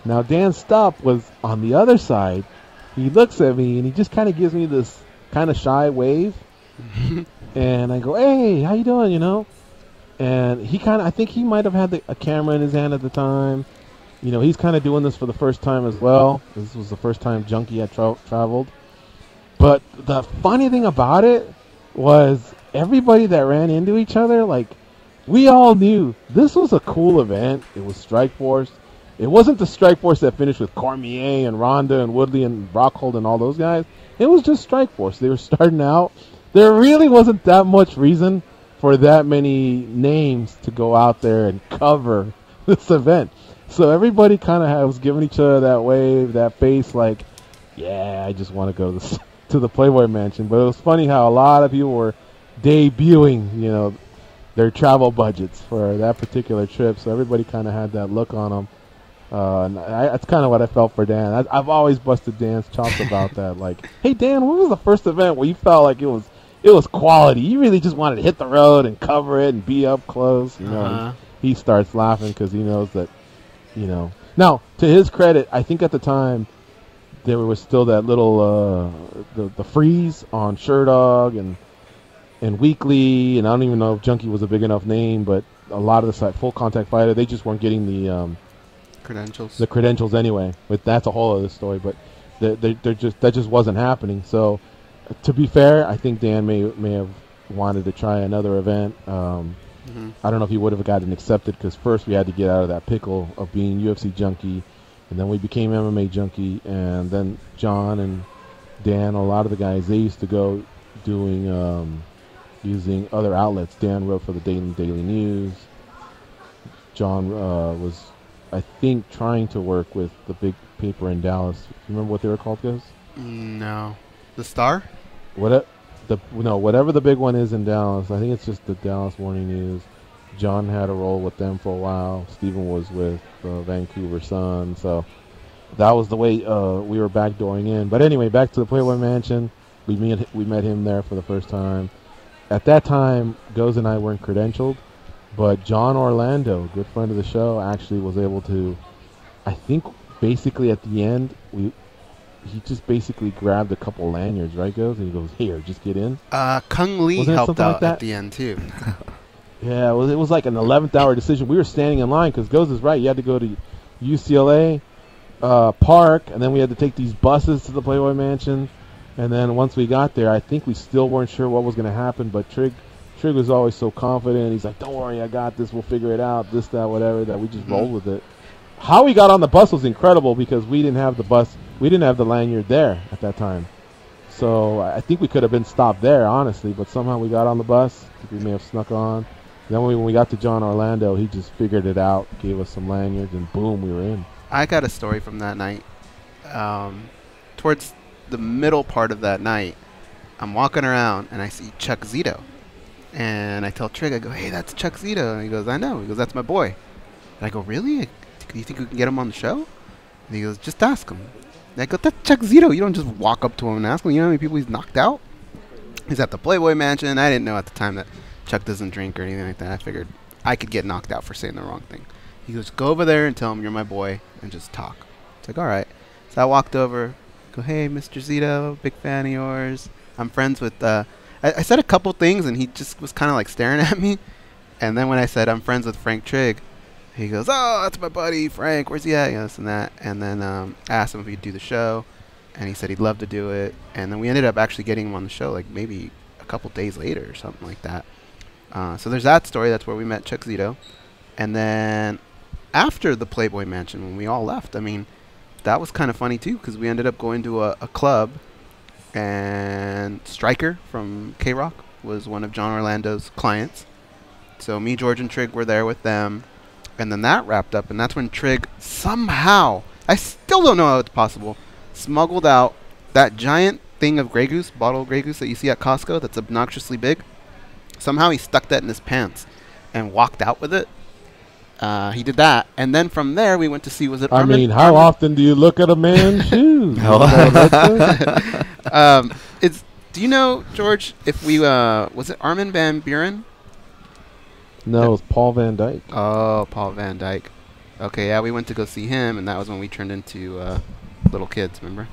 Now, Dan Stupp was on the other side. He looks at me, and he just kind of gives me this kind of shy wave. And I go, "Hey, how you doing?" And he I think he might have had a camera in his hand at the time. He's kind of doing this for the first time as well. This was the first time Junkie had traveled. But the funny thing about it was everybody that ran into each other, like, we all knew this was a cool event. It was Strikeforce. It wasn't the Strikeforce that finished with Cormier and Ronda and Woodley and Rockhold and all those guys. It was just Strikeforce. They were starting out. There really wasn't that much reason for that many names to go out there and cover this event. So everybody kind of was giving each other that wave, that face, like, yeah, I just want to go to the Playboy Mansion. But it was funny how a lot of people were debuting, their travel budgets for that particular trip. So everybody kind of had that look on them. And that's kind of what I felt for Dan. I've always busted Dan's chops about that. Like, hey, Dan, what was the first event where you felt like it was quality? You really just wanted to hit the road and cover it and be up close. He starts laughing because he knows that, Now, to his credit, I think at the time there was still that little the freeze on Sherdog and Weekly, and I don't even know if Junkie was a big enough name, but a lot of the Full Contact Fighter, they just weren't getting the credentials. The credentials anyway. But that's a whole other story. But that just wasn't happening. So, to be fair, I think Dan may have wanted to try another event. I don't know if he would have gotten accepted because first we had to get out of that pickle of being UFC Junkie, and then we became MMA Junkie, and then John and Dan, a lot of the guys, they used to go doing using other outlets. Dan wrote for the Daily News. John was, I think, trying to work with the big paper in Dallas. You remember what they were called, guys? No. The Star? Whatever the big one is in Dallas. I think it's just the Dallas Morning News. John had a role with them for a while. Steven was with Vancouver Sun. So that was the way we were backdooring in. But anyway, back to the Playboy Mansion. We met him there for the first time. At that time, Goz and I weren't credentialed, but John Orlando, good friend of the show, actually was able to I think basically at the end, he just basically grabbed a couple lanyards, right, Goes? And he goes, here, just get in. Kung Lee helped out at the end, too. Yeah, well, it was like an 11th hour decision. We were standing in line because Goes is right. You had to go to UCLA Park, and then we had to take these buses to the Playboy Mansion. And then once we got there, I think we still weren't sure what was going to happen, but Trig was always so confident. He's like, don't worry, I got this. We'll figure it out, this, that, whatever, that we just rolled with it. How we got on the bus was incredible because we didn't have the bus. We didn't have the lanyard there at that time. So I think we could have been stopped there, honestly, but somehow we got on the bus. I think we may have snuck on. Then when we got to John Orlando, he just figured it out, gave us some lanyards, and boom, we were in. I got a story from that night. Towards the middle part of that night, I'm walking around, and I see Chuck Zito. And I tell Trig, I go, hey, that's Chuck Zito. And he goes, I know. He goes, that's my boy. And I go, really? Do you think we can get him on the show? And he goes, just ask him. And I go, that's Chuck Zito. You don't just walk up to him and ask him. You know how many people he's knocked out? He's at the Playboy Mansion. I didn't know at the time that Chuck doesn't drink or anything like that. I figured I could get knocked out for saying the wrong thing. He goes, go over there and tell him you're my boy and just talk. It's like, all right. So I walked over, go, hey, Mr. Zito, big fan of yours. I'm friends with, I said a couple things and he just was kind of like staring at me. And then when I said I'm friends with Frank Trigg, he goes, oh, that's my buddy, Frank, where's he at? You know, this and that. And then I asked him if he'd do the show. And he said he'd love to do it. And then we ended up actually getting him on the show like maybe a couple days later or something like that. So there's that story. That's where we met Chuck Zito. And then after the Playboy Mansion, when we all left, I mean, that was kind of funny too because we ended up going to a club. And Stryker from K-Rock was one of John Orlando's clients. So me, George, and Trig were there with them. And then that wrapped up. And that's when Trig somehow, I still don't know how it's possible, smuggled out that giant thing of Grey Goose, bottle of Grey Goose that you see at Costco that's obnoxiously big. Somehow he stuck that in his pants and walked out with it. He did that. And then from there, we went to see, was it Armin? I mean, how often do you look at a man's shoes? Do you know, George, if we, was it Armin van Buren? No, it was Paul Van Dyke. Oh, Paul Van Dyke. Okay, yeah, we went to go see him, and that was when we turned into little kids, remember?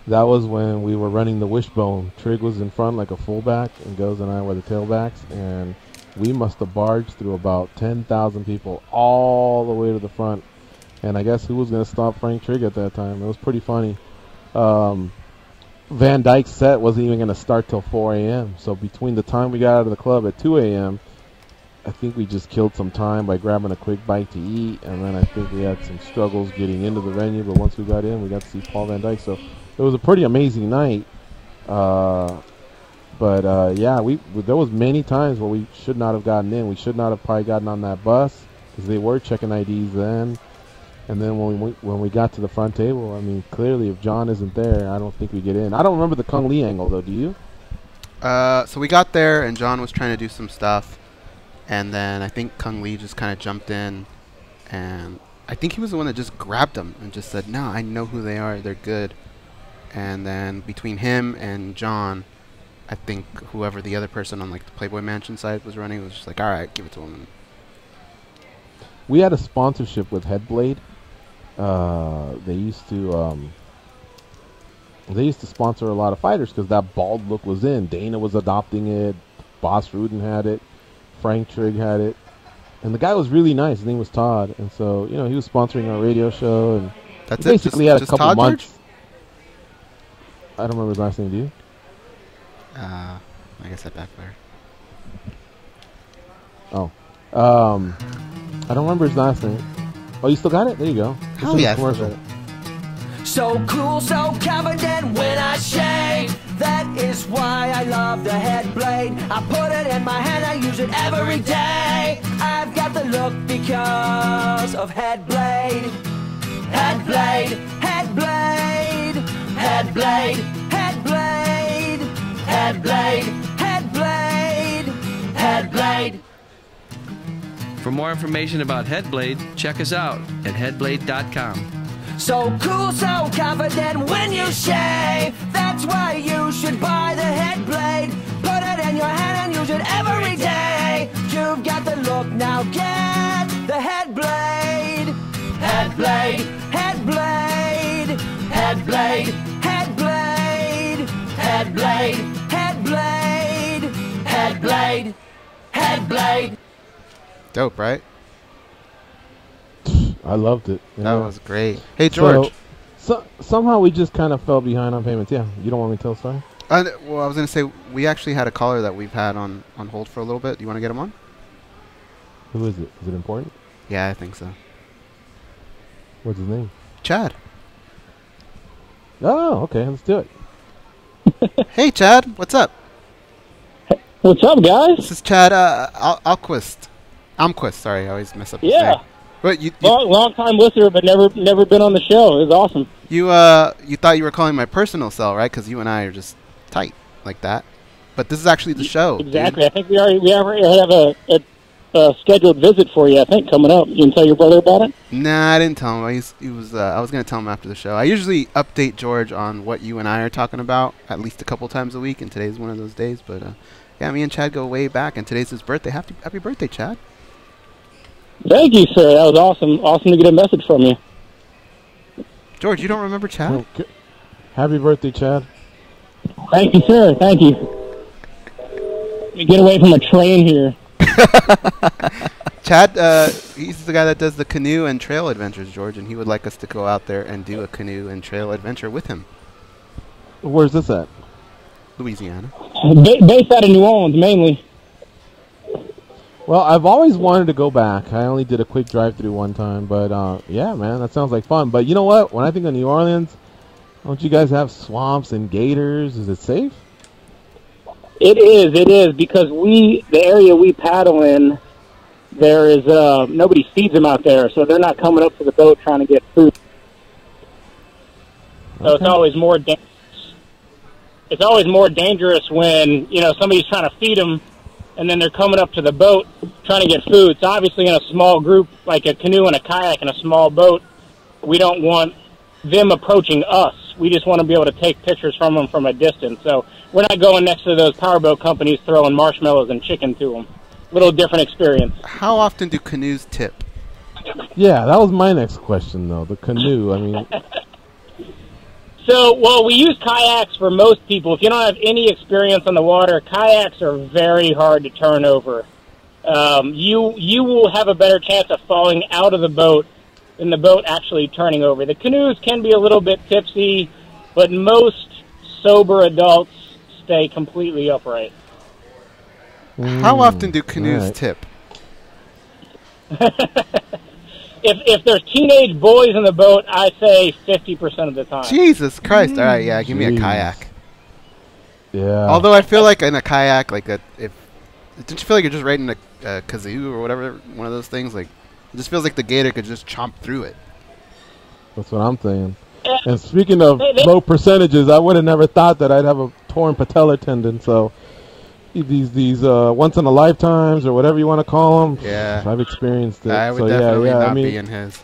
That was when we were running the wishbone. Trig was in front like a fullback, and Goes and I were the tailbacks, and we must have barged through about 10,000 people all the way to the front. And I guess who was going to stop Frank Trigg at that time? It was pretty funny. Van Dyke's set wasn't even going to start till 4 a.m. So between the time we got out of the club at 2 a.m., I think we just killed some time by grabbing a quick bite to eat. And then I think we had some struggles getting into the venue. But once we got in, we got to see Paul Van Dyke. So it was a pretty amazing night. Yeah, there was many times where we should not have gotten in. We should not have probably gotten on that bus because they were checking IDs then. And then when we got to the front table, I mean, clearly if John isn't there, I don't think we get in. I don't remember the Kung Lee angle, though. Do you? So we got there, and John was trying to do some stuff. And then I think Kung Lee just kind of jumped in. And I think he was the one that just grabbed him and just said, no, I know who they are. They're good. And then between him and John, I think whoever the other person on like the Playboy Mansion side was running was just like, all right, give it to him. We had a sponsorship with Headblade. They used to sponsor a lot of fighters because that bald look was in. Dana was adopting it. Boss Rudin had it. Frank Trigg had it. And the guy was really nice. His name was Todd. And so, you know, he was sponsoring our radio show. And that's basically had a couple Todd, months. George? I don't remember his last name, do you? I guess that backfired. Oh. I don't remember his last name. Oh, you still got it? There you go. Oh, yeah. Commercial. So cool, so confident when I shave. That is why I love the Headblade. I put it in my hand, I use it every day. I've got the look because of Headblade. Headblade, Headblade, Headblade, Headblade, Headblade, Headblade, Headblade. For more information about Headblade, check us out at headblade.com. So cool, so confident when you shave. That's why you should buy the Headblade. Put it in your hand and use it every day. You've got the look, now get the Headblade. blade. Dope, right? I loved it. That was great. Hey, George. So somehow we just kind of fell behind on payments. Yeah, you don't want me to tell a story? Well, I was going to say, we actually had a caller that we've had on hold for a little bit. Do you want to get him on? Who is it? Is it important? Yeah, I think so. What's his name? Chad. Oh, okay. Let's do it. Hey, Chad. What's up? What's up, guys? This is Chad Alquist. Almquist, sorry. I always mess up his name. But you long time listener, but never been on the show. It was awesome. You thought you were calling my personal cell, right? Because you and I are just tight like that. But this is actually the show. Exactly. Dude. I think we already have a scheduled visit for you. I think coming up. You can tell your brother about it. Nah, I didn't tell him. I was going to tell him after the show. I usually update George on what you and I are talking about at least a couple times a week, and today's one of those days. But yeah, me and Chad go way back, and today's his birthday. Happy birthday, Chad. Thank you, sir. That was awesome. Awesome to get a message from you. George, you don't remember Chad? Okay. Happy birthday, Chad. Thank you, sir. Thank you. Let me get away from a train here. Chad, he's the guy that does the canoe and trail adventures, George, and he would like us to go out there and do a canoe and trail adventure with him. Where's this at? Louisiana. Based out of New Orleans, mainly. Well, I've always wanted to go back. I only did a quick drive-through one time, but yeah, man, that sounds like fun. But you know what? When I think of New Orleans, don't you guys have swamps and gators? Is it safe? It is, because the area we paddle in, there is, nobody feeds them out there, so they're not coming up to the boat trying to get food. So it's always more dangerous. It's always more dangerous when, somebody's trying to feed them, and then they're coming up to the boat trying to get food. So obviously in a small group, like a canoe and a kayak and a small boat, we don't want them approaching us. We just want to be able to take pictures from them from a distance. So we're not going next to those powerboat companies throwing marshmallows and chicken to them. Little different experience. How often do canoes tip? Yeah, that was my next question, though. The canoe, I mean... So, well, we use kayaks for most people. If you don't have any experience on the water, kayaks are very hard to turn over. You will have a better chance of falling out of the boat than the boat actually turning over. The canoes can be a little bit tipsy, but most sober adults stay completely upright. How often do canoes tip? If there's teenage boys in the boat, I say 50% of the time. Jesus Christ! All right, yeah, give me a kayak. Yeah. Although I feel like in a kayak, don't you feel like you're just riding a kazoo or whatever, one of those things? Like, it just feels like the gator could just chomp through it. That's what I'm saying. And speaking of low percentages, I would have never thought that I'd have a torn patellar tendon. So these once in a lifetimes or whatever you want to call them. Yeah, I've experienced it. I would definitely not be in his.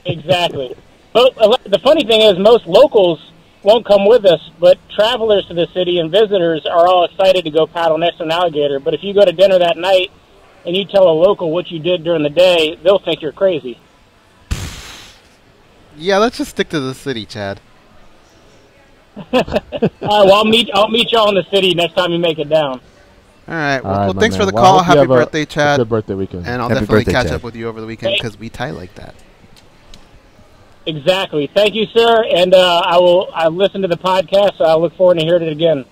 Exactly. But the funny thing is, most locals won't come with us, but travelers to the city and visitors are all excited to go paddle next to an alligator. But if you go to dinner that night and you tell a local what you did during the day, they'll think you're crazy. Yeah, let's just stick to the city, Chad. All right, well, I'll meet y'all in the city next time you make it down. All right. All right, well thanks man. for the Well, call. I hope you Happy have birthday, Chad. Good birthday weekend. And I'll Happy definitely birthday, catch Chad. up with you over the weekend because we tie like that. Exactly. Thank you, sir. And I listen to the podcast, so I look forward to hearing it again.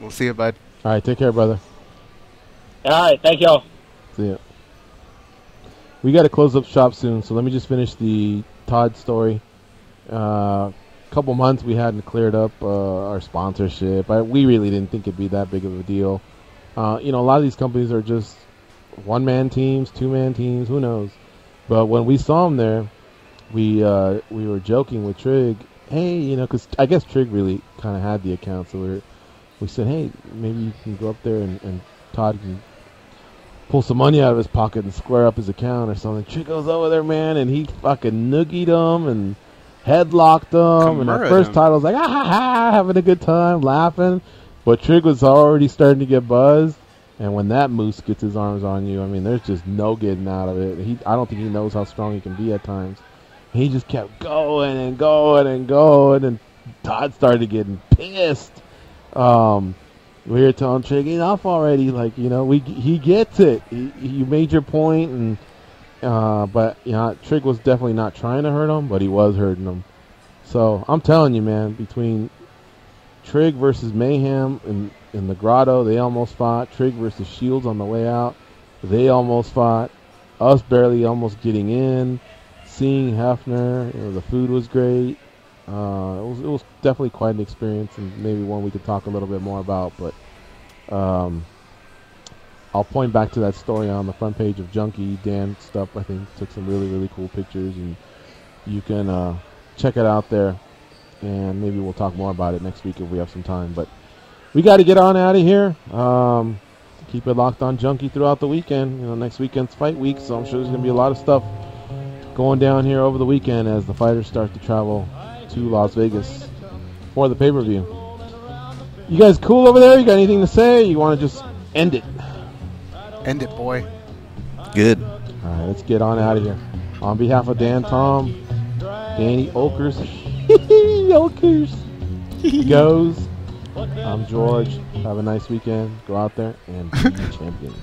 We'll see you, bud. All right, take care, brother. All right, thank y'all. See ya. We got to close up shop soon, so let me just finish the Todd story. Couple months we hadn't cleared up our sponsorship. We really didn't think it'd be that big of a deal. A lot of these companies are just one-man teams, two-man teams, who knows. But when we saw them there, we were joking with Trig, hey, because I guess Trig really kind of had the account, so we said, hey, maybe you can go up there and Todd can pull some money out of his pocket and square up his account or something. Trig goes over there, man, and he fucking noogied him and headlocked him. And our first Todd was like, having a good time, laughing. But Trig was already starting to get buzzed. And when that moose gets his arms on you, I mean, there's just no getting out of it. I don't think he knows how strong he can be at times. He just kept going and going and going, and Todd started getting pissed. we were telling Trig, enough already. Like, you know, he gets it. You made your point, and but you know, Trig was definitely not trying to hurt him, but he was hurting him. So I'm telling you, man, between Trig versus Mayhem in the grotto, they almost fought. Trig versus Shields on the way out, they almost fought. Us barely almost getting in. Seeing Hefner, you know, the food was great. It was definitely quite an experience, and maybe one we could talk a little bit more about. But I'll point back to that story on the front page of Junkie. Dan Stupp, I think, took some really, really cool pictures, and you can check it out there. And maybe we'll talk more about it next week if we have some time. But we got to get on out of here. Keep it locked on Junkie throughout the weekend. You know, next weekend's fight week, so I'm sure there's going to be a lot of stuff going down here over the weekend as the fighters start to travel to Las Vegas for the pay-per-view. You guys cool over there? You got anything to say? You want to just end it? End it, boy. Good. All right, let's get on out of here. On behalf of Dan, Tom, Danny Oakers, Oakers goes. I'm George. Have a nice weekend. Go out there and be champions.